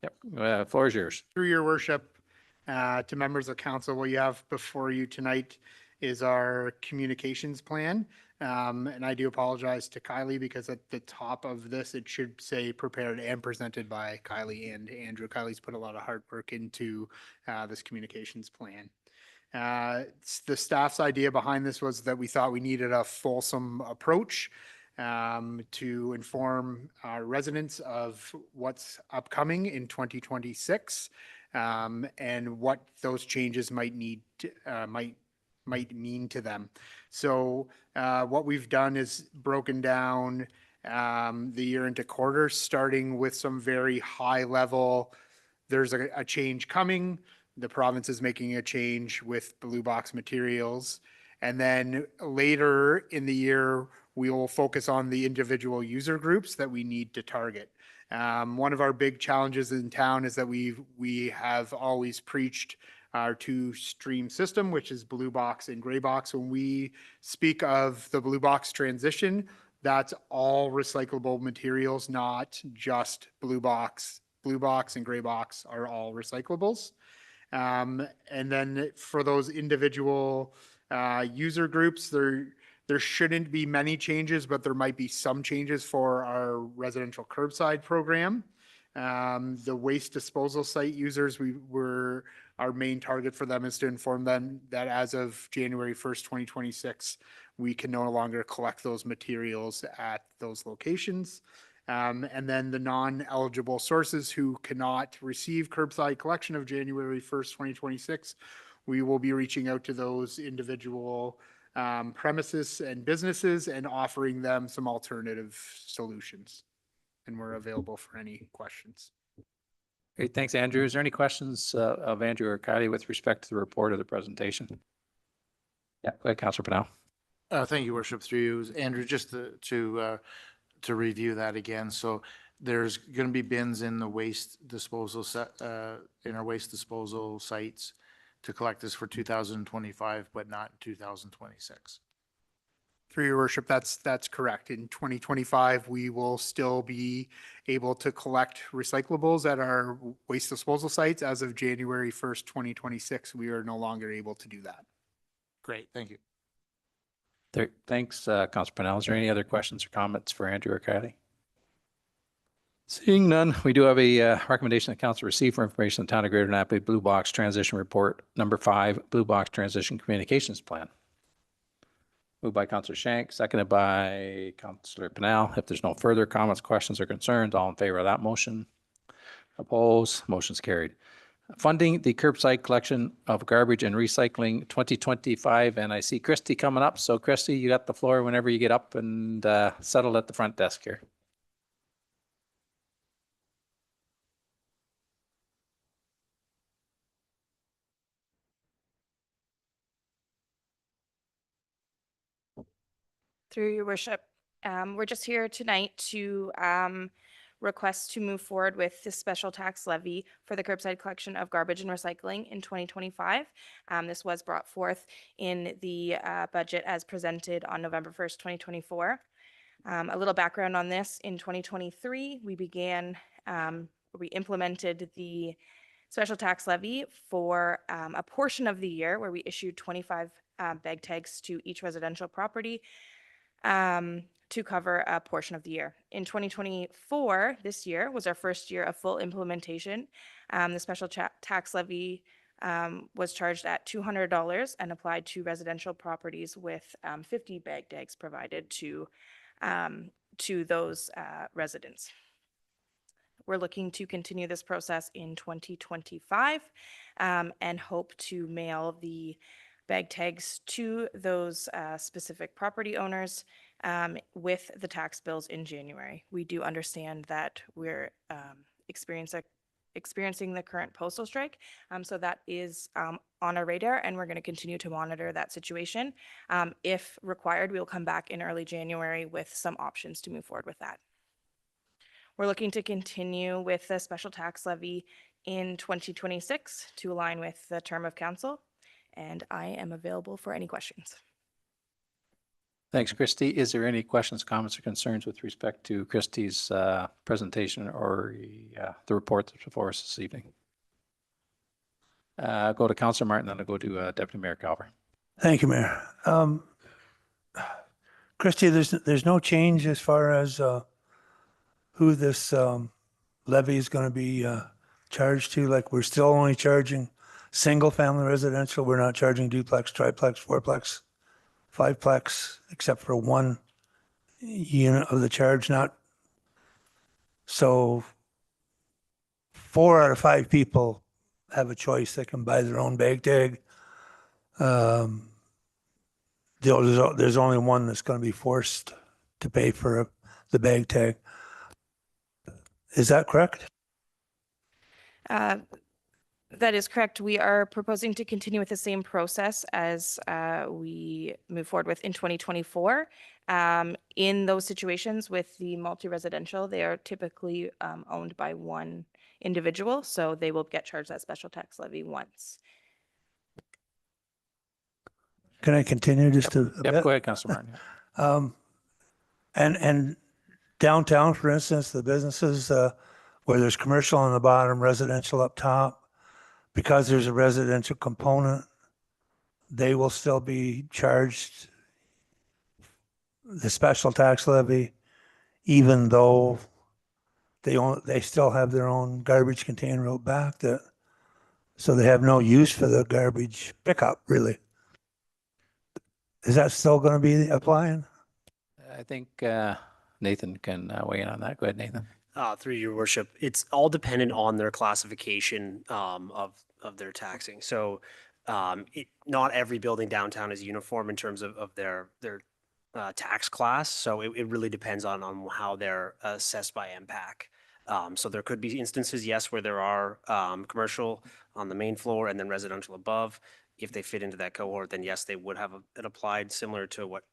Yep, floor is yours. Through your worship, to members of council, what you have before you tonight is our communications plan. And I do apologize to Kylie because at the top of this, it should say prepared and presented by Kylie and Andrew. Kylie's put a lot of hard work into this communications plan. The staff's idea behind this was that we thought we needed a fulsome approach to inform our residents of what's upcoming in 2026 and what those changes might need might mean to them. So what we've done is broken down the year into quarters, starting with some very high level. There's a change coming. The province is making a change with blue box materials. And then later in the year, we will focus on the individual user groups that we need to target. One of our big challenges in town is that we have always preached our two-stream system, which is blue box and gray box. When we speak of the blue box transition, that's all recyclable materials, not just blue box. Blue box and gray box are all recyclables. And then for those individual user groups, there shouldn't be many changes, but there might be some changes for our residential curbside program. The waste disposal site users, our main target for them is to inform them that as of January 1st, 2026, we can no longer collect those materials at those locations. And then the non-eligible sources who cannot receive curbside collection of January 1st, 2026, we will be reaching out to those individual premises and businesses and offering them some alternative solutions. And we're available for any questions. Great, thanks, Andrew. Is there any questions of Andrew or Kylie with respect to the report or the presentation? Yeah, go ahead, Councillor Pennell. Thank you, Worship. Through you, Andrew, just to review that again. So there's going to be bins in the waste disposal in our waste disposal sites to collect this for 2025, but not 2026. Through your worship, that's correct. In 2025, we will still be able to collect recyclables at our waste disposal sites. As of January 1st, 2026, we are no longer able to do that. Great, thank you. Thanks, Councillor Pennell. Is there any other questions or comments for Andrew or Kylie? Seeing none, we do have a recommendation that council receive for information on the Town of Greater Napanee Blue Box Transition Report number 5, Blue Box Transition Communications Plan. Moved by Councillor Shank, seconded by Councillor Pennell. If there's no further comments, questions, or concerns, all in favor of that motion? Opposed? Motion's carried. Funding the curbside collection of garbage and recycling 2025. And I see Christy coming up. So Christy, you got the floor whenever you get up and settle at the front desk here. Through your worship, we're just here tonight to request to move forward with this special tax levy for the curbside collection of garbage and recycling in 2025. This was brought forth in the budget as presented on November 1st, 2024. A little background on this: in 2023, we implemented the special tax levy for a portion of the year where we issued 25 bag tags to each residential property to cover a portion of the year. In 2024, this year was our first year of full implementation. The special tax levy was charged at $200 and applied to residential properties with 50 bag tags provided to those residents. We're looking to continue this process in 2025 and hope to mail the bag tags to those specific property owners with the tax bills in January. We do understand that we're experiencing the current postal strike, so that is on our radar, and we're going to continue to monitor that situation. If required, we'll come back in early January with some options to move forward with that. We're looking to continue with the special tax levy in 2026 to align with the term of council, and I am available for any questions. Thanks, Christy. Is there any questions, comments, or concerns with respect to Christy's presentation or the report that's before us this evening? Go to Councillor Martin, then I'll go to Deputy Mayor Calver. Thank you, Mayor. Christy, there's no change as far as who this levy is going to be charged to. Like, we're still only charging single family residential. We're not charging duplex, triplex, fourplex, fiveplex, except for one unit of the charge. Not so 4 out of 5 people have a choice. They can buy their own bag tag. There's only one that's going to be forced to pay for the bag tag. Is that correct? That is correct. We are proposing to continue with the same process as we move forward with in 2024. In those situations with the multi-residential, they are typically owned by one individual, so they will get charged that special tax levy once. Can I continue just a bit? Yep, go ahead, Councillor Martin. And downtown, for instance, the businesses where there's commercial on the bottom, residential up top, because there's a residential component, they will still be charged the special tax levy, even though they still have their own garbage container out back, so they have no use for the garbage pickup, really. Is that still going to be applying? I think Nathan can weigh in on that. Go ahead, Nathan. Through your worship, it's all dependent on their classification of their taxing. So not every building downtown is uniform in terms of their tax class. So it really depends on how they're assessed by MPAC. So there could be instances, yes, where there are commercial on the main floor and then residential above. If they fit into that cohort, then yes, they would have it applied, similar to what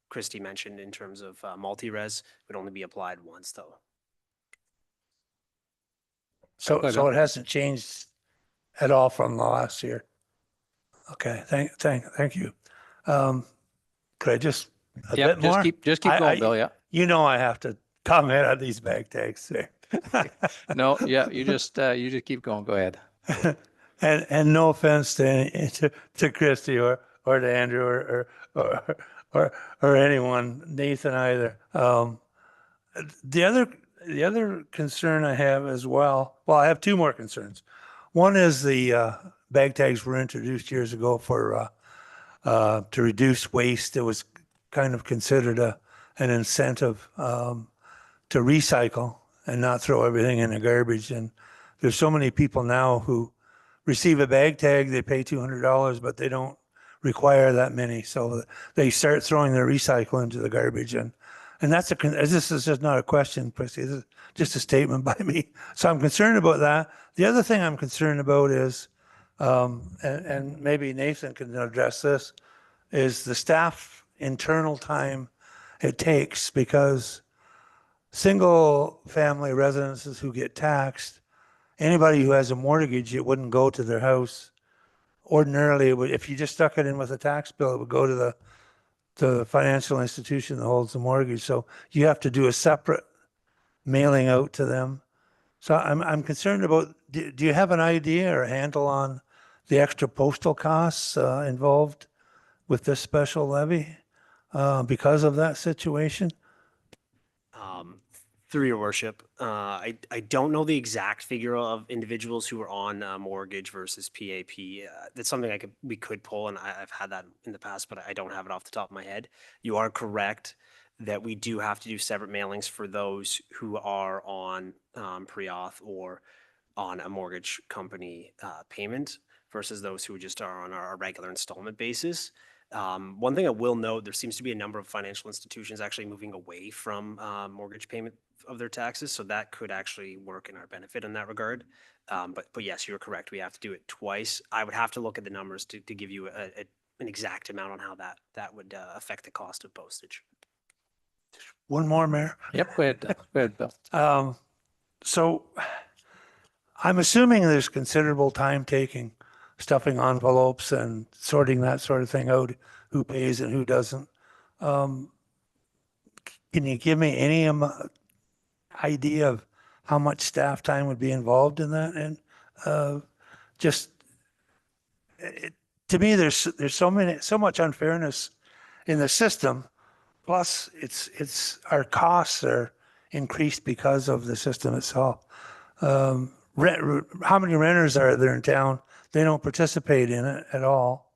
Christy mentioned in terms of multi-res. Would only be applied once, though. So it hasn't changed at all from the last year. Okay, thank you. Could I just a bit more? Just keep going, Bill. Yeah. You know I have to comment on these bag tags there. No, yeah, you just keep going. Go ahead. And no offense to Christy or to Andrew or anyone, Nathan either. The other concern I have as well, I have 2 more concerns. One is the bag tags were introduced years ago for to reduce waste. It was kind of considered an incentive to recycle and not throw everything in the garbage. And there's so many people now who receive a bag tag, they pay $200, but they don't require that many. So they start throwing their recycle into the garbage. And this is just not a question, Christy. This is just a statement by me. So I'm concerned about that. The other thing I'm concerned about is, and maybe Nathan can address this, is the staff internal time it takes, because single family residences who get taxed, anybody who has a mortgage, it wouldn't go to their house. Ordinarily, if you just stuck it in with a tax bill, it would go to the financial institution that holds the mortgage. So you have to do a separate mailing out to them. So I'm concerned about, do you have an idea or a handle on the extra postal costs involved with this special levy because of that situation? Through your worship, I don't know the exact figure of individuals who are on mortgage versus PAP. That's something we could pull, and I've had that in the past, but I don't have it off the top of my head. You are correct that we do have to do separate mailings for those who are on pre-auth or on a mortgage company payment versus those who just are on our regular installment basis. One thing I will note, there seems to be a number of financial institutions actually moving away from mortgage payment of their taxes, so that could actually work in our benefit in that regard. But yes, you're correct. We have to do it twice. I would have to look at the numbers to give you an exact amount on how that would affect the cost of postage. One more, Mayor. Yep, go ahead. Go ahead, Bill. So I'm assuming there's considerable time taking stuffing envelopes and sorting that sort of thing out, who pays and who doesn't. Can you give me any idea of how much staff time would be involved in that? And to me, there's so much unfairness in the system. Plus, it's our costs are increased because of the system itself. How many renters are there in town? They don't participate in it at all.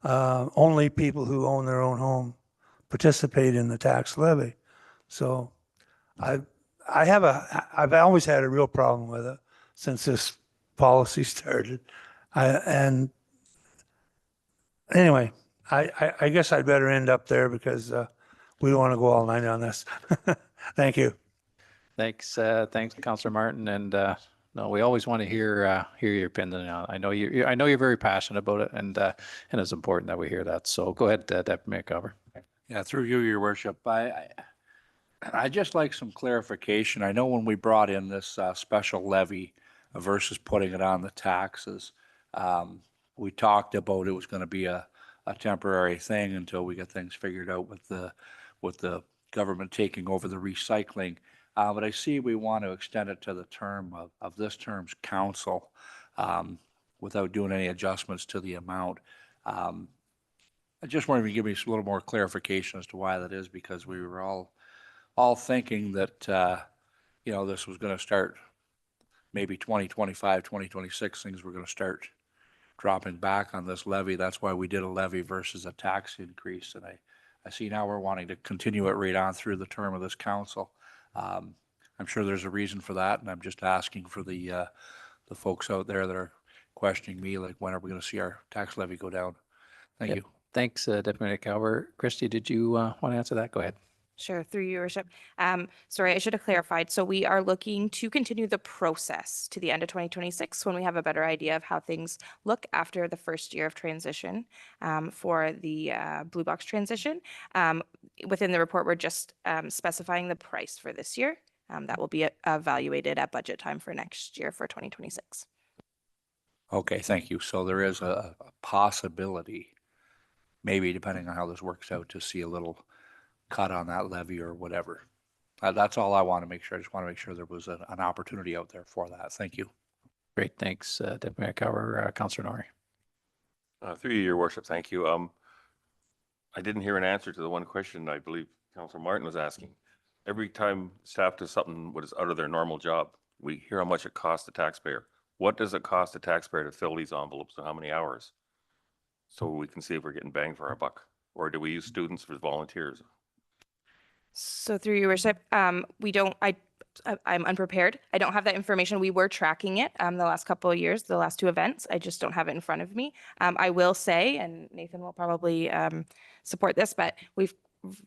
Only people who own their own home participate in the tax levy. So I've always had a real problem with it since this policy started. And anyway, I guess I'd better end up there because we don't want to go all night on this. Thank you. Thanks, Councillor Martin. And no, we always want to hear your opinion on it. I know you're very passionate about it, and it's important that we hear that. So go ahead, Deputy Mayor Cover. Yeah, through you, Your Worship. I just like some clarification. I know when we brought in this special levy versus putting it on the taxes, we talked about it was going to be a temporary thing until we get things figured out with the government taking over the recycling. But I see we want to extend it to the term of this term's council without doing any adjustments to the amount. I just wanted to give me a little more clarification as to why that is, because we were all thinking that, this was going to start maybe 2025, 2026, things were going to start dropping back on this levy. That's why we did a levy versus a tax increase. And I see now we're wanting to continue it right on through the term of this council. I'm sure there's a reason for that, and I'm just asking for the folks out there that are questioning me, like, when are we going to see our tax levy go down? Thank you. Thanks, Deputy Mayor Cover. Christy, did you want to answer that? Go ahead. Sure, through your worship. Sorry, I should have clarified. So we are looking to continue the process to the end of 2026 when we have a better idea of how things look after the first year of transition for the Blue Box transition. Within the report, we're just specifying the price for this year. That will be evaluated at budget time for next year for 2026. Okay, thank you. So there is a possibility, maybe depending on how this works out, to see a little cut on that levy or whatever. That's all I want to make sure. I just want to make sure there was an opportunity out there for that. Thank you. Great, thanks, Deputy Mayor Cover. Councillor Norrie. Through you, Your Worship, thank you. I didn't hear an answer to the one question I believe Councillor Martin was asking. Every time staff does something what is out of their normal job, we hear how much it costs the taxpayer. What does it cost the taxpayer to fill these envelopes and how many hours? So we can see if we're getting bang for our buck. Or do we use students as volunteers? So through your worship, I'm unprepared. I don't have that information. We were tracking it the last couple of years, the last two events. I just don't have it in front of me. I will say, and Nathan will probably support this, but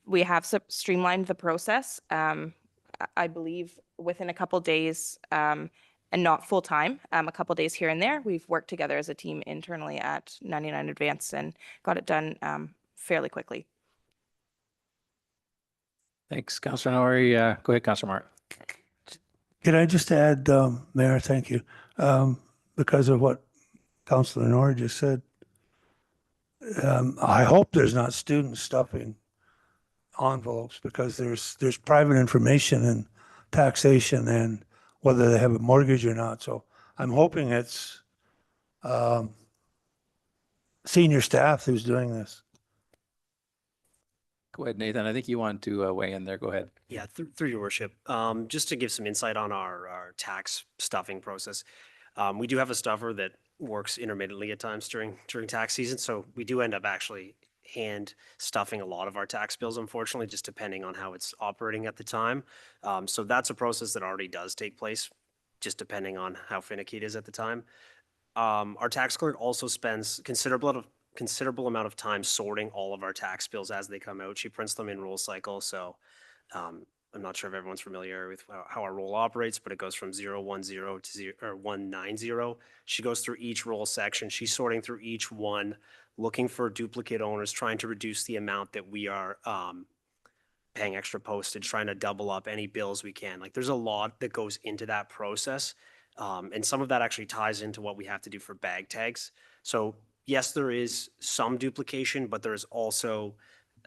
we have streamlined the process. I believe within a couple days, and not full time, a couple days here and there, we've worked together as a team internally at 99 Advance and got it done fairly quickly. Thanks, Councillor Norrie. Go ahead, Councillor Martin. Can I just add, Mayor, thank you, because of what Councillor Norrie just said. I hope there's not student stuffing envelopes, because there's private information and taxation and whether they have a mortgage or not. So I'm hoping it's senior staff who's doing this. Go ahead, Nathan. I think you want to weigh in there. Go ahead. Yeah, through your worship, just to give some insight on our tax stuffing process. We do have a stuffer that works intermittently at times during tax season, so we do end up actually hand stuffing a lot of our tax bills, unfortunately, just depending on how it's operating at the time. So that's a process that already does take place, just depending on how finicky it is at the time. Our tax clerk also spends considerable amount of time sorting all of our tax bills as they come out. She prints them in roll cycle, so I'm not sure if everyone's familiar with how our roll operates, but it goes from 010 to 190. She goes through each roll section. She's sorting through each one, looking for duplicate owners, trying to reduce the amount that we are paying extra postage, trying to double up any bills we can. Like, there's a lot that goes into that process. And some of that actually ties into what we have to do for bag tags. So yes, there is some duplication, but there is also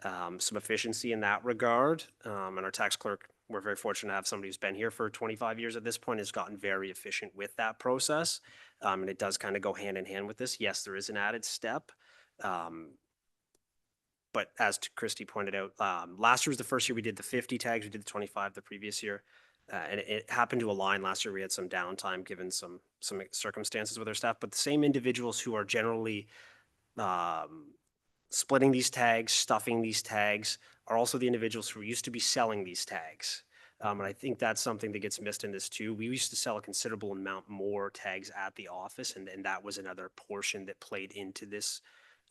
some efficiency in that regard. And our tax clerk, we're very fortunate to have somebody who's been here for 25 years at this point, has gotten very efficient with that process. And it does kind of go hand in hand with this. Yes, there is an added step. But as Christy pointed out, last year was the first year we did the 50 tags. We did the 25 the previous year. And it happened to align last year. We had some downtime given some circumstances with our staff, but the same individuals who are generally splitting these tags, stuffing these tags, are also the individuals who used to be selling these tags. And I think that's something that gets missed in this too. We used to sell a considerable amount more tags at the office, and that was another portion that played into this.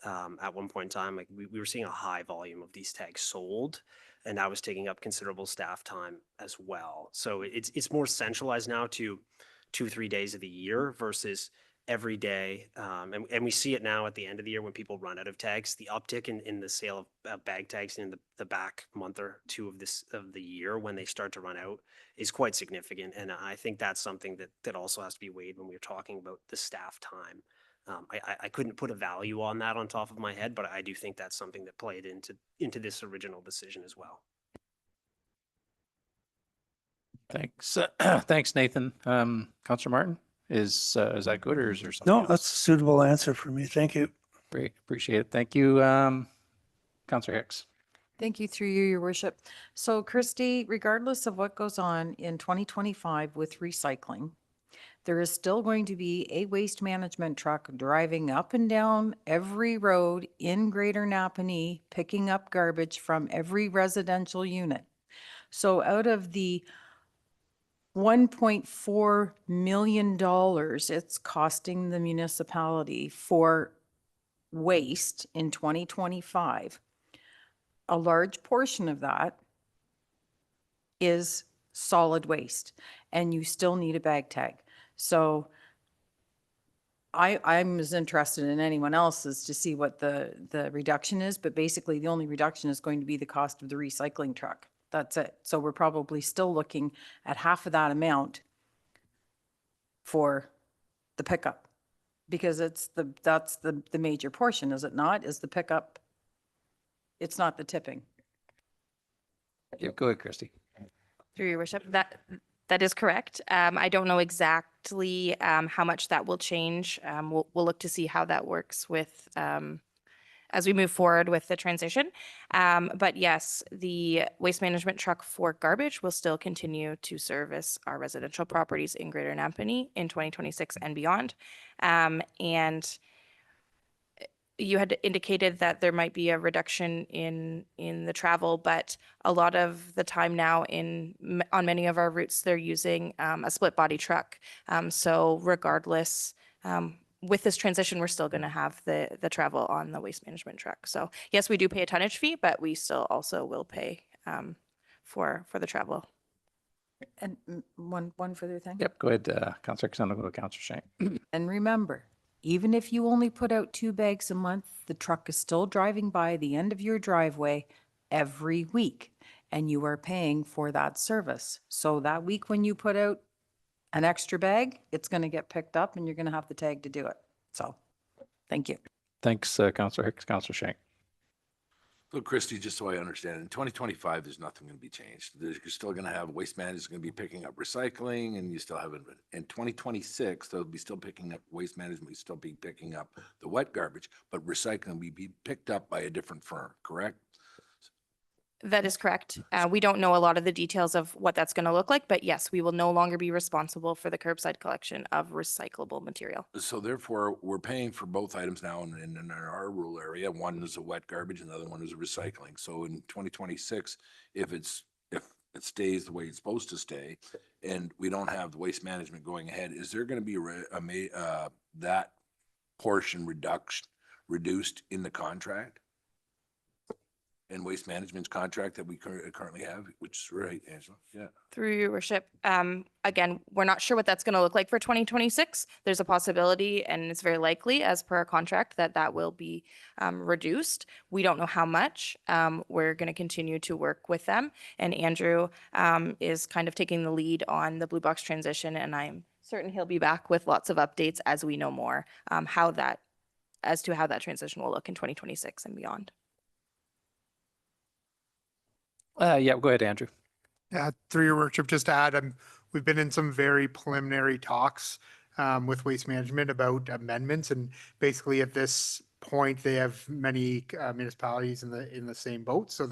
At one point in time, like we were seeing a high volume of these tags sold, and that was taking up considerable staff time as well. So it's more centralized now to 2-3 days of the year versus every day. And we see it now at the end of the year when people run out of tags. The uptick in the sale of bag tags in the back month or two of the year when they start to run out is quite significant. And I think that's something that also has to be weighed when we're talking about the staff time. I couldn't put a value on that on top of my head, but I do think that's something that played into this original decision as well. Thanks. Thanks, Nathan. Councillor Martin, is that good or is there something No, else? that's a suitable answer for me. Thank you. Great. Appreciate it. Thank you. Councillor Hicks. Thank you through you, your worship. So Christy, regardless of what goes on in 2025 with recycling, there is still going to be a waste management truck driving up and down every road in Greater Napanee, picking up garbage from every residential unit. So out of the $1.4 million it's costing the municipality for waste in 2025, a large portion of that is solid waste, and you still need a bag tag. So I'm as interested in anyone else as to see what the reduction is, but basically the only reduction is going to be the cost of the recycling truck. That's it. So we're probably still looking at half of that amount for the pickup, because that's the major portion, is it not? Is the pickup? It's not the tipping. Yeah, go ahead, Christy. Through your worship, that is correct. I don't know exactly how much that will change. We'll look to see how that works with as we move forward with the transition. But yes, the waste management truck for garbage will still continue to service our residential properties in Greater Napanee in 2026 and beyond. And you had indicated that there might be a reduction in the travel, but a lot of the time now on many of our routes, they're using a split body truck. So regardless, with this transition, we're still going to have the travel on the waste management truck. So yes, we do pay a tonnage fee, but we still also will pay for the travel. And one further thing. Yep, go ahead, Councillor Hicks, and I'll go to Councillor Shank. And remember, even if you only put out 2 bags a month, the truck is still driving by the end of your driveway every week, and you are paying for that service. So that week when you put out an extra bag, it's going to get picked up and you're going to have the tag to do it. So thank you. Thanks, Councillor Hicks. Councillor Shank. So Christy, just so I understand, in 2025, there's nothing going to be changed. You're still going to have waste managers going to be picking up recycling, and you still have it. In 2026, they'll be still picking up waste management, will still be picking up the wet garbage, but recycling will be picked up by a different firm, correct? That is correct. We don't know a lot of the details of what that's going to look like, but yes, we will no longer be responsible for the curbside collection of recyclable material. So therefore, we're paying for both items now in our rural area. One is a wet garbage, and the other one is a recycling. So in 2026, if it stays the way it's supposed to stay, and we don't have the waste management going ahead, is there going to be that portion reduced in the contract? And waste management's contract that we currently have, which is right, Angela, yeah. Through your worship, again, we're not sure what that's going to look like for 2026. There's a possibility, and it's very likely, as per our contract, that will be reduced. We don't know how much. We're going to continue to work with them, and Andrew is kind of taking the lead on the Blue Box transition, and I'm certain he'll be back with lots of updates as we know more as to how that transition will look in 2026 and beyond. Yeah, go ahead, Andrew. Through your worship, just to add, we've been in some very preliminary talks with Waste Management about amendments, and basically at this point, they have many municipalities in the same boat, so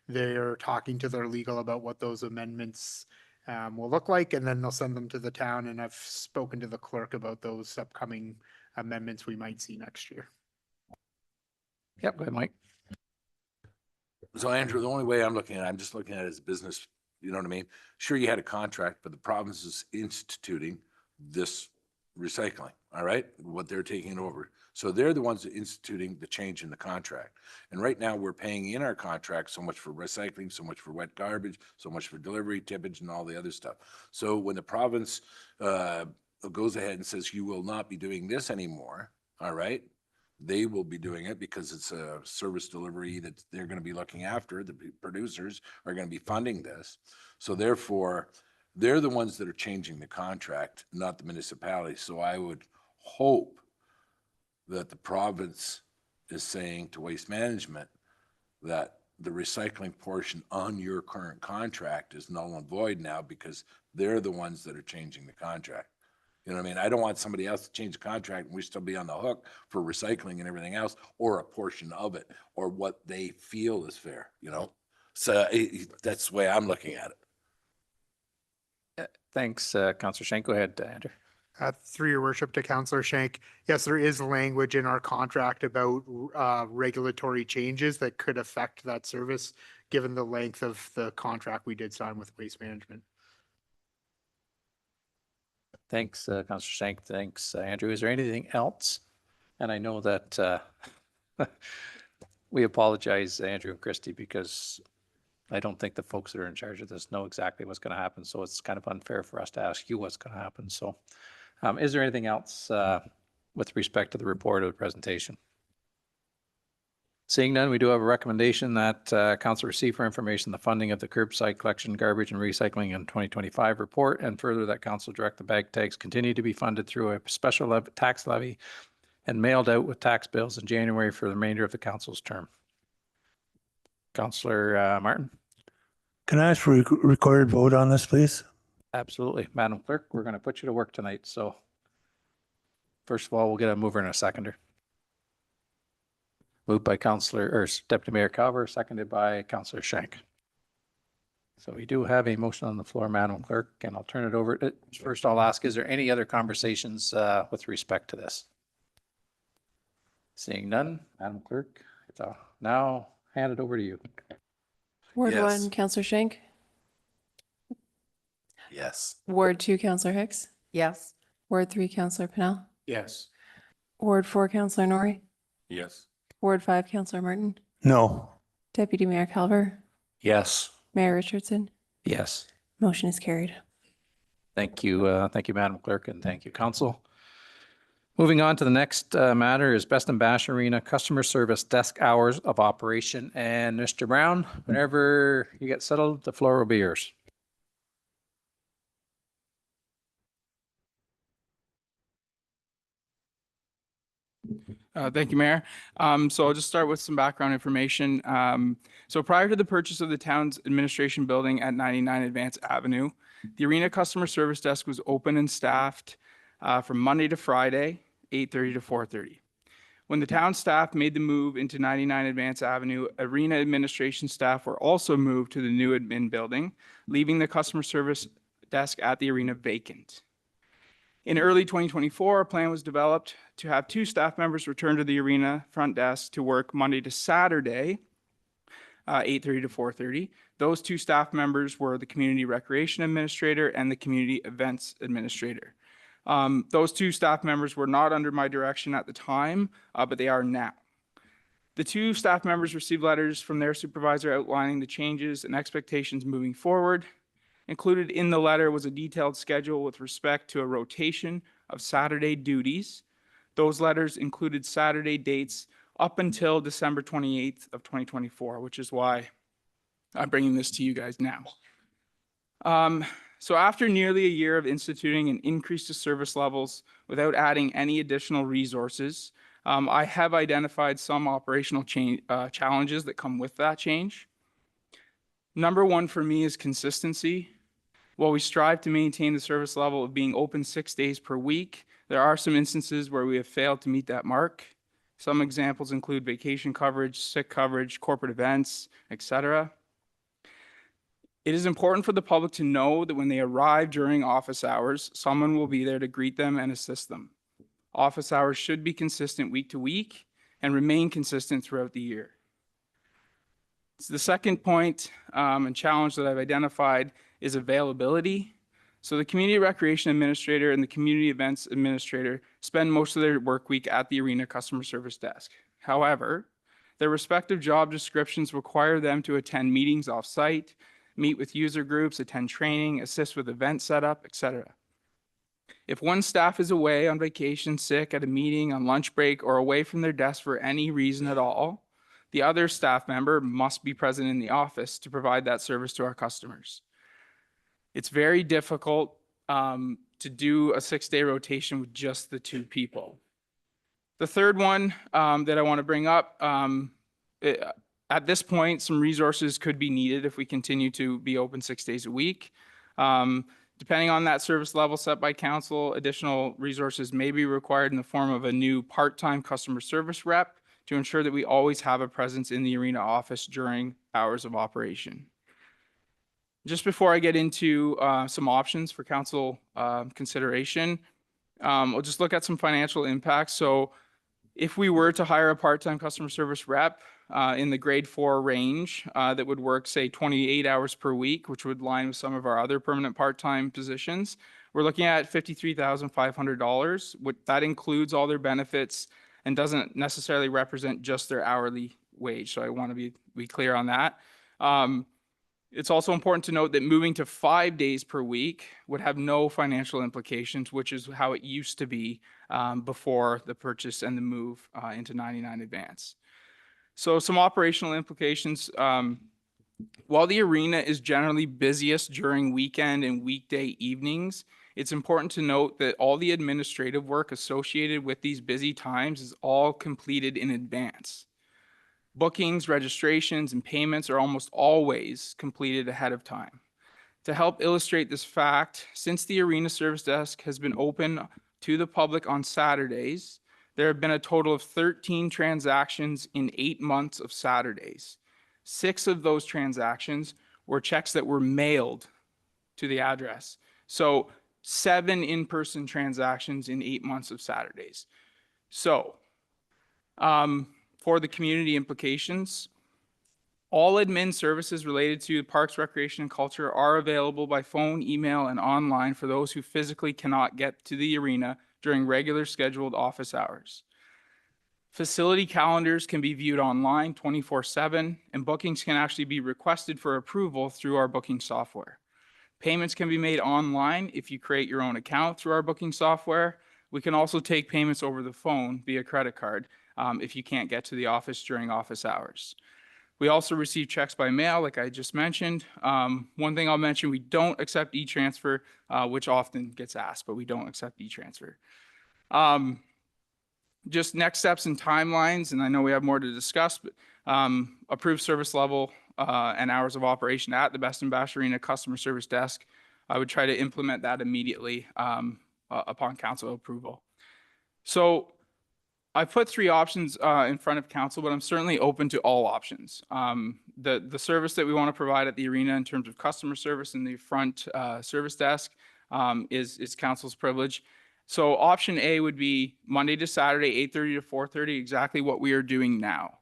they're talking to their legal about what those amendments will look like, and then they'll send them to the town, and I've spoken to the clerk about those upcoming amendments we might see next year. Yep, go ahead, Mike. So Andrew, the only way I'm looking at it, I'm just looking at it as business, you know what I mean? Sure, you had a contract, but the province is instituting this recycling, all right? What they're taking over. So they're the ones instituting the change in the contract. And right now we're paying in our contract so much for recycling, so much for wet garbage, so much for delivery, tippage, and all the other stuff. So when the province goes ahead and says, you will not be doing this anymore, all right? They will be doing it because it's a service delivery that they're going to be looking after. The producers are going to be funding this. So therefore, they're the ones that are changing the contract, not the municipality. So I would hope that the province is saying to Waste Management that the recycling portion on your current contract is null and void now because they're the ones that are changing the contract. You know what I mean? I don't want somebody else to change the contract and we still be on the hook for recycling and everything else, or a portion of it, or what they feel is fair, you know? So that's the way I'm looking at it. Thanks, Councillor Shank. Go ahead, Andrew. Through your worship to Councillor Shank, yes, there is language in our contract about regulatory changes that could affect that service, given the length of the contract we did sign with Waste Management. Thanks, Councillor Shank. Thanks, Andrew. Is there anything else? And I know that we apologize, Andrew and Christy, because I don't think the folks that are in charge of this know exactly what's going to happen. So it's kind of unfair for us to ask you what's going to happen. So is there anything else with respect to the report or the presentation? Seeing none, we do have a recommendation that council receive for information the funding of the curbside collection, garbage and recycling in 2025 report, and further that council direct the bag tags continue to be funded through a special tax levy and mailed out with tax bills in January for the remainder of the council's term. Councillor Martin. Can I ask for a recorded vote on this, please? Absolutely. Madam Clerk, we're going to put you to work tonight. So first of all, we'll get a mover and a seconder. Moved by Deputy Mayor Calver, seconded by Councillor Shank. So we do have a motion on the floor, Madam Clerk, and I'll turn it over. First, I'll ask, is there any other conversations with respect to this? Seeing none, Madam Clerk, I'll now hand it over to you. Ward Yes. 1, Councillor Shank. Yes. Ward 2, Councillor Hicks. Yes. Ward 3, Councillor Pennell. Yes. Ward 4, Councillor Norrie. Yes. Ward 5, Councillor Martin. No. Deputy Mayor Calver. Yes. Mayor Richardson. Yes. Motion is carried. Thank you. Thank you, Madam Clerk, and thank you, Council. Moving on to the next matter is Best and Bash Arena Customer Service Desk Hours of Operation. And Mr. Brown, whenever you get settled, the floor will be yours. Thank you, Mayor. So I'll just start with some background information. So prior to the purchase of the town's administration building at 99 Advance Avenue, the arena customer service desk was open and staffed from Monday to Friday, 8:30 to 4:30. When the town staff made the move into 99 Advance Avenue, arena administration staff were also moved to the new admin building, leaving the customer service desk at the arena vacant. In early 2024, a plan was developed to have 2 staff members return to the arena front desk to work Monday to Saturday, 8:30 to 4:30. Those 2 staff members were the community recreation administrator and the community events administrator. Those 2 staff members were not under my direction at the time, but they are now. The 2 staff members received letters from their supervisor outlining the changes and expectations moving forward. Included in the letter was a detailed schedule with respect to a rotation of Saturday duties. Those letters included Saturday dates up until December 28th of 2024, which is why I'm bringing this to you guys now. So after nearly a year of instituting an increase to service levels without adding any additional resources, I have identified some operational challenges that come with that change. Number 1 for me is consistency. While we strive to maintain the service level of being open 6 days per week, there are some instances where we have failed to meet that mark. Some examples include vacation coverage, sick coverage, corporate events, etc. It is important for the public to know that when they arrive during office hours, someone will be there to greet them and assist them. Office hours should be consistent week to week and remain consistent throughout the year. So the second point and challenge that I've identified is availability. So the community recreation administrator and the community events administrator spend most of their work week at the arena customer service desk. However, their respective job descriptions require them to attend meetings off-site, meet with user groups, attend training, assist with event setup, etc. If one staff is away on vacation, sick, at a meeting, on lunch break, or away from their desk for any reason at all, the other staff member must be present in the office to provide that service to our customers. It's very difficult to do a 6-day rotation with just the 2 people. The third one that I want to bring up, at this point, some resources could be needed if we continue to be open 6 days a week. Depending on that service level set by council, additional resources may be required in the form of a new part-time customer service rep to ensure that we always have a presence in the arena office during hours of operation. Just before I get into some options for council consideration, we'll just look at some financial impacts. So if we were to hire a part-time customer service rep in the grade 4 range that would work, say, 28 hours per week, which would align with some of our other permanent part-time positions, we're looking at $53,500. That includes all their benefits and doesn't necessarily represent just their hourly wage. So I want to be clear on that. It's also important to note that moving to 5 days per week would have no financial implications, which is how it used to be before the purchase and the move into 99 Advance. So some operational implications. While the arena is generally busiest during weekend and weekday evenings, it's important to note that all the administrative work associated with these busy times is all completed in advance. Bookings, registrations, and payments are almost always completed ahead of time. To help illustrate this fact, since the arena service desk has been open to the public on Saturdays, there have been a total of 13 transactions in 8 months of Saturdays. 6 of those transactions were checks that were mailed to the address. So 7 in-person transactions in 8 months of Saturdays. So, for the community implications, all admin services related to Parks, Recreation, and Culture are available by phone, email, and online for those who physically cannot get to the arena during regular scheduled office hours. Facility calendars can be viewed online 24/7, and bookings can actually be requested for approval through our booking software. Payments can be made online if you create your own account through our booking software. We can also take payments over the phone via credit card if you can't get to the office during office hours. We also receive checks by mail, like I just mentioned. One thing I'll mention, we don't accept e-transfer, which often gets asked, but we don't accept e-transfer. Just next steps and timelines, and I know we have more to discuss, but approved service level and hours of operation at the Best in Bash Arena customer service desk. I would try to implement that immediately upon council approval. So I put three options in front of council, but I'm certainly open to all options. The service that we want to provide at the arena in terms of customer service in the front service desk is council's privilege. So option A would be Monday to Saturday, 8:30 to 4:30, exactly what we are doing now.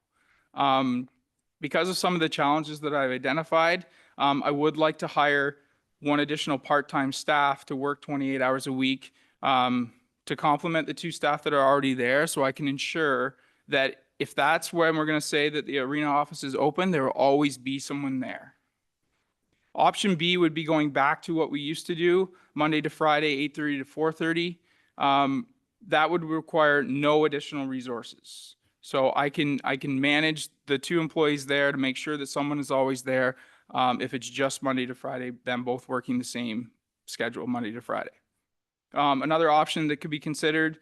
Because of some of the challenges that I've identified, I would like to hire one additional part-time staff to work 28 hours a week to complement the two staff that are already there, so I can ensure that if that's when we're going to say that the arena office is open, there will always be someone there. Option B would be going back to what we used to do, Monday to Friday, 8:30 to 4:30. That would require no additional resources. So I can manage the two employees there to make sure that someone is always there. If it's just Monday to Friday, them both working the same schedule, Monday to Friday. Another option that could be considered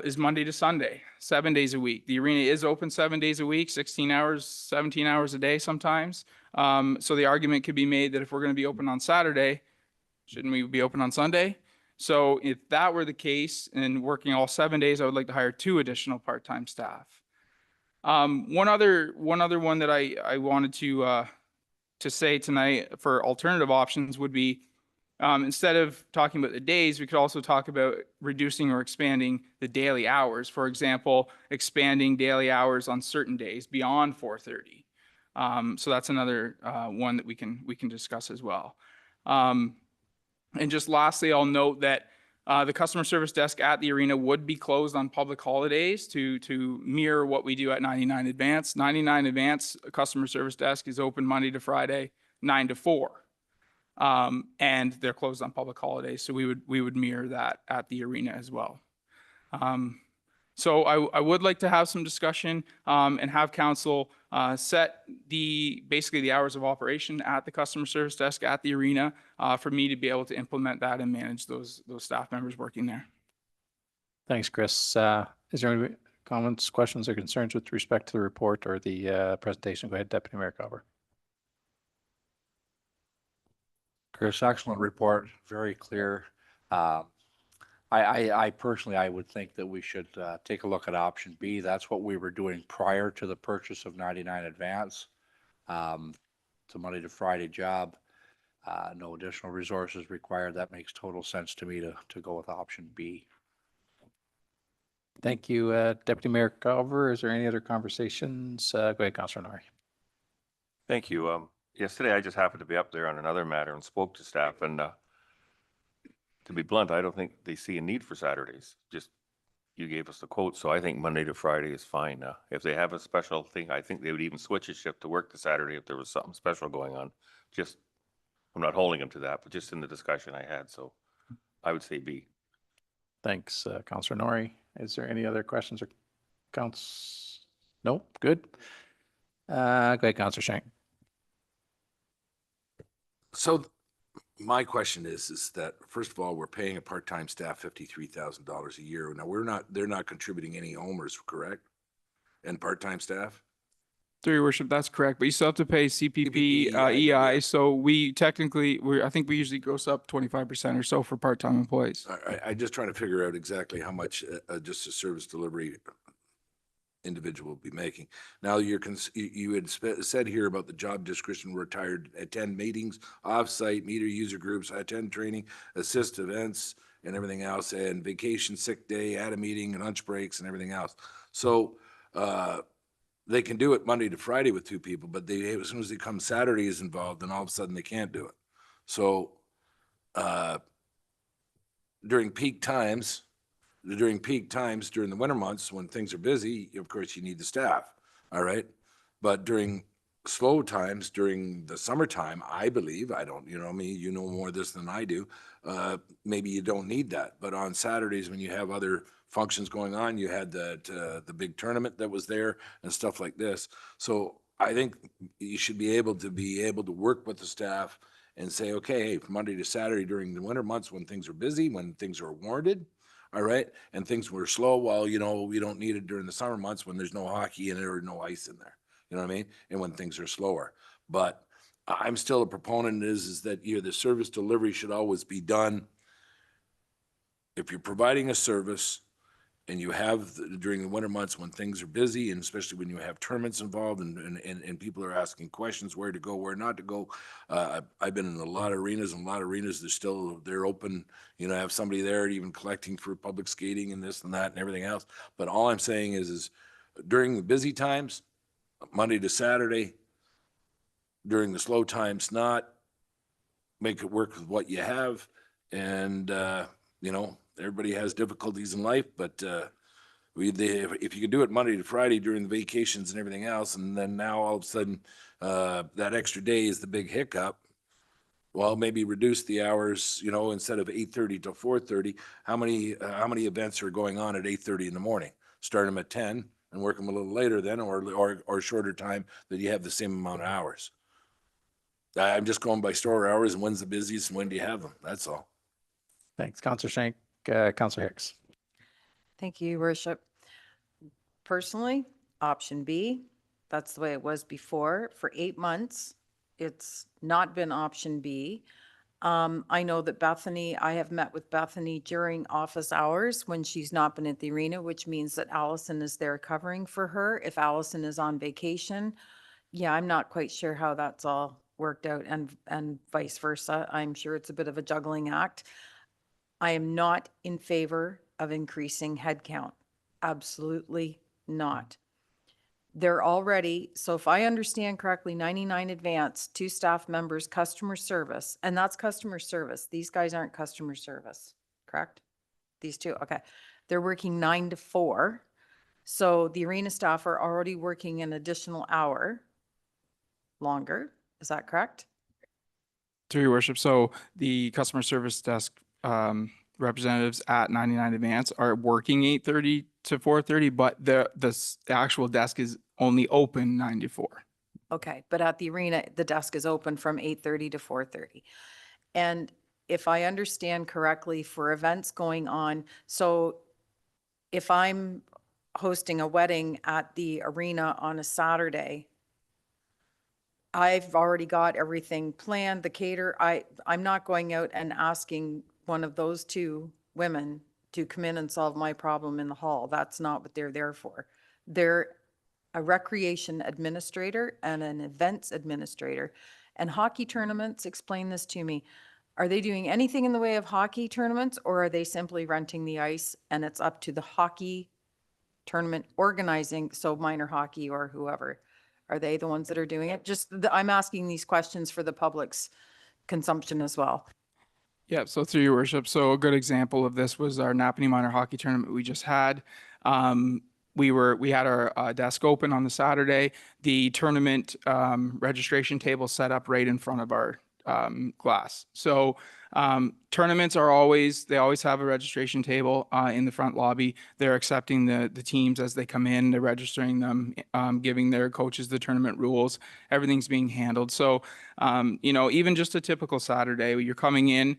is Monday to Sunday, 7 days a week. The arena is open 7 days a week, 16 hours, 17 hours a day sometimes. So the argument could be made that if we're going to be open on Saturday, shouldn't we be open on Sunday? So if that were the case and working all 7 days, I would like to hire 2 additional part-time staff. One other one that I wanted to say tonight for alternative options would be instead of talking about the days, we could also talk about reducing or expanding the daily hours. For example, expanding daily hours on certain days beyond 4:30. So that's another one that we can discuss as well. And just lastly, I'll note that the customer service desk at the arena would be closed on public holidays to mirror what we do at 99 Advance. 99 Advance customer service desk is open Monday to Friday, 9 to 4. And they're closed on public holidays. So we would mirror that at the arena as well. So I would like to have some discussion and have council set basically the hours of operation at the customer service desk at the arena for me to be able to implement that and manage those staff members working there. Thanks, Chris. Is there any comments, questions, or concerns with respect to the report or the presentation? Go ahead, Deputy Mayor Cover. Chris, excellent report, very clear. I personally, I would think that we should take a look at option B. That's what we were doing prior to the purchase of 99 Advance. It's a Monday to Friday job. No additional resources required. That makes total sense to me to go with option B. Thank you, Deputy Mayor Culver. Is there any other conversations? Go ahead, Councilor Nori. Thank you. Yesterday, I just happened to be up there on another matter and spoke to staff, and to be blunt, I don't think they see a need for Saturdays. Just you gave us the quote, so I think Monday to Friday is fine. If they have a special thing, I think they would even switch a shift to work the Saturday if there was something special going on. Just, I'm not holding them to that, but just in the discussion I had, so I would say B. Thanks, Councilor Nori. Is there any other questions or counts? Nope, good. Go ahead, Councilor Shank. So my question is that, first of all, we're paying a part-time staff $53,000 a year. Now they're not contributing any homers, correct? And part-time staff? Through your worship, that's correct. But you still have to pay CPP, EI. Yeah. So we technically, I think we usually gross up 25% or so for part-time employees. I just trying to figure out exactly how much just a service delivery individual will be making. Now you had said here about the job description, retired, attend meetings, off-site, meter user groups, attend training, assist events and everything else, and vacation, sick day, add a meeting and lunch breaks and everything else. So they can do it Monday to Friday with 2 people, but as soon as they come Saturday is involved, then all of a sudden they can't do it. So during peak times, during the winter months when things are busy, of course you need the staff, all right? But during slow times, during the summertime, I believe, I don't, you know me, you know more of this than I do, maybe you don't need that. But on Saturdays when you have other functions going on, you had the big tournament that was there and stuff like this. So I think you should be able to work with the staff and say, okay, hey, from Monday to Saturday during the winter months when things are busy, when things are warranted, all right, and things were slow, well, you know, we don't need it during the summer months when there's no hockey in it or no ice in there, you know what I mean? And when things are slower. But I'm still a proponent is that the service delivery should always be done. If you're providing a service and you have during the winter months when things are busy, and especially when you have tournaments involved and people are asking questions where to go, where not to go. I've been in a lot of arenas, they're open, have somebody there even collecting for public skating and this and that and everything else. But all I'm saying is during the busy times, Monday to Saturday, during the slow times, not make it work with what you have. And, everybody has difficulties in life, but if you could do it Monday to Friday during the vacations and everything else, and then now all of a sudden that extra day is the big hiccup, well, maybe reduce the hours, instead of 8:30 to 4:30, how many events are going on at 8:30 in the morning? Start them at 10 and work them a little later then, or shorter time that you have the same amount of hours. I'm just going by store hours and when's the busiest and when do you have them? That's all. Thanks, Councillor Shank. Councillor Hicks. Thank you, Your Worship. Personally, option B, that's the way it was before. For 8 months, it's not been option B. I know that Bethany, I have met with Bethany during office hours when she's not been at the arena, which means that Allison is there covering for her. If Allison is on vacation, yeah, I'm not quite sure how that's all worked out, and vice versa. I'm sure it's a bit of a juggling act. I am not in favor of increasing headcount. Absolutely not. They're already, so if I understand correctly, 99 advance, 2 staff members, customer service, and that's customer service. These guys aren't customer service, correct? These two, okay. They're working 9 to 4. So the arena staff are already working an additional hour longer. Is that correct? Through your worship, so the customer service desk representatives at 99 Advance are working 8:30 to 4:30, but the actual desk is only open 9 to 4. Okay, but at the arena, the desk is open from 8:30 to 4:30. And if I understand correctly, for events going on, so if I'm hosting a wedding at the arena on a Saturday, I've already got everything planned, the cater. I'm not going out and asking one of those 2 women to come in and solve my problem in the hall. That's not what they're there for. They're a recreation administrator and an events administrator. And hockey tournaments, explain this to me. Are they doing anything in the way of hockey tournaments, or are they simply renting the ice and it's up to the hockey tournament organizing, so minor hockey or whoever? Are they the ones that are doing it? I'm asking these questions for the public's consumption as well. Yeah, so through your worship, so a good example of this was our Napanee minor hockey tournament we just had. We had our desk open on the Saturday. The tournament registration table set up right in front of our glass. So tournaments they always have a registration table in the front lobby. They're accepting the teams as they come in, they're registering them, giving their coaches the tournament rules. Everything's being handled. So, even just a typical Saturday, you're coming in,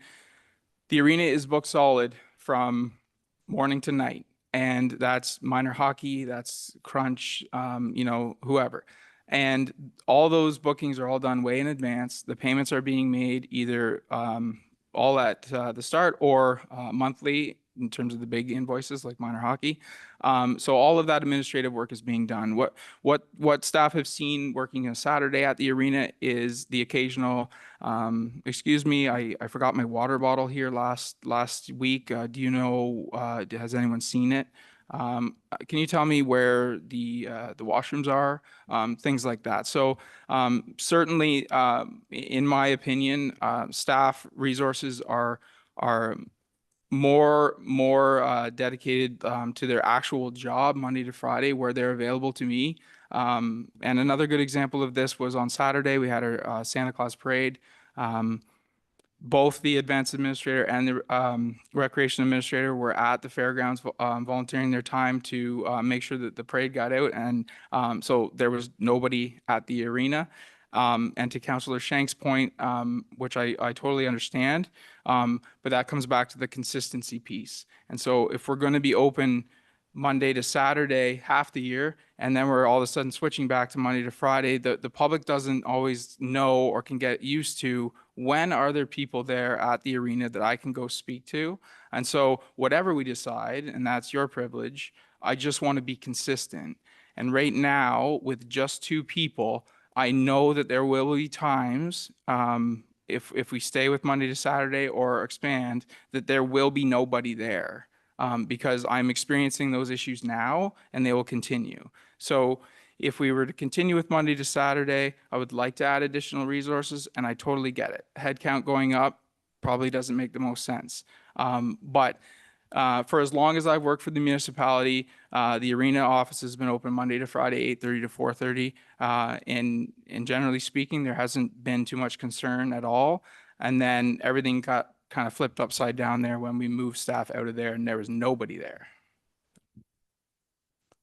the arena is booked solid from morning to night. And that's minor hockey, that's crunch, whoever. And all those bookings are all done way in advance. The payments are being made either all at the start or monthly in terms of the big invoices like minor hockey. So all of that administrative work is being done. What staff have seen working a Saturday at the arena is the occasional, excuse me, I forgot my water bottle here last week. Do you know, has anyone seen it? Can you tell me where the washrooms are? Things like that. So certainly, in my opinion, staff resources are more dedicated to their actual job Monday to Friday, where they're available to me. And another good example of this was on Saturday. We had our Santa Claus parade. Both the advanced administrator and the recreation administrator were at the fairgrounds volunteering their time to make sure that the parade got out. And so there was nobody at the arena. And to Councillor Shank's point, which I totally understand, but that comes back to the consistency piece. And so if we're going to be open Monday to Saturday half the year, and then we're all of a sudden switching back to Monday to Friday. The public doesn't always know or can get used to when are there people there at the arena that I can go speak to. And so whatever we decide, and that's your privilege, I just want to be consistent. And right now, with just 2 people, I know that there will be times, if we stay with Monday to Saturday or expand, that there will be nobody there. Because I'm experiencing those issues now and they will continue. So if we were to continue with Monday to Saturday, I would like to add additional resources, and I totally get it. Headcount going up probably doesn't make the most sense. But for as long as I've worked for the municipality, the arena office has been open Monday to Friday, 8:30 to 4:30. And generally speaking, there hasn't been too much concern at all. And then everything got kind of flipped upside down there when we moved staff out of there and there was nobody there.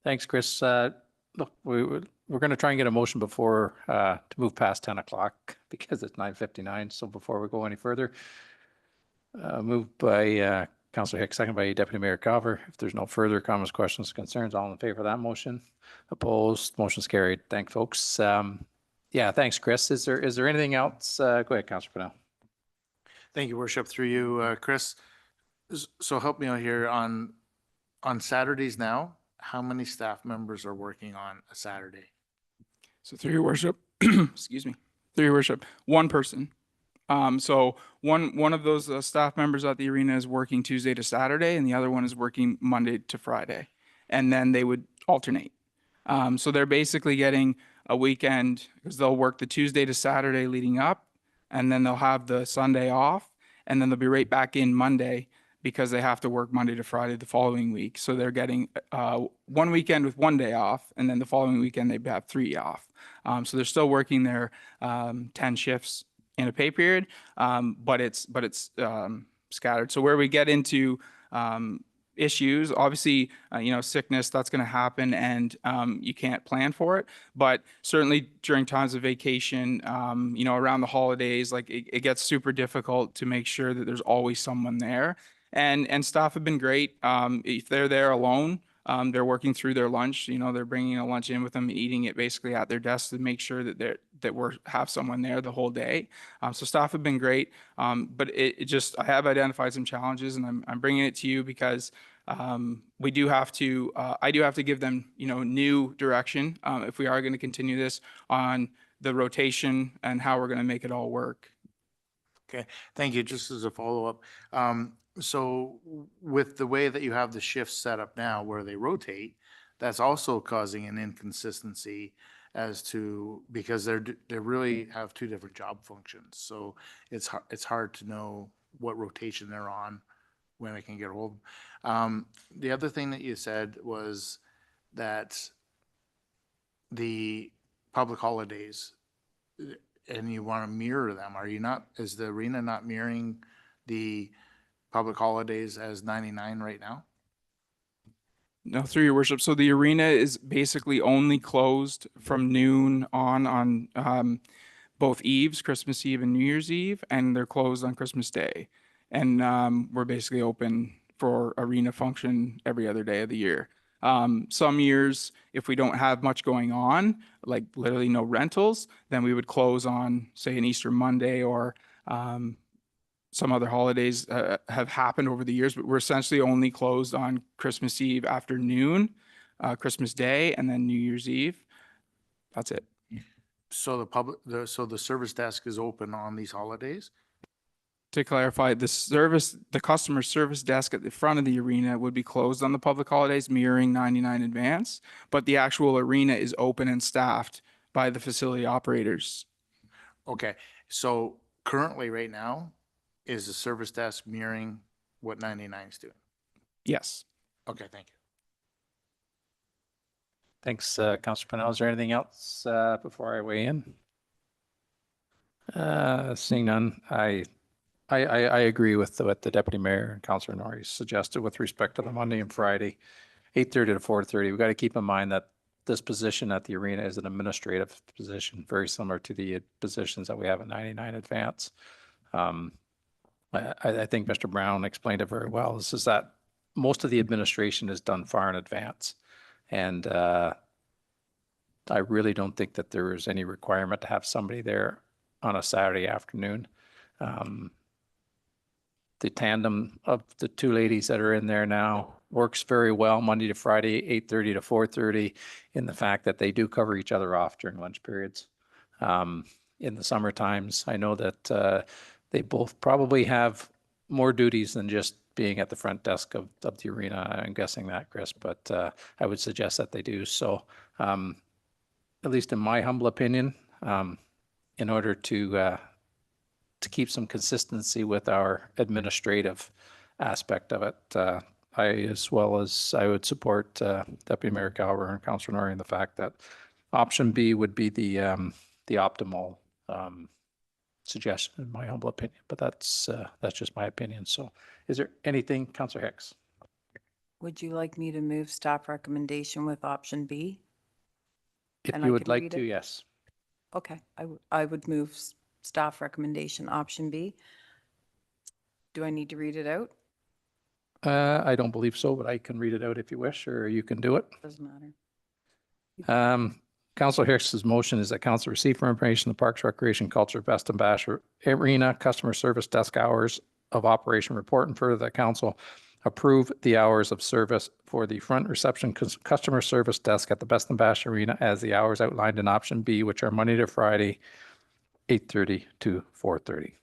Thanks, Chris. Look, we're going to try and get a motion before to move past 10 o'clock because it's 9:59. So before we go any further, moved by Councillor Hicks, second by Deputy Mayor Carver. If there's no further comments, questions, concerns, all in favor of that motion? Opposed? Motion's carried. Thank folks. Yeah, thanks, Chris. Is there anything else? Go ahead, Councillor Pennell. Thank you, Worship. Through you, Chris. So help me out here on Saturdays now. How many staff members are working on a Saturday? So through your worship, excuse me, through your worship, 1 person. So one of those staff members at the arena is working Tuesday to Saturday, and the other one is working Monday to Friday, and then they would alternate. So they're basically getting a weekend because they'll work the Tuesday to Saturday leading up, and then they'll have the Sunday off, and then they'll be right back in Monday because they have to work Monday to Friday the following week. So they're getting 1 weekend with 1 day off, and then the following weekend they have 3 off. So they're still working their 10 shifts in a pay period, but it's scattered. So where we get into issues, obviously, sickness, that's going to happen, and you can't plan for it. But certainly during times of vacation, around the holidays, like it gets super difficult to make sure that there's always someone there. And staff have been great. If they're there alone, they're working through their lunch. They're bringing a lunch in with them, eating it basically at their desk to make sure that we have someone there the whole day. So staff have been great, but I have identified some challenges, and I'm bringing it to you because we do have to. I do have to give them, new direction if we are going to continue this on the rotation and how we're going to make it all work. Okay, thank you. Just as a follow-up, so with the way that you have the shifts set up now where they rotate, that's also causing an inconsistency as to, because they really have 2 different job functions. So it's hard to know what rotation they're on when I can get a hold of them. The other thing that you said was that the public holidays, and you want to mirror them. Is the arena not mirroring the public holidays as 99 right now? No, through your worship. So the arena is basically only closed from noon on both eves, Christmas Eve and New Year's Eve, and they're closed on Christmas Day. And we're basically open for arena function every other day of the year. Some years, if we don't have much going on, like literally no rentals, then we would close on, say, an Easter Monday, or some other holidays have happened over the years, but we're essentially only closed on Christmas Eve afternoon, Christmas Day, and then New Year's Eve. That's it. So the service desk is open on these holidays? To clarify, the customer service desk at the front of the arena would be closed on the public holidays, mirroring 99 Advance, but the actual arena is open and staffed by the facility operators. Okay, so currently right now, is the service desk mirroring what 99 is doing? Yes. Okay, thank you. Thanks, Councillor Pennell. Is there anything else before I weigh in? Seeing none, I agree with what the Deputy Mayor and Councillor Norrie suggested with respect to the Monday and Friday, 8:30 to 4:30. We've got to keep in mind that this position at the arena is an administrative position, very similar to the positions that we have at 99 Advance. I think Mr. Brown explained it very well. This is that most of the administration is done far in advance. And I really don't think that there is any requirement to have somebody there on a Saturday afternoon. The tandem of the two ladies that are in there now works very well Monday to Friday, 8:30 to 4:30, in the fact that they do cover each other off during lunch periods. In the summer times, I know that they both probably have more duties than just being at the front desk of the arena. I'm guessing that, Chris, but I would suggest that they do. So at least in my humble opinion, in order to keep some consistency with our administrative aspect of it, as well as I would support Deputy Mayor Calver and Councillor Norrie in the fact that option B would be the optimal suggestion, in my humble opinion. But that's just my opinion. So, is there anything, Councillor Hicks? Would you like me to move staff recommendation with option B? If And you I would can like read to, it? yes. Okay, I would move staff recommendation option B. Do I need to read it out? I don't believe so, but I can read it out if you wish, or you can do it. Doesn't matter. Councillor Hicks's motion is that council receive for information the Parks, Recreation, Culture, Best Ambassador Arena Customer Service Desk hours of operation report, and further that council approve the hours of service for the front reception customer service desk at the Best Ambassador Arena as the hours outlined in option B, which are Monday to Friday, 8:30 to 4:30.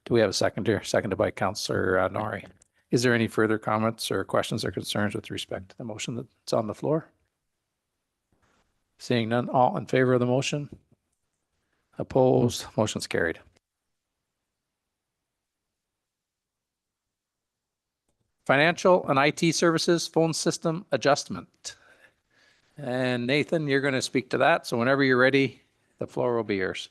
Do we have a second here? Seconded by Councillor Norrie. Is there any further comments or questions or concerns with respect to the motion that's on the floor? Seeing none, all in favor of the motion? Opposed? Motion's carried. Financial and IT services phone system adjustment. And Nathan, you're going to speak to that. So whenever you're ready, the floor will be yours.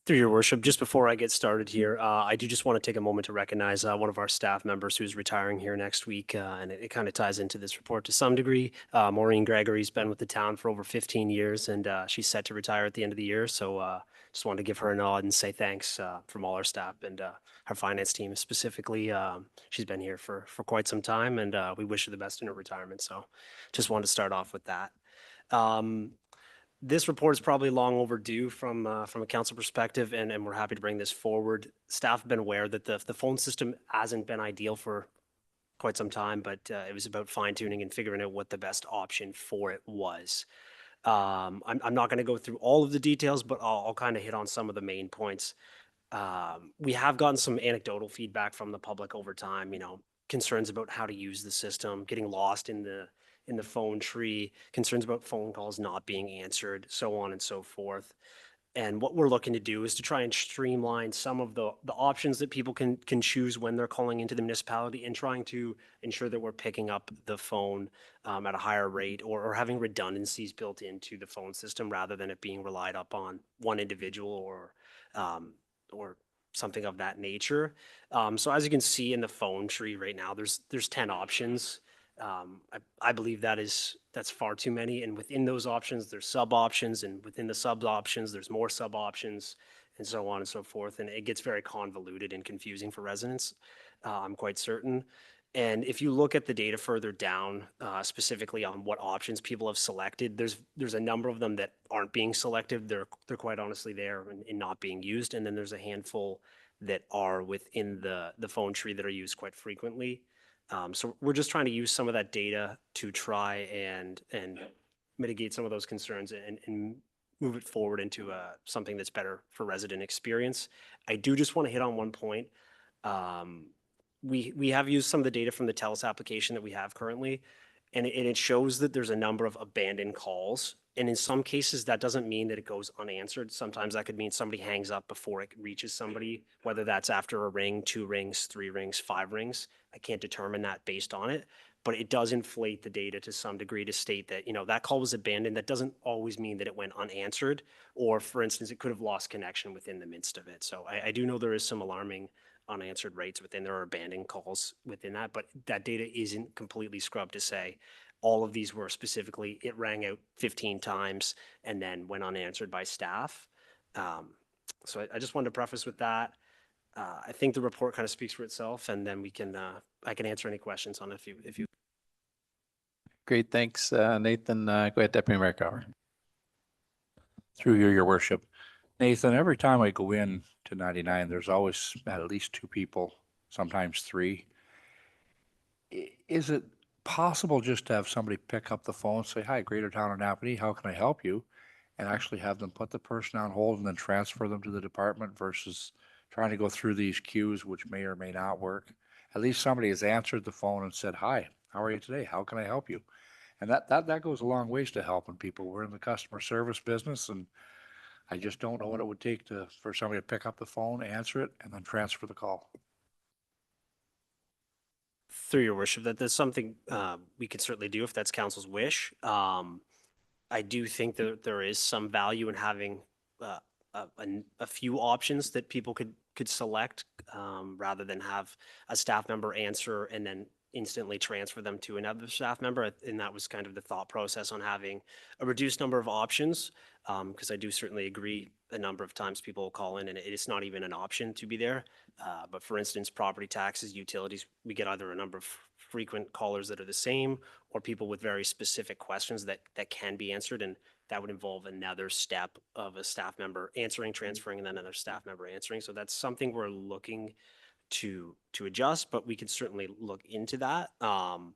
Through your worship, just before I get started here, I do just want to take a moment to recognize one of our staff members who's retiring here next week, and it kind of ties into this report to some degree. Maureen Gregory's been with the town for over 15 years, and she's set to retire at the end of the year. So just wanted to give her a nod and say thanks from all our staff and our finance team specifically. She's been here for quite some time, and we wish her the best in her retirement. So just wanted to start off with that. This report is probably long overdue from a council perspective, and we're happy to bring this forward. Staff have been aware that the phone system hasn't been ideal for quite some time, but it was about fine tuning and figuring out what the best option for it was. I'm not going to go through all of the details, but I'll kind of hit on some of the main points. We have gotten some anecdotal feedback from the public over time, concerns about how to use the system, getting lost in the phone tree, concerns about phone calls not being answered, so on and so forth. And what we're looking to do is to try and streamline some of the options that people can choose when they're calling into the municipality, and trying to ensure that we're picking up the phone at a higher rate, or having redundancies built into the phone system rather than it being relied upon one individual or something of that nature. So as you can see in the phone tree right now, there's 10 options. I believe that's far too many, and within those options there's sub options, and within the sub options there's more sub options, and so on and so forth, and it gets very convoluted and confusing for residents, I'm quite certain. And if you look at the data further down, specifically on what options people have selected, there's a number of them that aren't being selected. They're quite honestly there and not being used, and then there's a handful that are within the phone tree that are used quite frequently. So we're just trying to use some of that data to try and mitigate some of those concerns and move it forward into something that's better for resident experience. I do just want to hit on one point. We have used some of the data from the TELUS application that we have currently, and it shows that there's a number of abandoned calls. And in some cases, that doesn't mean that it goes unanswered. Sometimes that could mean somebody hangs up before it reaches somebody, whether that's after a ring, 2 rings, 3 rings, 5 rings. I can't determine that based on it, but it does inflate the data to some degree to state that, that call was abandoned. That doesn't always mean that it went unanswered, or for instance, it could have lost connection within the midst of it. So I do know there is some alarming unanswered rates within there, or abandoned calls within that, but that data isn't completely scrubbed to say all of these were specifically, it rang out 15 times and then went unanswered by staff. So I just wanted to preface with that. I think the report kind of speaks for itself, and then we can, I can answer any questions on it if you. Great, thanks, Nathan. Go ahead, Deputy Mayor Cower. Through you, your worship. Nathan, every time I go in to 99, there's always at least two people, sometimes three. Is it possible just to have somebody pick up the phone, say, hi, Greater Town of Napanee, how can I help you? And actually have them put the person on hold and then transfer them to the department versus trying to go through these queues, which may or may not work. At least somebody has answered the phone and said, hi, how are you today? How can I help you? And that goes a long ways to helping people. We're in the customer service business, and I just don't know what it would take for somebody to pick up the phone, answer it, and then transfer the call. Through your worship, that's something we could certainly do if that's council's wish. I do think that there is some value in having a few options that people could select rather than have a staff member answer and then instantly transfer them to another staff member. And that was kind of the thought process on having a reduced number of options. Because I do certainly agree a number of times people will call in and it's not even an option to be there. But for instance, property taxes, utilities, we get either a number of frequent callers that are the same or people with very specific questions that can be answered. And that would involve another step of a staff member answering, transferring, and then another staff member answering. So that's something we're looking to adjust, but we can certainly look into that. Absolutely.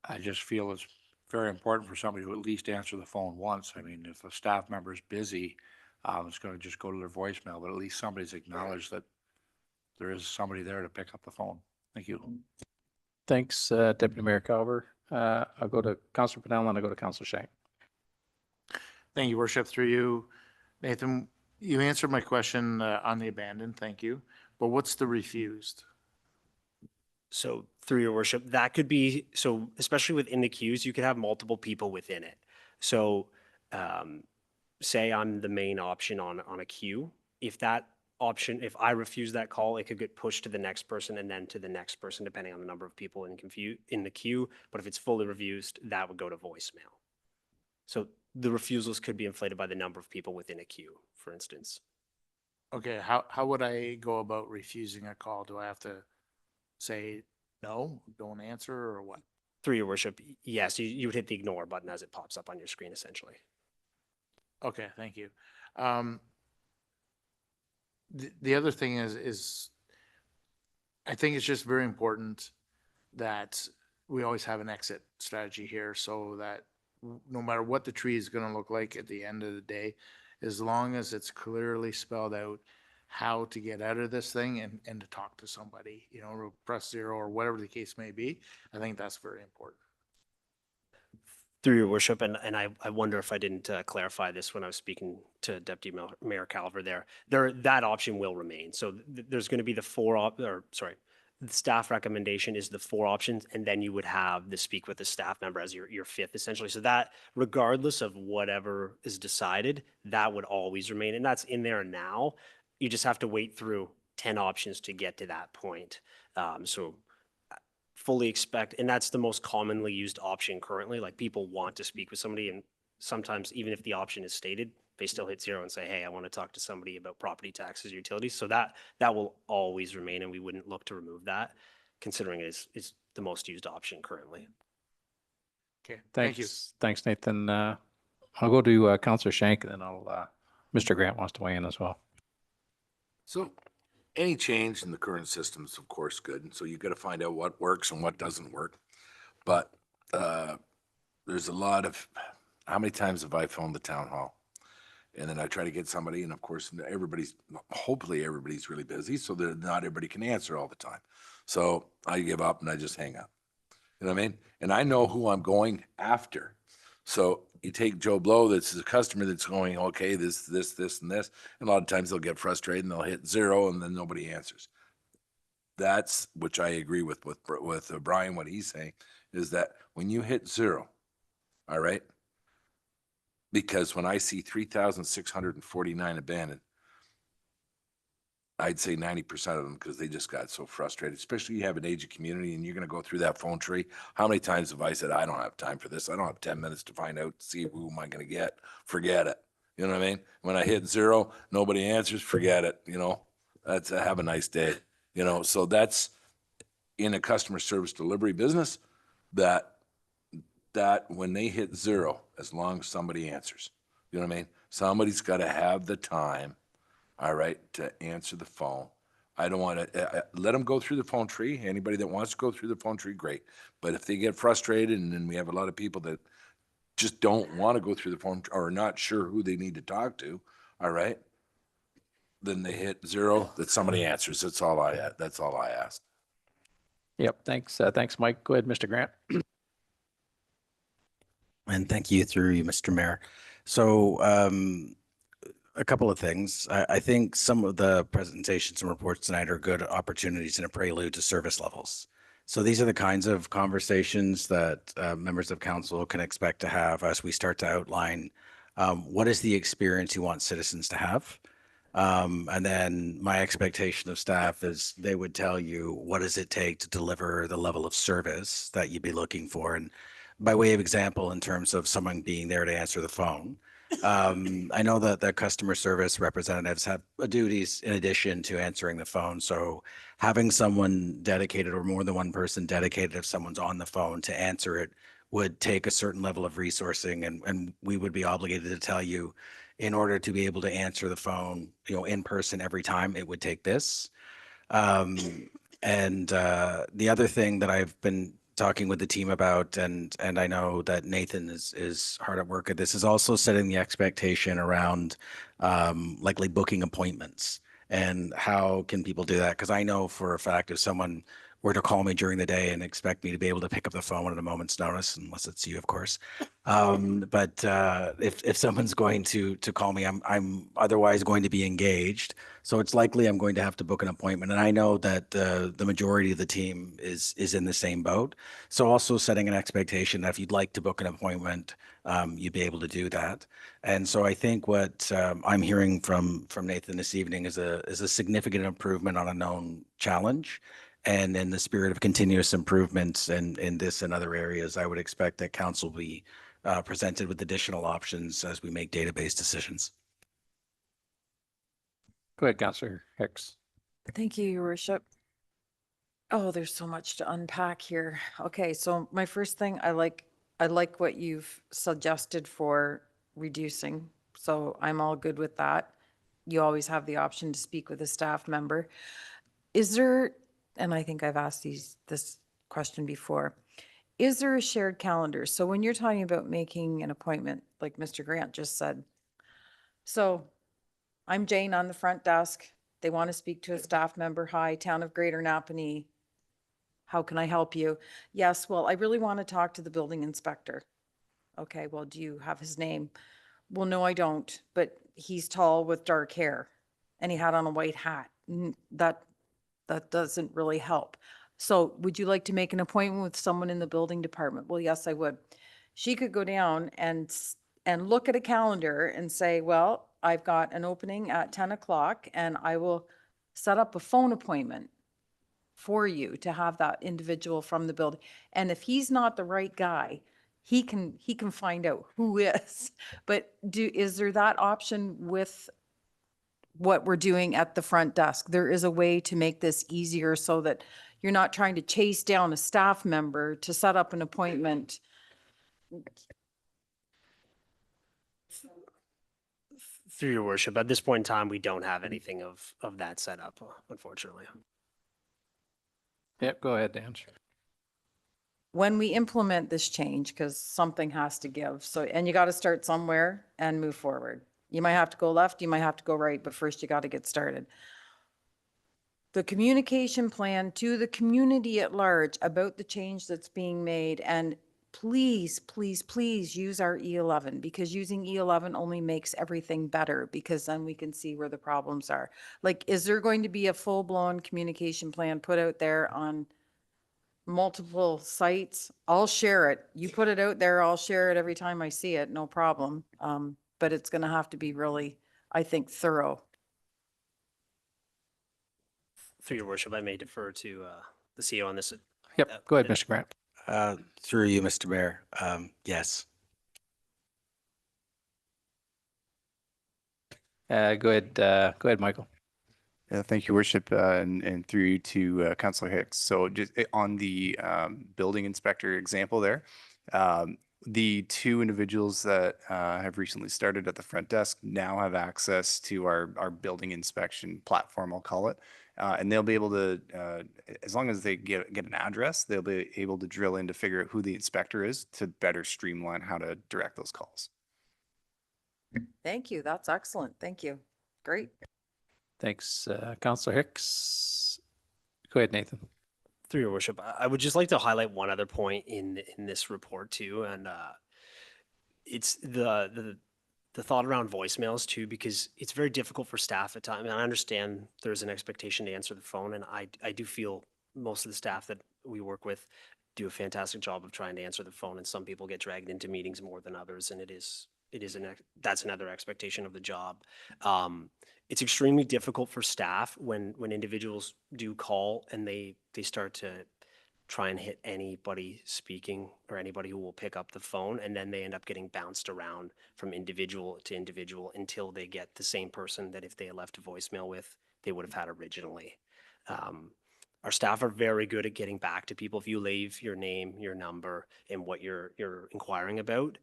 I just feel it's very important for somebody to at least answer the phone once. I mean, if a staff member is busy, it's going to just go to their voicemail, but at least somebody's acknowledged that there is somebody there to pick up the phone. Thank you. Thanks, Deputy Mayor Cower. I'll go to Councilor Pennell and I'll go to Councilor Shank. Thank you, worship. Through you, Nathan, you answered my question on the abandoned. Thank you. But what's the refused? So through your worship, that could be, so especially within the queues, you could have multiple people within it. So say I'm the main option on a queue. If that option, if I refuse that call, it could get pushed to the next person and then to the next person, depending on the number of people in the queue. But if it's fully refused, that would go to voicemail. So the refusals could be inflated by the number of people within a queue, for instance. Okay, how would I go about refusing a call? Do I have to say no, don't answer, or what? Through your worship, yes, you would hit the ignore button as it pops up on your screen, essentially. Okay, thank you. The other thing is I think it's just very important that we always have an exit strategy here so that no matter what the tree is going to look like at the end of the day, as long as it's clearly spelled out how to get out of this thing and to talk to somebody, you know, press 0 or whatever the case may be, I think that's very important. Through your worship, and I wonder if I didn't clarify this when I was speaking to Deputy Mayor Calver there, that option will remain. So there's going to be the the staff recommendation is the 4 options, and then you would have the speak with the staff member as your 5th, essentially. So that regardless of whatever is decided, that would always remain. And that's in there now. You just have to wait through 10 options to get to that point. So fully expect, and that's the most commonly used option currently. Like people want to speak with somebody, and sometimes even if the option is stated, they still hit 0 and say, hey, I want to talk to somebody about property taxes, utilities. So that will always remain, and we wouldn't look to remove that, considering it is the most used option currently. Okay, Thanks. thank you. Thanks, Nathan. I'll go to Councilor Shank, and then Mr. Grant wants to weigh in as well. So any change in the current system is of course good. And so you got to find out what works and what doesn't work. But there's a lot of, how many times have I phoned the town hall? And then I try to get somebody, and of course, hopefully everybody's really busy, so that not everybody can answer all the time. So I give up and I just hang up. You know what I mean? And I know who I'm going after. So you take Joe Blow, that's a customer that's going, okay, this, and this. And a lot of times they'll get frustrated and they'll hit 0 and then nobody answers. That's, which I agree with Brian, what he's saying, is that when you hit 0, all right, because when I see 3,649 abandoned, I'd say 90% of them, because they just got so frustrated, especially you have an aged community and you're going to go through that phone tree. How many times have I said, I don't have time for this. I don't have 10 minutes to find out, see who am I going to get. Forget it. You know what I mean? When I hit 0, nobody answers, forget it, you know? That's a have a nice day, you know? So that's in a customer service delivery business, that when they hit 0, as long as somebody answers, you know what I mean? Somebody's got to have the time, all right, to answer the phone. I don't want to let them go through the phone tree. Anybody that wants to go through the phone tree, great. But if they get frustrated, and then we have a lot of people that just don't want to go through the phone or are not sure who they need to talk to, all right, then they hit 0, that somebody answers. That's all I ask. Yep, thanks. Thanks, Mike. Go ahead, Mr. Grant. And thank you through you, Mr. Mayor. So a couple of things. I think some of the presentations and reports tonight are good opportunities and a prelude to service levels. So these are the kinds of conversations that members of council can expect to have as we start to outline what is the experience you want citizens to have. And then my expectation of staff is they would tell you what does it take to deliver the level of service that you'd be looking for. And by way of example, in terms of someone being there to answer the phone, I know that the customer service representatives have duties in addition to answering the phone. So having someone dedicated or more than one person dedicated if someone's on the phone to answer it would take a certain level of resourcing, and we would be obligated to tell you in order to be able to answer the phone, you know, in person every time, it would take this. And the other thing that I've been talking with the team about, and I know that Nathan is hard at work at this, is also setting the expectation around likely booking appointments and how can people do that? Because I know for a fact if someone were to call me during the day and expect me to be able to pick up the phone at a moment's notice, unless it's you, of course. But if someone's going to call me, I'm otherwise going to be engaged. So it's likely I'm going to have to book an appointment. And I know that the majority of the team is in the same boat. So also setting an expectation that if you'd like to book an appointment, you'd be able to do that. And so I think what I'm hearing from Nathan this evening is a significant improvement on a known challenge. And in the spirit of continuous improvements in this and other areas, I would expect that council will be presented with additional options as we make database decisions. Go ahead, Councillor Hicks. Thank you, Your Worship. Oh, there's so much to unpack here. Okay, so my first thing, I like what you've suggested for reducing. So I'm all good with that. You always have the option to speak with a staff member. Is there, and I think I've asked this question before, is there a shared calendar? So when you're talking about making an appointment, like Mr. Grant just said, so I'm Jane on the front desk. They want to speak to a staff member. Hi, Town of Greater Napanee. How can I help you? Yes, well, I really want to talk to the building inspector. Okay, well, do you have his name? Well, no, I don't, but he's tall with dark hair and he had on a white hat. That doesn't really help. So would you like to make an appointment with someone in the building department? Well, yes, I would. She could go down and look at a calendar and say, well, I've got an opening at 10 o'clock and I will set up a phone appointment for you to have that individual from the building. And if he's not the right guy, he can find out who is. But is there that option with what we're doing at the front desk? There is a way to make this easier so that you're not trying to chase down a staff member to set up an appointment. Through your worship, at this point in time, we don't have anything of that set up, unfortunately. Yep, go ahead, Dan. When we implement this change, because something has to give, so, and you got to start somewhere and move forward. You might have to go left, you might have to go right, but first you got to get started. The communication plan to the community at large about the change that's being made, and please, please, please use our E11, because using E11 only makes everything better, because then we can see where the problems are. Like, is there going to be a full-blown communication plan put out there on multiple sites? I'll share it. You put it out there, I'll share it every time I see it, no problem. But it's going to have to be really, I think, thorough. Through your worship, I may defer to the CEO on this. Yep, go ahead, Mr. Grant. Through you, Mr. Mayor. Yes. Go ahead, Michael. Thank you, Worship, and through you to Councillor Hicks. So just on the building inspector example there, the two individuals that have recently started at the front desk now have access to our building inspection platform, I'll call it. And they'll be able to, as long as they get an address, they'll be able to drill in to figure out who the inspector is to better streamline how to direct those calls. Thank you. That's excellent. Thank you. Great. Thanks, Councillor Hicks. Go ahead, Nathan. Through your worship, I would just like to highlight one other point in this report too, and it's the thought around voicemails too, because it's very difficult for staff at times. And I understand there's an expectation to answer the phone, and I do feel most of the staff that we work with do a fantastic job of trying to answer the phone, and some people get dragged into meetings more than others, and that's another expectation of the job. It's extremely difficult for staff when individuals do call and they start to try and hit anybody speaking or anybody who will pick up the phone, and then they end up getting bounced around from individual to individual until they get the same person that if they had left a voicemail with, they would have had originally. Our staff are very good at getting back to people. If you leave your name, your number, and what you're inquiring about,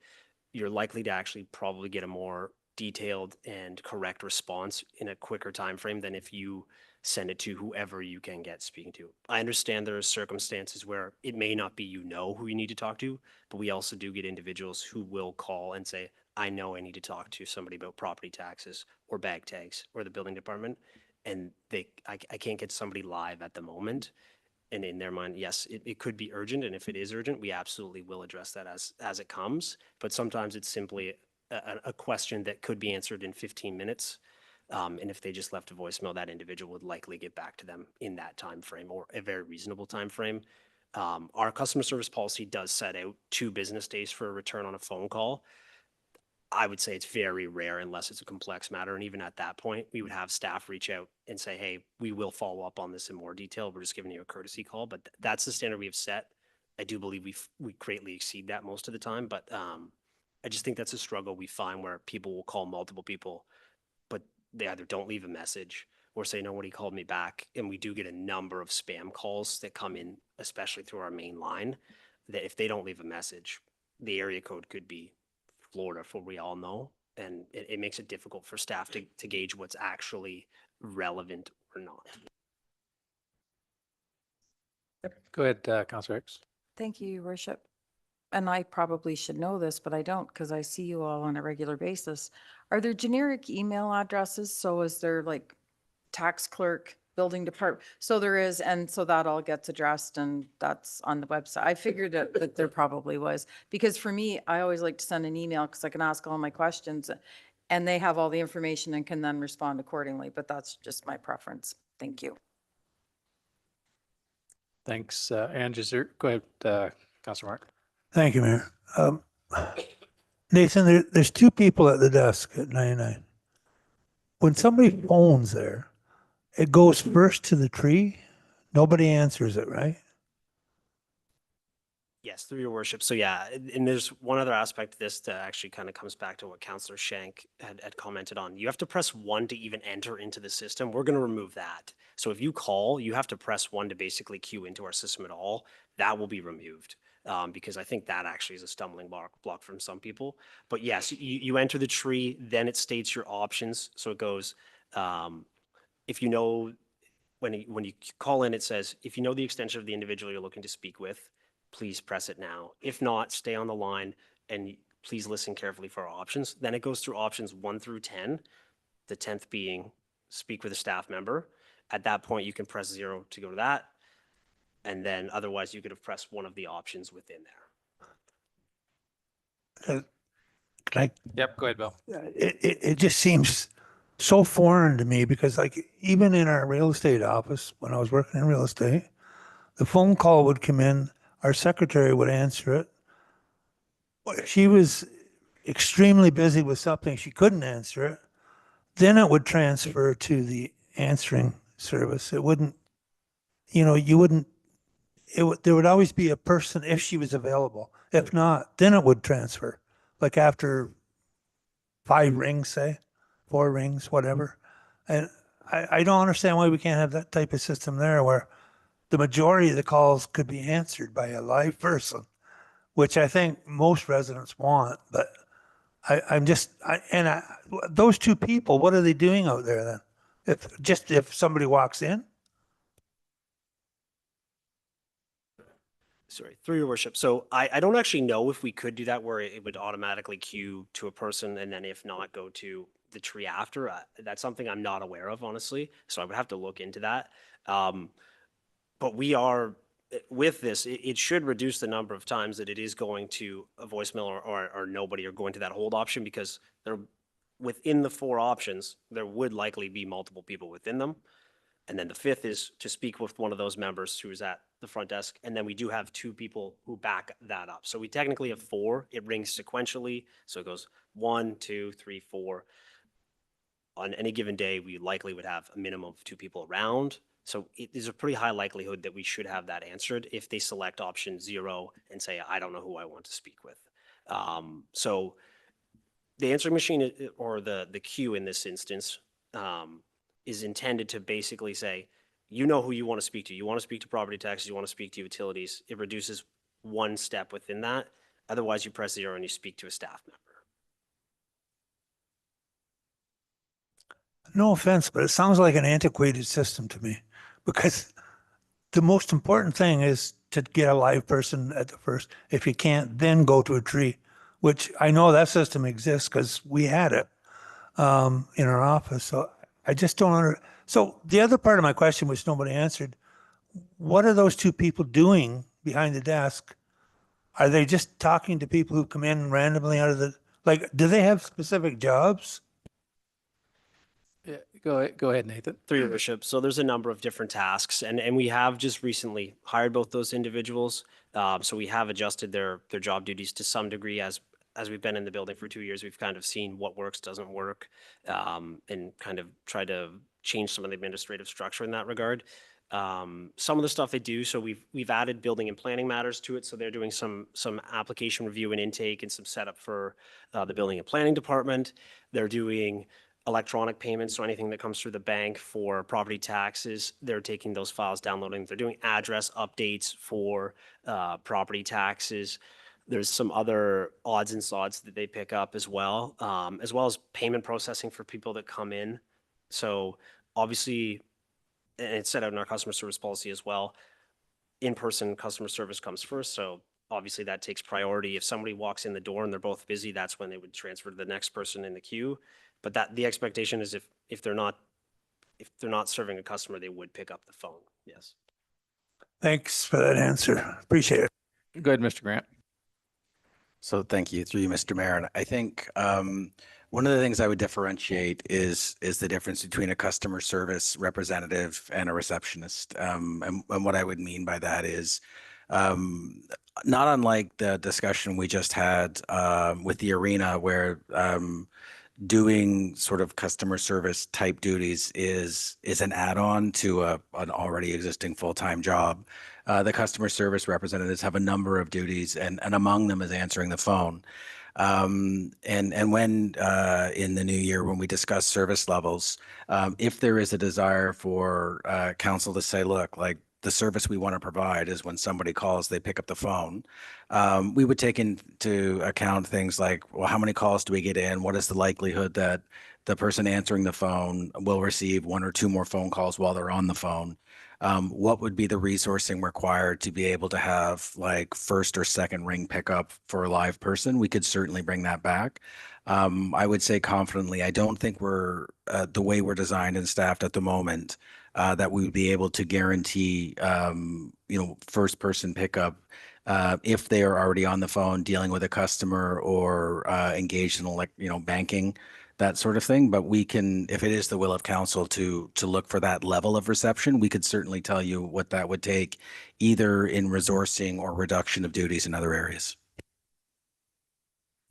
you're likely to actually probably get a more detailed and correct response in a quicker time frame than if you send it to whoever you can get speaking to. I understand there are circumstances where it may not be who you need to talk to, but we also do get individuals who will call and say, I know I need to talk to somebody about property taxes or bag tags or the building department, and I can't get somebody live at the moment. And in their mind, yes, it could be urgent, and if it is urgent, we absolutely will address that as it comes. But sometimes it's simply a question that could be answered in 15 minutes. And if they just left a voicemail, that individual would likely get back to them in that time frame, or a very reasonable time frame. Our customer service policy does set out 2 business days for a return on a phone call. I would say it's very rare unless it's a complex matter. And even at that point, we would have staff reach out and say, hey, we will follow up on this in more detail. We're just giving you a courtesy call, but that's the standard we have set. I do believe we greatly exceed that most of the time, but I just think that's a struggle we find where people will call multiple people, but they either don't leave a message or say, nobody called me back. And we do get a number of spam calls that come in, especially through our main line, that if they don't leave a message, the area code could be Florida, for we all know, and it makes it difficult for staff to gauge what's actually relevant or not. Go ahead, Councillor Hicks. Thank you, Your Worship. And I probably should know this, but I don't because I see you all on a regular basis. Are there generic email addresses? So is there like tax clerk, building department? So there is, and so that all gets addressed and that's on the website. I figured that there probably was, because for me, I always like to send an email because I can ask all my questions and they have all the information and can then respond accordingly, but that's just my preference. Thank you. Thanks, Ange. Go ahead, Councillor Mark. Thank you, Mayor. Nathan, there's 2 people at the desk at 99. When somebody phones there, it goes first to the tree. Nobody answers it, right? Yes, through your worship. So yeah, and there's one other aspect to this that actually kind of comes back to what Councillor Shank had commented on. You have to press 1 to even enter into the system. We're going to remove that. So if you call, you have to press 1 to basically queue into our system at all. That will be removed. Because I think that actually is a stumbling block from some people. But yes, you enter the tree, then it states your options. So it goes, if you know, when you call in, it says, if you know the extension of the individual you're looking to speak with, please press it now. If not, stay on the line and please listen carefully for our options. Then it goes through options 1 through 10, the 10th being speak with a staff member. At that point, you can press 0 to go to that. And then otherwise you could have pressed one of the options within there. Can I? Yep, go ahead, Bill. It just seems so foreign to me because like even in our real estate office, when I was working in real estate, the phone call would come in, our secretary would answer it. If she was extremely busy with something, she couldn't answer it. Then it would transfer to the answering service. It wouldn't, you wouldn't, there would always be a person if she was available. If not, then it would transfer. Like after 5 rings, say, 4 rings, whatever. And I don't understand why we can't have that type of system there where the majority of the calls could be answered by a live person, which I think most residents want. But those 2 people, what are they doing out there then? If somebody walks in? Sorry, through your worship. So I don't actually know if we could do that where it would automatically queue to a person and then if not, go to the tree after. That's something I'm not aware of, honestly. So I would have to look into that. But we are, with this, it should reduce the number of times that it is going to a voicemail or nobody, or going to that hold option, because they're within the 4 options, there would likely be multiple people within them. And then the 5th is to speak with one of those members who is at the front desk. And then we do have 2 people who back that up. So we technically have 4. It rings sequentially. So it goes 1, 2, 3, 4. On any given day, we likely would have a minimum of 2 people around. So there's a pretty high likelihood that we should have that answered if they select option 0 and say, I don't know who I want to speak with. So the answering machine, or the queue in this instance, is intended to basically say, you know who you want to speak to. You want to speak to property taxes, you want to speak to utilities. It reduces 1 step within that. Otherwise, you press 0 and you speak to a staff member. No offense, but it sounds like an antiquated system to me, because the most important thing is to get a live person at the first. If you can't, then go to a tree, which I know that system exists because we had it in our office. So I just don't So the other part of my question, which nobody answered, what are those 2 people doing behind the desk? Are they just talking to people who come in randomly out of the, like, do they have specific jobs? Yeah, go ahead, Nathan. Through your worship. So there's a number of different tasks, and we have just recently hired both those individuals. So we have adjusted their job duties to some degree as we've been in the building for 2 years. We've kind of seen what works, doesn't work, and kind of tried to change some of the administrative structure in that regard. Some of the stuff they do, so we've added building and planning matters to it. So they're doing some application review and intake and some setup for the building and planning department. They're doing electronic payments, so anything that comes through the bank for property taxes, they're taking those files, downloading. They're doing address updates for property taxes. There's some other odds and sods that they pick up as well as payment processing for people that come in. So obviously, and it's set out in our customer service policy as well, in-person customer service comes first. So obviously that takes priority. If somebody walks in the door and they're both busy, that's when they would transfer to the next person in the queue. But the expectation is if they're not serving a customer, they would pick up the phone. Yes. Thanks for that answer. Appreciate it. Go ahead, Mr. Grant. So thank you through you, Mr. Mayor. And I think one of the things I would differentiate is the difference between a customer service representative and a receptionist. And what I would mean by that is not unlike the discussion we just had with the arena, where doing sort of customer service type duties is an add-on to an already existing full-time job. The customer service representatives have a number of duties, and among them is answering the phone. And when in the new year, when we discuss service levels, if there is a desire for council to say, look, like, the service we want to provide is when somebody calls, they pick up the phone. We would take into account things like, well, how many calls do we get in? What is the likelihood that the person answering the phone will receive 1 or 2 more phone calls while they're on the phone? What would be the resourcing required to be able to have like first or second ring pickup for a live person? We could certainly bring that back. I would say confidently, I don't think we're the way we're designed and staffed at the moment, that we would be able to guarantee, first person pickup if they are already on the phone dealing with a customer or engaged in banking, that sort of thing. But we can, if it is the will of council to look for that level of reception, we could certainly tell you what that would take, either in resourcing or reduction of duties in other areas.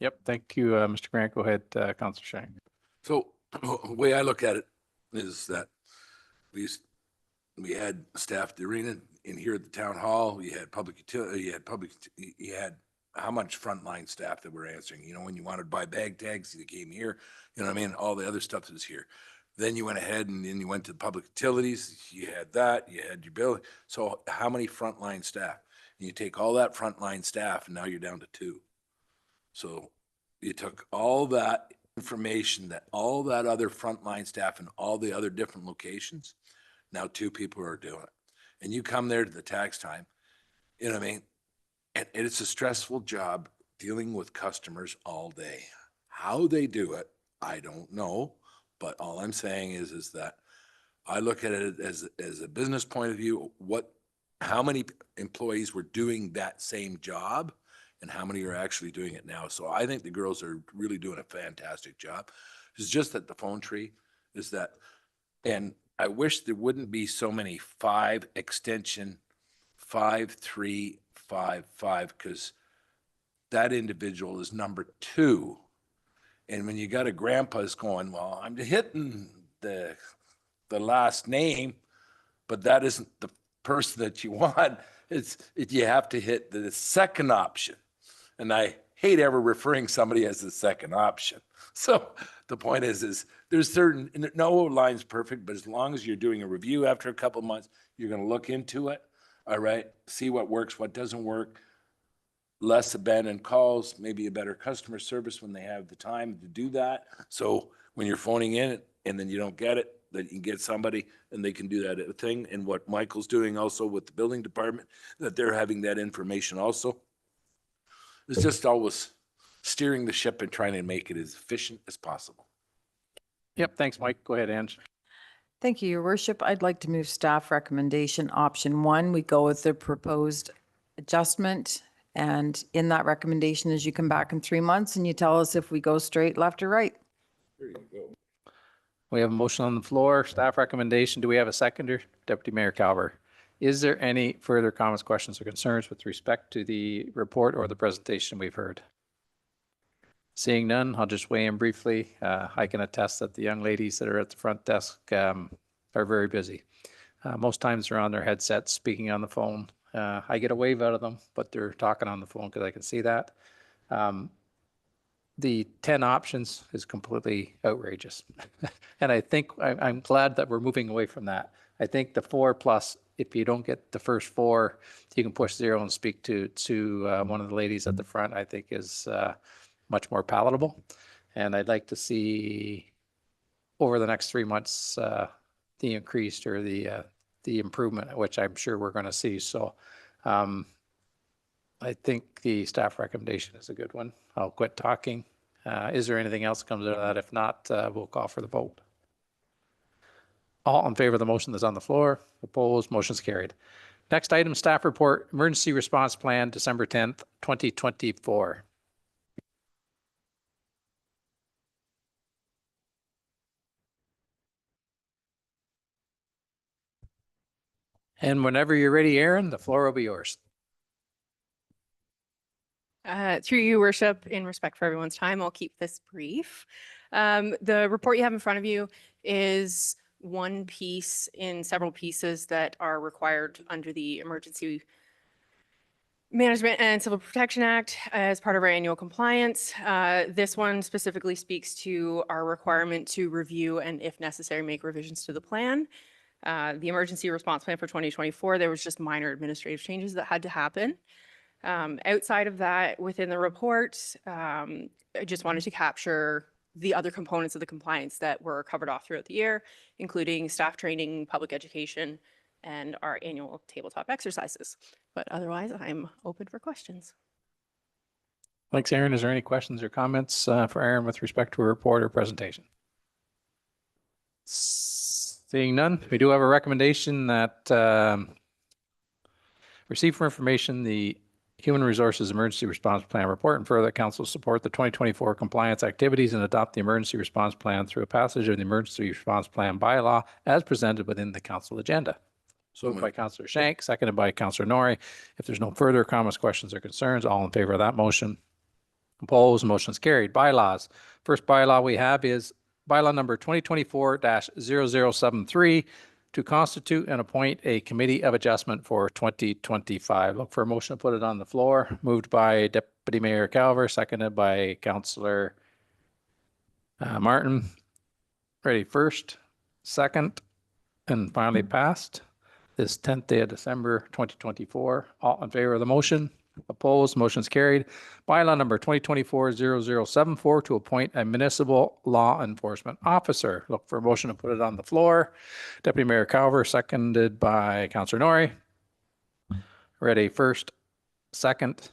Yep. Thank you, Mr. Grant. Go ahead, Councilor Shank. So the way I look at it is that we had staff at the arena in here at the town hall. You had public utility, you had how much frontline staff that were answering, you know, when you wanted to buy bag tags, they came here, you know what I mean? All the other stuff that was here. Then you went ahead and then you went to public utilities, you had that, you had your bill. So how many frontline staff? And you take all that frontline staff and now you're down to 2. So you took all that information, that all that other frontline staff and all the other different locations, now 2 people are doing it. And you come there to the tax time, you know what I mean? And it's a stressful job dealing with customers all day. How they do it, I don't know. But all I'm saying is that I look at it as a business point of view, how many employees were doing that same job and how many are actually doing it now. So I think the girls are really doing a fantastic job. It's just that the phone tree is that, and I wish there wouldn't be so many 5 extension 5355, because that individual is number 2. And when you got a grandpa's going, well, I'm hitting the last name, but that isn't the person that you want. You have to hit the second option. And I hate ever referring somebody as the second option. So the point is there's certain, no line's perfect, but as long as you're doing a review after a couple of months, you're going to look into it. All right. See what works, what doesn't work. Less abandoned calls, maybe a better customer service when they have the time to do that. So when you're phoning in and then you don't get it, then you can get somebody and they can do that thing. And what Michael's doing also with the building department, that they're having that information also. It's just always steering the ship and trying to make it as efficient as possible. Yep, thanks, Mike. Go ahead, Ange. Thank you, Your Worship. I'd like to move staff recommendation option 1. We go with the proposed adjustment. And in that recommendation is you come back in 3 months and you tell us if we go straight, left, or right. There you go. We have a motion on the floor, staff recommendation. Do we have a seconder? Deputy Mayor Calver. Is there any further comments, questions, or concerns with respect to the report or the presentation we've heard? Seeing none, I'll just weigh in briefly. I can attest that the young ladies that are at the front desk are very busy. Most times they're on their headsets, speaking on the phone. I get a wave out of them, but they're talking on the phone because I can see that. The 10 options is completely outrageous. And I think I'm glad that we're moving away from that. I think the 4+, if you don't get the first 4, you can push 0 and speak to one of the ladies at the front, I think is much more palatable. And I'd like to see over the next 3 months, the increased or the improvement, which I'm sure we're going to see. So I think the staff recommendation is a good one. I'll quit talking. Is there anything else that comes out of that? If not, we'll call for the vote. All in favor of the motion that's on the floor? Opposed? Motion's carried. Next item, staff report, emergency response plan, December 10th, 2024. And whenever you're ready, Aaron, the floor will be yours. Through you, Worship, in respect for everyone's time, I'll keep this brief. The report you have in front of you is one piece in several pieces that are required under the Emergency Management and Civil Protection Act as part of our annual compliance. This one specifically speaks to our requirement to review and, if necessary, make revisions to the plan. The emergency response plan for 2024, there was just minor administrative changes that had to happen. Outside of that, within the report, I just wanted to capture the other components of the compliance that were covered off throughout the year, including staff training, public education, and our annual tabletop exercises. But otherwise, I'm open for questions. Thanks, Aaron. Is there any questions or comments for Aaron with respect to a report or presentation? Seeing none, we do have a recommendation that receive for information the Human Resources Emergency Response Plan report, and further council support the 2024 compliance activities and adopt the emergency response plan through a passage of the emergency response plan bylaw as presented within the council agenda. So moved by Councillor Shank, seconded by Councillor Norrie. If there's no further comments, questions, or concerns, all in favor of that motion? Opposed? Motion is carried. Bylaws. First bylaw we have is bylaw number 2024-0073. to constitute and appoint a committee of adjustment for 2025. Look for a motion to put it on the floor. Moved by Deputy Mayor Calver, seconded by Councillor Martin. Ready first, second, and finally passed this 10th day of December 2024. All in favor of the motion? Opposed? Motion's carried. Bylaw number 2024-0074 to appoint a municipal law enforcement officer. Look for a motion to put it on the floor. Deputy Mayor Calver, seconded by Councillor Norrie. Ready first, second,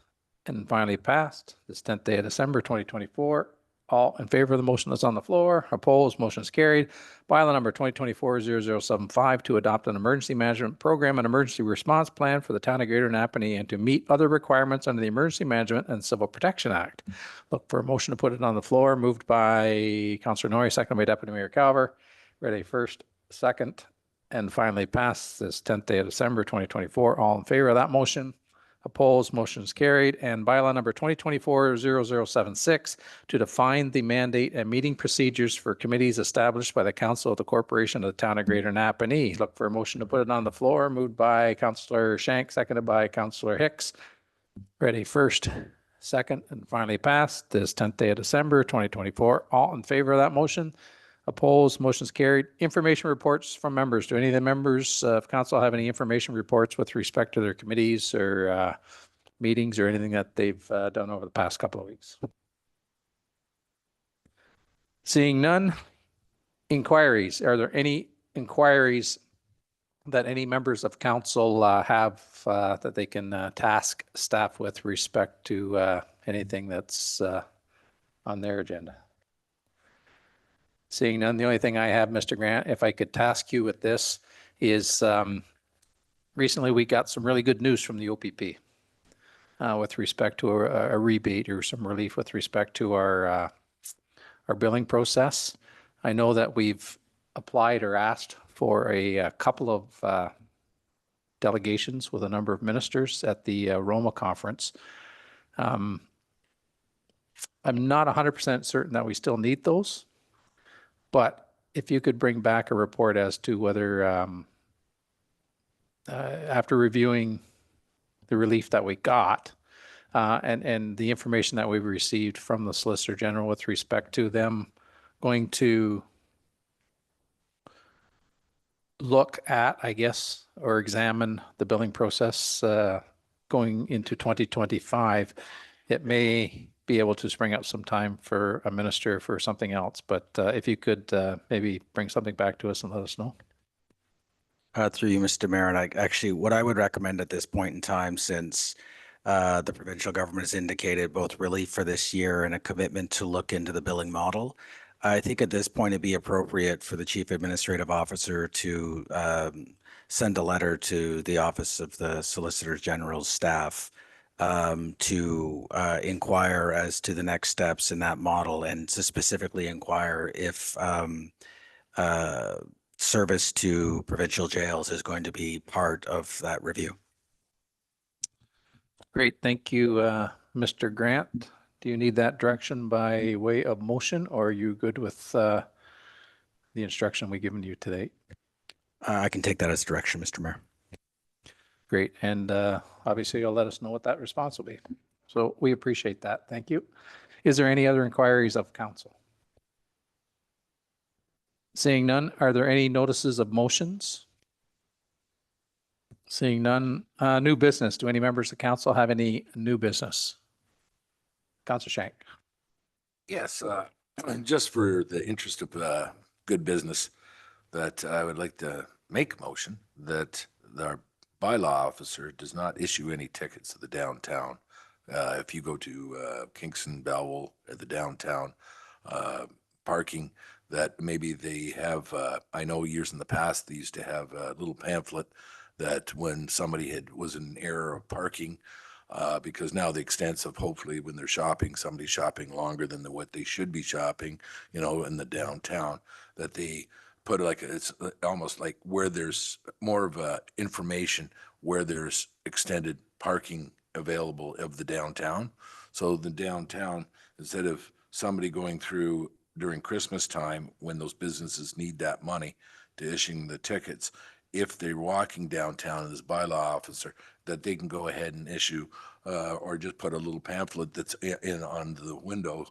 and finally passed this 10th day of December 2024. All in favor of the motion that's on the floor? Opposed? Motion is carried. Bylaw number 2024-0075 to adopt an emergency management program and emergency response plan for the town of Greater Napanee and to meet other requirements under the Emergency Management and Civil Protection Act. Look for a motion to put it on the floor. Moved by Councillor Norrie, seconded by Deputy Mayor Calver. Ready first, second, and finally passed this 10th day of December 2024. All in favor of that motion? Opposed? Motion is carried. And bylaw number 2024-0076 to define the mandate and meeting procedures for committees established by the Council of the Corporation of the Town of Greater Napanee. Look for a motion to put it on the floor. Moved by Councillor Shank, seconded by Councillor Hicks. Ready first, second, and finally passed this 10th day of December 2024. All in favor of that motion? Opposed? Motion is carried. Information reports from members. Do any of the members of council have any information reports with respect to their committees or meetings or anything that they've done over the past couple of weeks? Seeing none. Inquiries. Are there any inquiries that any members of council have that they can task staff with respect to anything that's on their agenda? Seeing none, the only thing I have, Mr. Grant, if I could task you with this, is recently we got some really good news from the OPP with respect to a rebate or some relief with respect to our billing process. I know that we've applied or asked for a couple of delegations with a number of ministers at the Roma conference. I'm not 100% certain that we still need those. But if you could bring back a report as to whether, after reviewing the relief that we got and the information that we've received from the Solicitor General with respect to them going to look at, I guess, or examine the billing process going into 2025, it may be able to spring up some time for a minister for something else. But if you could maybe bring something back to us and let us know. Through you, Mr. Mayor, and actually, what I would recommend at this point in time, since the provincial government has indicated both relief for this year and a commitment to look into the billing model, I think at this point it'd be appropriate for the Chief Administrative Officer to send a letter to the Office of the Solicitor General's staff to inquire as to the next steps in that model and to specifically inquire if service to provincial jails is going to be part of that review. Great. Thank you, Mr. Grant. Do you need that direction by way of motion, or are you good with the instruction we've given you today? I can take that as direction, Mr. Mayor. Great. And obviously you'll let us know what that response will be. So we appreciate that. Thank you. Is there any other inquiries of council? Seeing none, are there any notices of motions? Seeing none, new business. Do any members of council have any new business? Councillor Shank. Yes, just for the interest of good business, that I would like to make a motion that our bylaw officer does not issue any tickets to the downtown. If you go to Kingston, Belleville, at the downtown parking, that maybe they have, I know years in the past, they used to have a little pamphlet that when somebody was in error of parking, because now the extensive, hopefully when they're shopping, somebody's shopping longer than what they should be shopping, you know, in the downtown, that they put like, it's almost like where there's more of a information where there's extended parking available of the downtown. So the downtown, instead of somebody going through during Christmas time, when those businesses need that money to issuing the tickets, if they're walking downtown as bylaw officer, that they can go ahead and issue, or just put a little pamphlet that's in on the window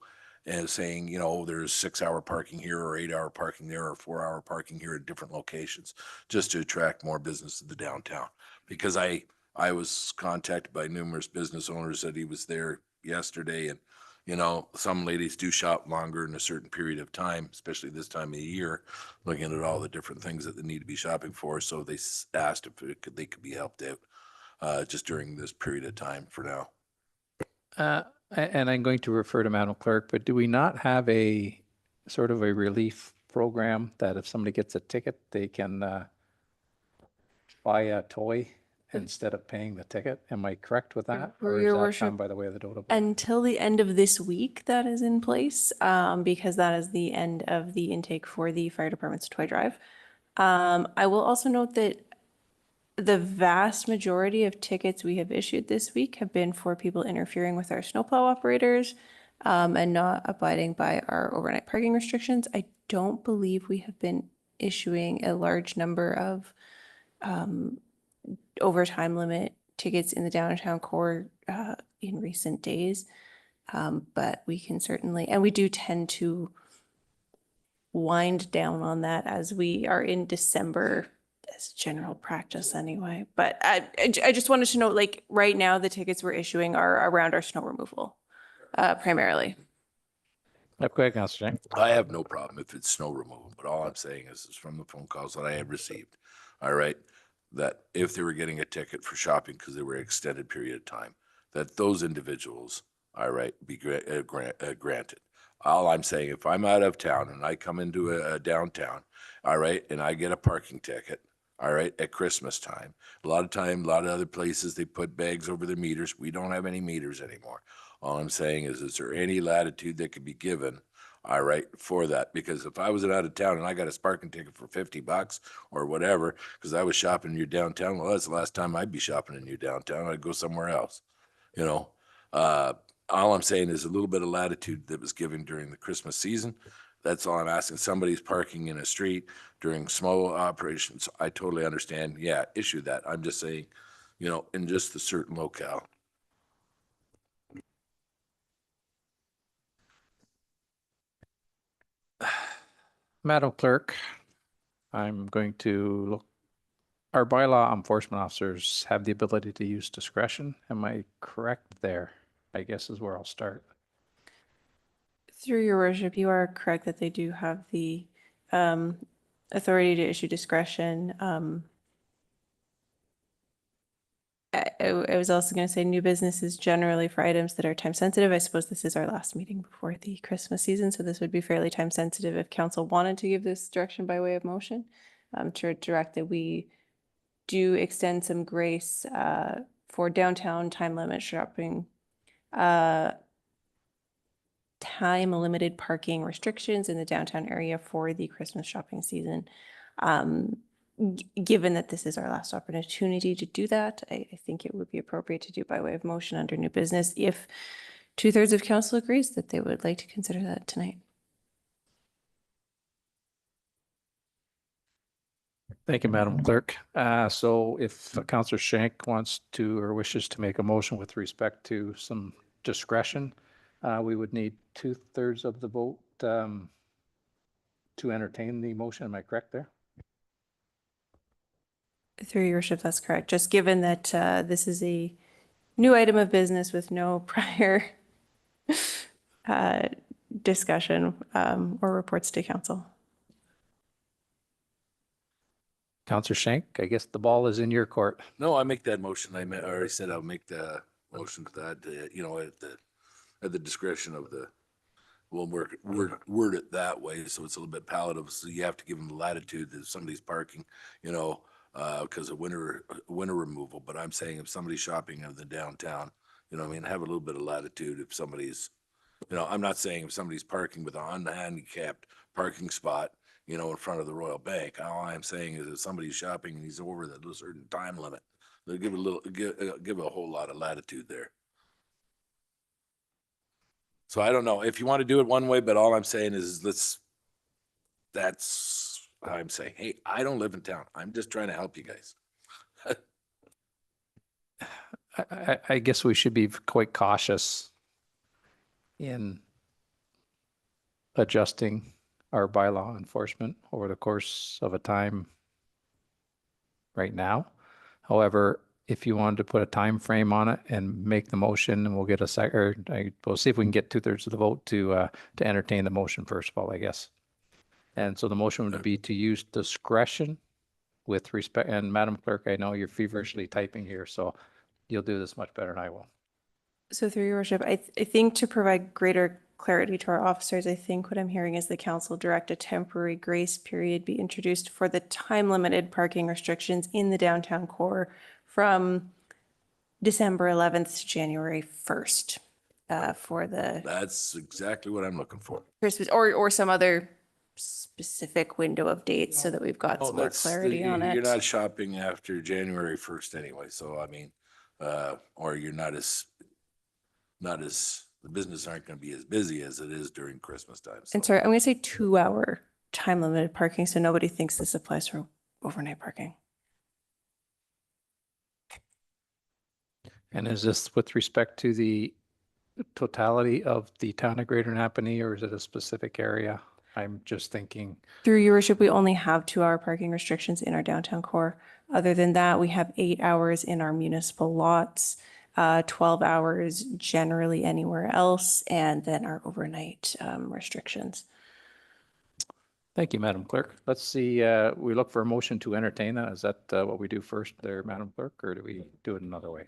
and saying, you know, there's 6-hour parking here or 8-hour parking there or 4-hour parking here at different locations, just to attract more business to the downtown. Because I was contacted by numerous business owners that he was there yesterday, and you know, some ladies do shop longer in a certain period of time, especially this time of the year, looking at all the different things that they need to be shopping for. So they asked if they could be helped out just during this period of time for now. And I'm going to refer to Madam Clerk, but do we not have a sort of a relief program that if somebody gets a ticket, they can buy a toy instead of paying the ticket? Am I correct with that? Or Your is that Worship, come by the way of the dodo? until the end of this week, that is in place, because that is the end of the intake for the fire department's toy drive. I will also note that the vast majority of tickets we have issued this week have been for people interfering with our snowplow operators and not abiding by our overnight parking restrictions. I don't believe we have been issuing a large number of overtime limit tickets in the downtown core in recent days. But we can certainly, and we do tend to wind down on that as we are in December as general practice anyway. But I just wanted to note, like right now, the tickets we're issuing are around our snow removal primarily. Go ahead, Councilor Shank. I have no problem if it's snow removal, but all I'm saying is from the phone calls that I have received, all right, that if they were getting a ticket for shopping because they were an extended period of time, that those individuals, all right, be granted. All I'm saying, if I'm out of town and I come into a downtown, all right, and I get a parking ticket, all right, at Christmas time, a lot of other places, they put bags over their meters. We don't have any meters anymore. All I'm saying is there any latitude that could be given, all right, for that? Because if I was out of town and I got a parking ticket for $50 or whatever, because I was shopping in your downtown, well, that's the last time I'd be shopping in your downtown. I'd go somewhere else, you know. All I'm saying is a little bit of latitude that was given during the Christmas season. That's all I'm asking. Somebody's parking in a street during small operations. I totally understand. Yeah, issue that. I'm just saying, you know, in just a certain locale. Madam Clerk, I'm going to look. Our bylaw enforcement officers have the ability to use discretion. Am I correct there? I guess is where I'll start. Through your worship, you are correct that they do have the authority to issue discretion. I was also going to say new business is generally for items that are time sensitive. I suppose this is our last meeting before the Christmas season, so this would be fairly time sensitive if council wanted to give this direction by way of motion. To direct that we do extend some grace for downtown time limit shopping, time limited parking restrictions in the downtown area for the Christmas shopping season. Given that this is our last opportunity to do that, I think it would be appropriate to do by way of motion under new business if 2/3 of council agrees that they would like to consider that tonight. Thank you, Madam Clerk. So if Councillor Shank wants to or wishes to make a motion with respect to some discretion, we would need 2/3 of the vote to entertain the motion. Am I correct there? Through your worship, that's correct. Just given that this is a new item of business with no prior discussion or reports to council. Councillor Shank, I guess the ball is in your court. No, I make that motion. I already said I'll make the motion to that, you know, at the discretion of the, we'll word it that way so it's a little bit palatable. So you have to give them the latitude that somebody's parking, you know, because of winter removal. But I'm saying if somebody's shopping in the downtown, you know what I mean, have a little bit of latitude if somebody's, you know, I'm not saying if somebody's parking with a unhandicapped parking spot, you know, in front of the Royal Bank. All I'm saying is if somebody's shopping and he's over that certain time limit, they'll give a whole lot of latitude there. So I don't know if you want to do it one way, but all I'm saying is that's how I'm saying, hey, I don't live in town. I'm just trying to help you guys. I guess we should be quite cautious in adjusting our bylaw enforcement over the course of a time right now. However, if you wanted to put a time frame on it and make the motion, and we'll get we'll see if we can get 2/3 of the vote to entertain the motion first of all, I guess. And so the motion would be to use discretion with respect, and Madam Clerk, I know you're feverishly typing here, so you'll do this much better than I will. So through your worship, I think to provide greater clarity to our officers, I think what I'm hearing is the council direct a temporary grace period be introduced for the time-limited parking restrictions in the downtown core from December 11th to January 1st for the That's exactly what I'm looking for. Christmas or some other specific window of dates so that we've got some more clarity on it. You're not shopping after January 1st anyway. So, I mean, or you're not as, the business aren't going to be as busy as it is during Christmas time. So. And sorry, I'm going to say 2-hour time limited parking so nobody thinks this applies for overnight parking. And is this with respect to the totality of the town of Greater Napanee, or is it a specific area? I'm just thinking. Through your worship, we only have 2-hour parking restrictions in our downtown core. Other than that, we have 8 hours in our municipal lots, 12 hours generally anywhere else, and then our overnight restrictions. Thank you, Madam Clerk. Let's see, we look for a motion to entertain that. Is that what we do first there, Madam Clerk, or do we do it another way?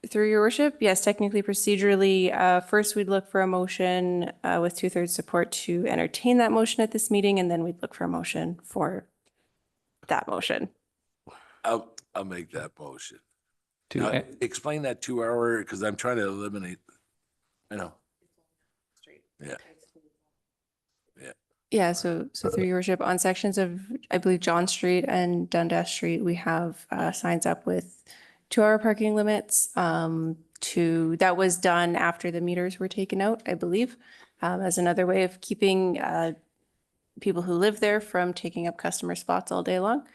Through your worship, yes, technically, procedurally, first we'd look for a motion with 2/3 support to entertain that motion at this meeting, and then we'd look for a motion for that motion. I'll make that motion. Now, explain that 2-hour, because I'm trying to eliminate, I know. Yeah. Yeah. Yeah, so through your worship, on sections of, I believe, John Street and Dundas Street, we have signs up with 2-hour parking limits. That was done after the meters were taken out, I believe, as another way of keeping people who live there from taking up customer spots all day long.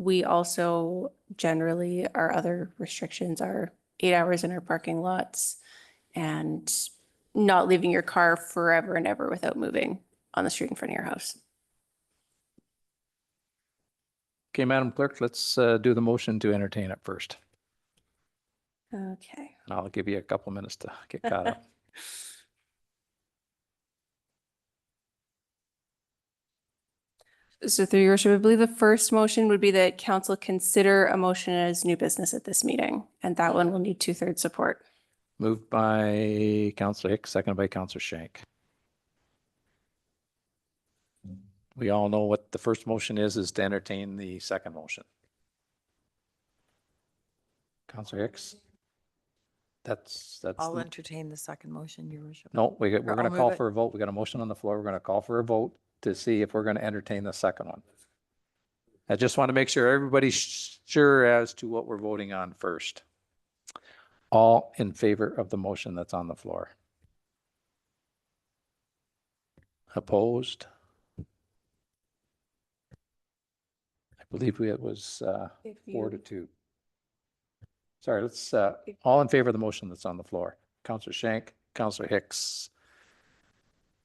We also generally, our other restrictions are 8 hours in our parking lots and not leaving your car forever and ever without moving on the street in front of your house. Okay, Madam Clerk, let's do the motion to entertain it first. Okay. And I'll give you a couple minutes to get caught up. So through your worship, I believe the first motion would be that council consider a motion as new business at this meeting, and that one will need 2/3 support. Moved by Councillor Hicks, seconded by Councillor Shank. We all know what the first motion is to entertain the second motion. Councillor Hicks? That's. I'll entertain the second motion, your worship. No, we're Or going to I'll call move it. for a vote. We got a motion on the floor. We're going to call for a vote to see if we're going to entertain the second one. I just want to make sure everybody's sure as to what we're voting on first. All in favor of the motion that's on the floor? Opposed? I believe it was 4-2. Sorry, let's, all in favor of the motion that's on the floor. Councillor Shank, Councillor Hicks,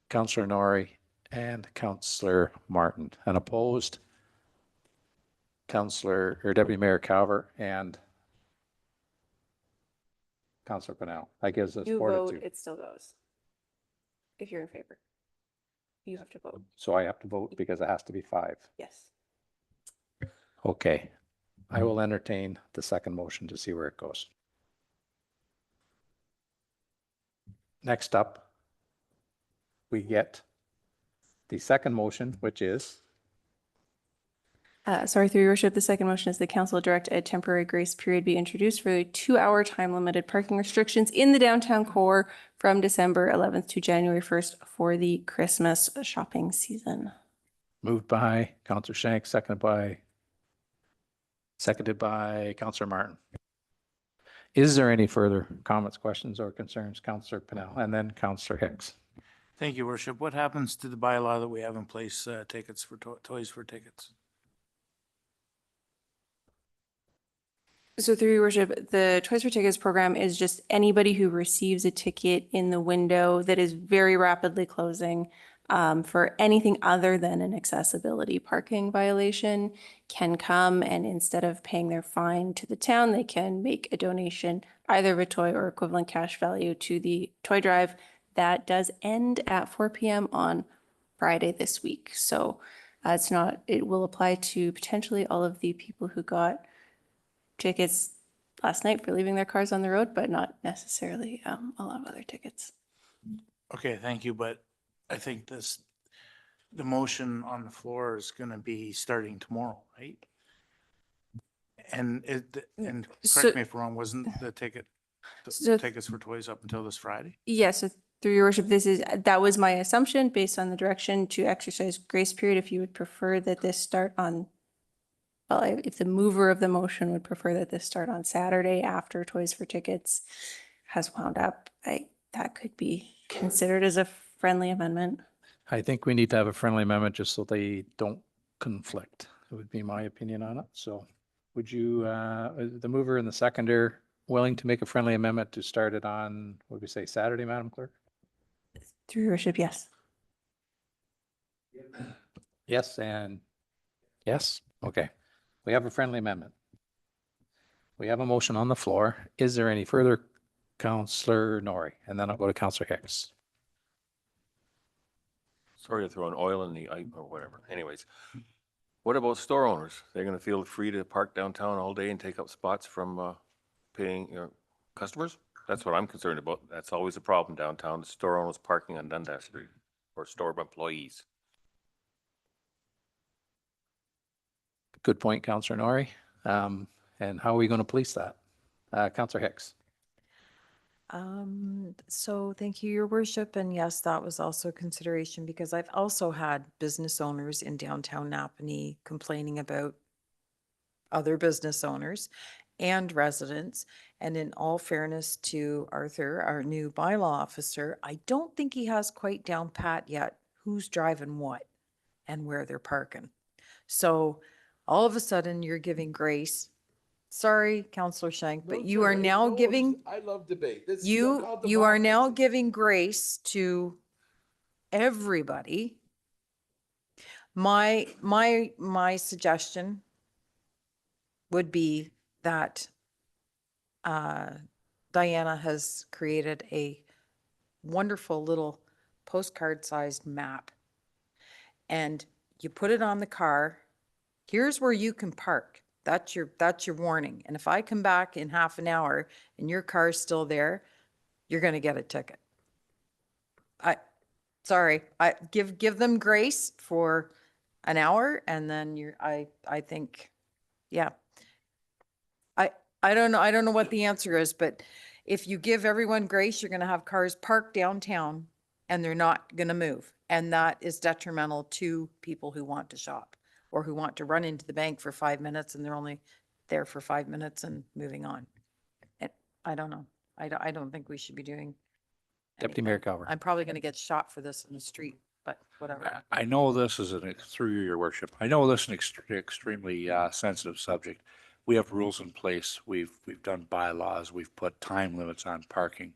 Councillor Norrie, and Councillor Martin. And opposed, Councillor or Deputy Mayor Calver and Councillor Pennell. That gives us You 4-2. vote, it still goes. If you're in favor, you have to vote. So I have to vote because it has to be 5. Yes. Okay. I will entertain the second motion to see where it goes. Next up, we get the second motion, which is? Sorry, through your worship, the second motion is the council direct a temporary grace period be introduced for the 2-hour time limited parking restrictions in the downtown core from December 11th to January 1st for the Christmas shopping season. Moved by Councillor Shank, seconded by Councillor Martin. Is there any further comments, questions, or concerns? Councillor Pennell, and then Councillor Hicks. Thank you, Worship. What happens to the bylaw that we have in place, tickets for toys for tickets? So through your worship, the Toys for Tickets program is just anybody who receives a ticket in the window that is very rapidly closing for anything other than an accessibility parking violation can come, and instead of paying their fine to the town, they can make a donation, either of a toy or equivalent cash value, to the toy drive. That does end at 4 p.m. on Friday this week. So it will apply to potentially all of the people who got tickets last night for leaving their cars on the road, but not necessarily a lot of other tickets. Okay, thank you, but I think the motion on the floor is gonna be starting tomorrow, right? And correct me if I'm wrong, wasn't the tickets for toys up until this Friday? Yes, so through your worship, that was my assumption based on the direction to exercise grace period. If you would prefer that this start on, well, if the mover of the motion would prefer that this start on Saturday after Toys for Tickets has wound up, that could be considered as a friendly amendment. I think we need to have a friendly amendment just so they don't conflict. It would be my opinion on it. So would you, the mover and the seconder, willing to make a friendly amendment to start it on, what would we say, Saturday, Madam Clerk? Through your worship, yes. Yes, and yes? Okay. We have a friendly amendment. We have a motion on the floor. Is there any further? Councillor Norrie, and then I'll go to Councillor Hicks. Sorry to throw an oil in the or whatever. Anyways, what about store owners? They're going to feel free to park downtown all day and take up spots from paying customers? That's what I'm concerned about. That's always a problem downtown, the store owners parking on Dundas Street or store employees. Good point, Councillor Norrie. And how are we going to police that? Councillor Hicks. So thank you, Your Worship. And yes, that was also a consideration because I've also had business owners in downtown Napanee complaining about other business owners and residents. And in all fairness to Arthur, our new bylaw officer, I don't think he has quite down pat yet who's driving what and where they're parking. So all of a sudden you're giving grace. Sorry, Councillor Shank, but you are now giving, I love debate. you are now giving grace to everybody. My suggestion would be that Diana has created a wonderful little postcard-sized map. And you put it on the car. Here's where you can park. That's your warning. And if I come back in half an hour and your car's still there, you're going to get a ticket. Sorry, I give them grace for an hour and then I think, yeah. I don't know what the answer is, but if you give everyone grace, you're going to have cars parked downtown and they're not going to move. And that is detrimental to people who want to shop or who want to run into the bank for 5 minutes and they're only there for 5 minutes and moving on. I don't know. I don't think we should be doing. Deputy Mayor Calvert. I'm probably going to get shot for this in the street, but whatever. I know this is through your worship. I know this is an extremely sensitive subject. We have rules in place. We've done bylaws. We've put time limits on parking.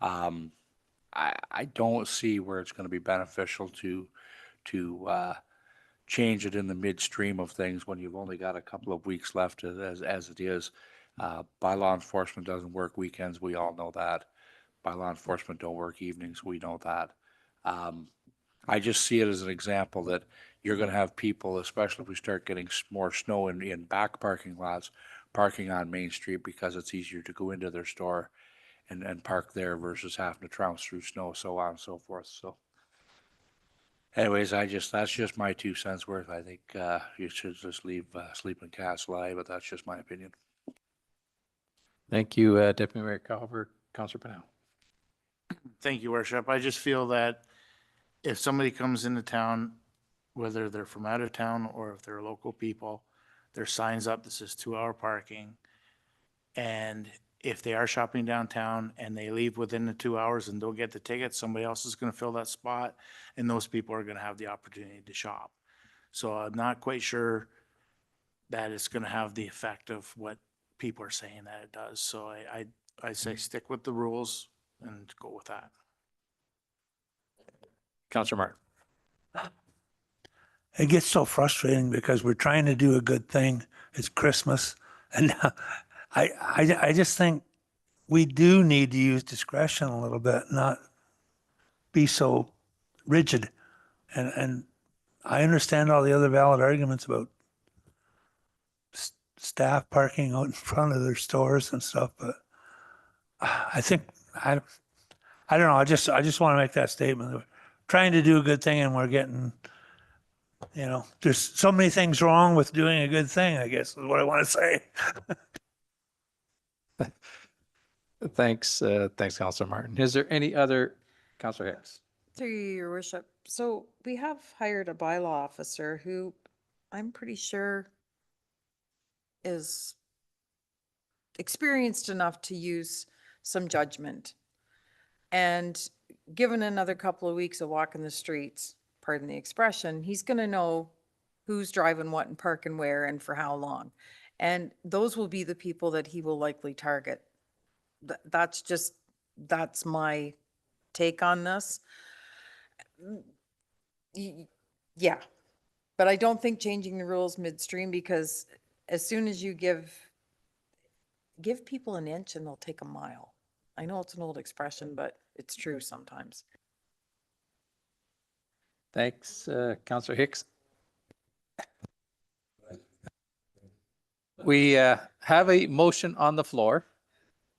I don't see where it's going to be beneficial to change it in the midstream of things when you've only got a couple of weeks left as it is. Bylaw enforcement doesn't work weekends. We all know that. Bylaw enforcement don't work evenings. We know that. I just see it as an example that you're going to have people, especially if we start getting more snow in back parking lots, parking on Main Street because it's easier to go into their store and park there versus having to trounce through snow, so on and so forth. So anyways, that's just my 2 cents worth. I think you should just leave sleeping cats lie, but that's just my opinion. Thank you, Deputy Mayor Calvert. Councillor Pennell. Thank you, Worship. I just feel that if somebody comes into town, whether they're from out of town or if they're local people, there's signs up that says 2-hour parking. And if they are shopping downtown and they leave within the 2 hours and don't get the ticket, somebody else is going to fill that spot, and those people are going to have the opportunity to shop. So I'm not quite sure that it's going to have the effect of what people are saying that it does. So I say stick with the rules and go with that. Councillor Martin. It gets so frustrating because we're trying to do a good thing. It's Christmas. And I just think we do need to use discretion a little bit, not be so rigid. And I understand all the other valid arguments about staff parking out in front of their stores and stuff, but I think, I don't know, I just want to make that statement. We're trying to do a good thing and we're getting, there's so many things wrong with doing a good thing, I guess is what I want to say. Thanks, Councillor Martin. Is there any other, Councillor Hicks? Through you, your worship. So we have hired a bylaw officer who I'm pretty sure is experienced enough to use some judgment. And given another couple of weeks of walking the streets, pardon the expression, he's going to know who's driving what and parking where and for how long. And those will be the people that he will likely target. That's my take on this. Yeah, but I don't think changing the rules midstream, because as soon as you give people an inch and they'll take a mile. I know it's an old expression, but it's true sometimes. Thanks, Councillor Hicks. We have a motion on the floor,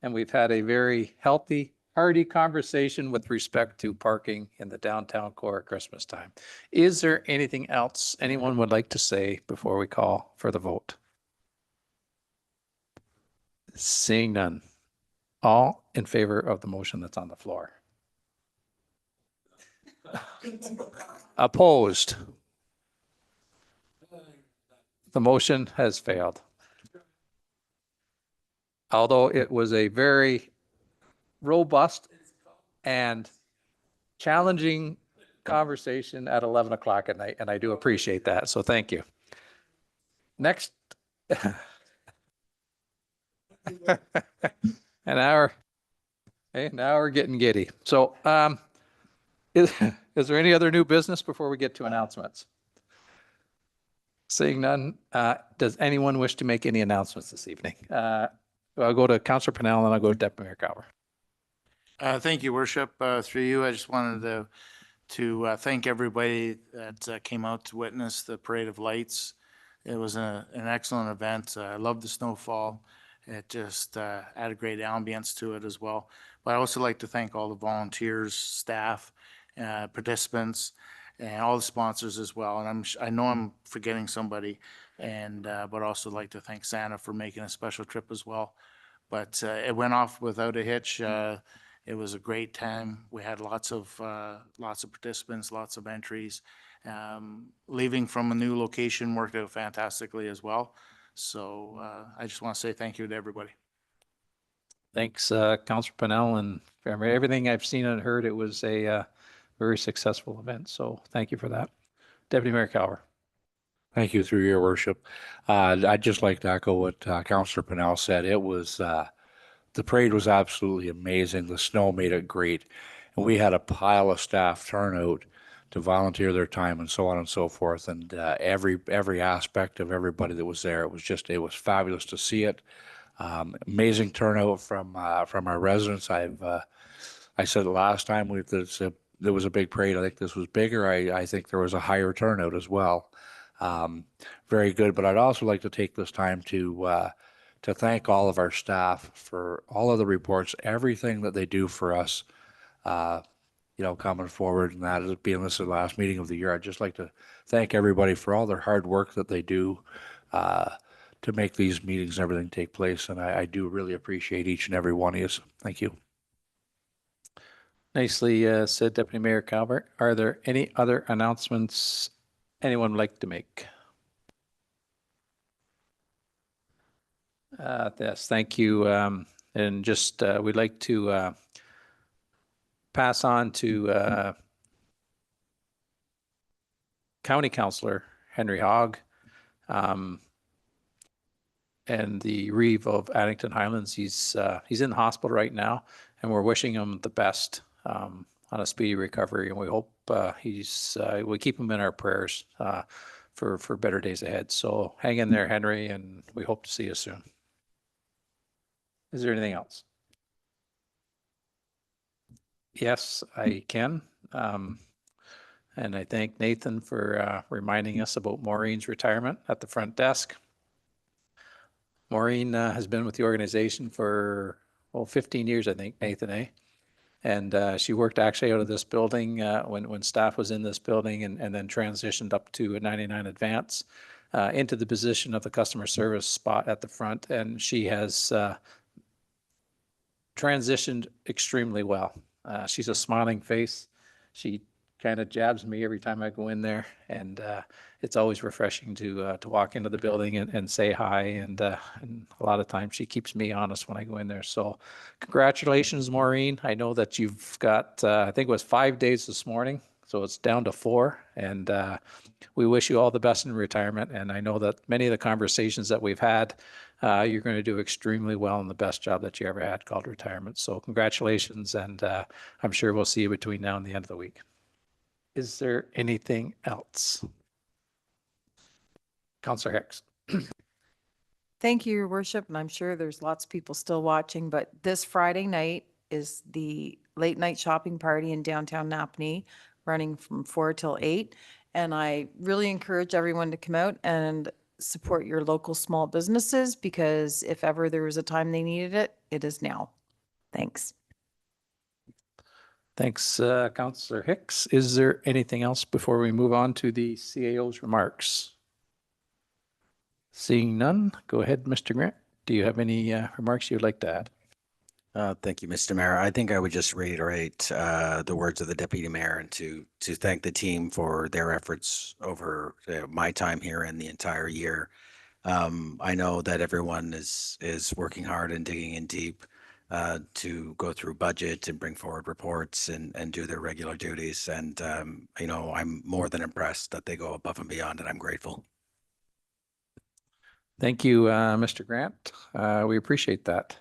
and we've had a very healthy, hearty conversation with respect to parking in the downtown core at Christmas time. Is there anything else anyone would like to say before we call for the vote? Seeing none. All in favor of the motion that's on the floor? Opposed? The motion has failed. Although it was a very robust and challenging conversation at 11 o'clock at night, and I do appreciate that. So thank you. Next. An hour. Okay, now we're getting giddy. So is there any other new business before we get to announcements? Seeing none, does anyone wish to make any announcements this evening? I'll go to Councillor Pennell and I'll go to Deputy Mayor Cower. Thank you, Worship. Through you, I just wanted to thank everybody that came out to witness the Parade of Lights. It was an excellent event. I loved the snowfall. It just had a great ambience to it as well. But I also like to thank all the volunteers, staff, participants, and all the sponsors as well. And I know I'm forgetting somebody, but also like to thank Santa for making a special trip as well. But it went off without a hitch. It was a great time. We had lots of participants, lots of entries. Leaving from a new location worked out fantastically as well. So I just want to say thank you to everybody. Thanks, Councillor Pennell, and for everything I've seen and heard, it was a very successful event. So thank you for that. Deputy Mayor Cower. Thank you, through your worship. I'd just like to echo what Councillor Pennell said. It was, the parade was absolutely amazing. The snow made it great. And we had a pile of staff turnout to volunteer their time and so on and so forth. And every aspect of everybody that was there, it was fabulous to see it. Amazing turnout from our residents. I said it last time, there was a big parade. I think this was bigger. I think there was a higher turnout as well. Very good. But I'd also like to take this time to thank all of our staff for all of the reports, everything that they do for us, coming forward, and that is being this is the last meeting of the year. I'd just like to thank everybody for all their hard work that they do to make these meetings and everything take place. And I do really appreciate each and every one of you. Thank you. Nicely said, Deputy Mayor Calvert. Are there any other announcements anyone would like to make? Yes, thank you, And just, we'd like to pass on to County Councillor Henry Hogg, and the Reeve of Addington Highlands. He's in the hospital right now, and we're wishing him the best on a speedy recovery. And we hope we keep him in our prayers for better days ahead. So hang in there, Henry, and we hope to see you soon. Is there anything else? Yes, I can. And I thank Nathan for reminding us about Maureen's retirement at the front desk. Maureen has been with the organization for, 15 years, I think, Nathan, eh? And she worked actually out of this building when staff was in this building, and then transitioned up to 99 Advance into the position of the customer service spot at the front. And she has transitioned extremely well. She's a smiling face. She kind of jabs me every time I go in there, and it's always refreshing to walk into the building and say hi. And a lot of times she keeps me honest when I go in there. So congratulations, Maureen. I know that you've got, I think it was 5 days this morning, so it's down to 4. And we wish you all the best in retirement. And I know that many of the conversations that we've had, you're going to do extremely well in the best job that you ever had, called retirement. So congratulations, and I'm sure we'll see you between now and the end of the week. Is there anything else? Councillor Hicks. Thank you, Your Worship, and I'm sure there's lots of people still watching, but this Friday night is the late night shopping party in downtown Napanee, running from 4 till 8. And I really encourage everyone to come out and support your local small businesses, because if ever there was a time they needed it, it is now. Thanks. Thanks, Councillor Hicks. Is there anything else before we move on to the CAO's remarks? Seeing none, go ahead, Mr. Grant. Do you have any remarks you'd like to add? Thank you, Mr. Mayor. I think I would just reiterate the words of the Deputy Mayor, and to thank the team for their efforts over my time here and the entire year. I know that everyone is working hard and digging in deep to go through budget and bring forward reports and do their regular duties. And, I'm more than impressed that they go above and beyond, and I'm grateful. Thank you, Mr. Grant. We appreciate that.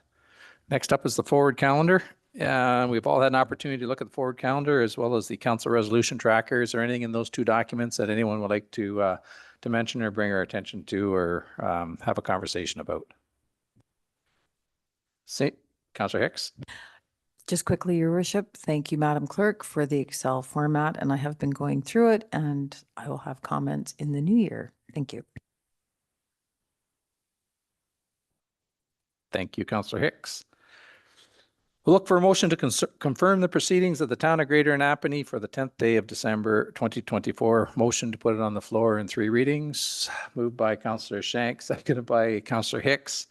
Next up is the forward calendar. We've all had an opportunity to look at the forward calendar, as well as the council resolution tracker. Is there anything in those two documents that anyone would like to mention or bring our attention to, or have a conversation about? Councillor Hicks. Just quickly, Your Worship, thank you, Madam Clerk, for the Excel format, and I have been going through it, and I will have comments in the new year. Thank you. Thank you, Councillor Hicks. We'll look for a motion to confirm the proceedings of the Town of Greater Napanee for the 10th day of December 2024. Motion to put it on the floor in 3 readings. Moved by Councillor Shank, seconded by Councillor Hicks.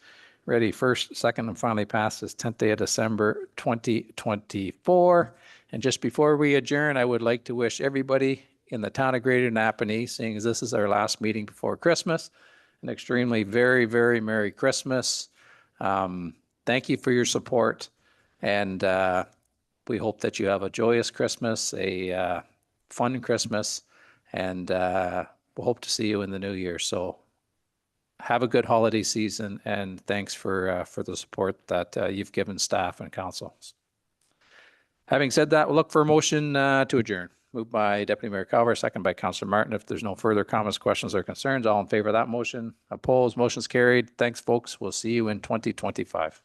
Ready first, second, and finally passed this 10th day of December 2024. And just before we adjourn, I would like to wish everybody in the Town of Greater Napanee, seeing as this is our last meeting before Christmas, an extremely very, very Merry Christmas. Thank you for your support, and we hope that you have a joyous Christmas, a fun Christmas, and we'll hope to see you in the new year. So have a good holiday season, and thanks for the support that you've given staff and council. Having said that, we'll look for a motion to adjourn. Moved by Deputy Mayor Calver, second by Councillor Martin. If there's no further comments, questions, or concerns, all in favor of that motion? Opposed? Motion's carried. Thanks, folks. We'll see you in 2025.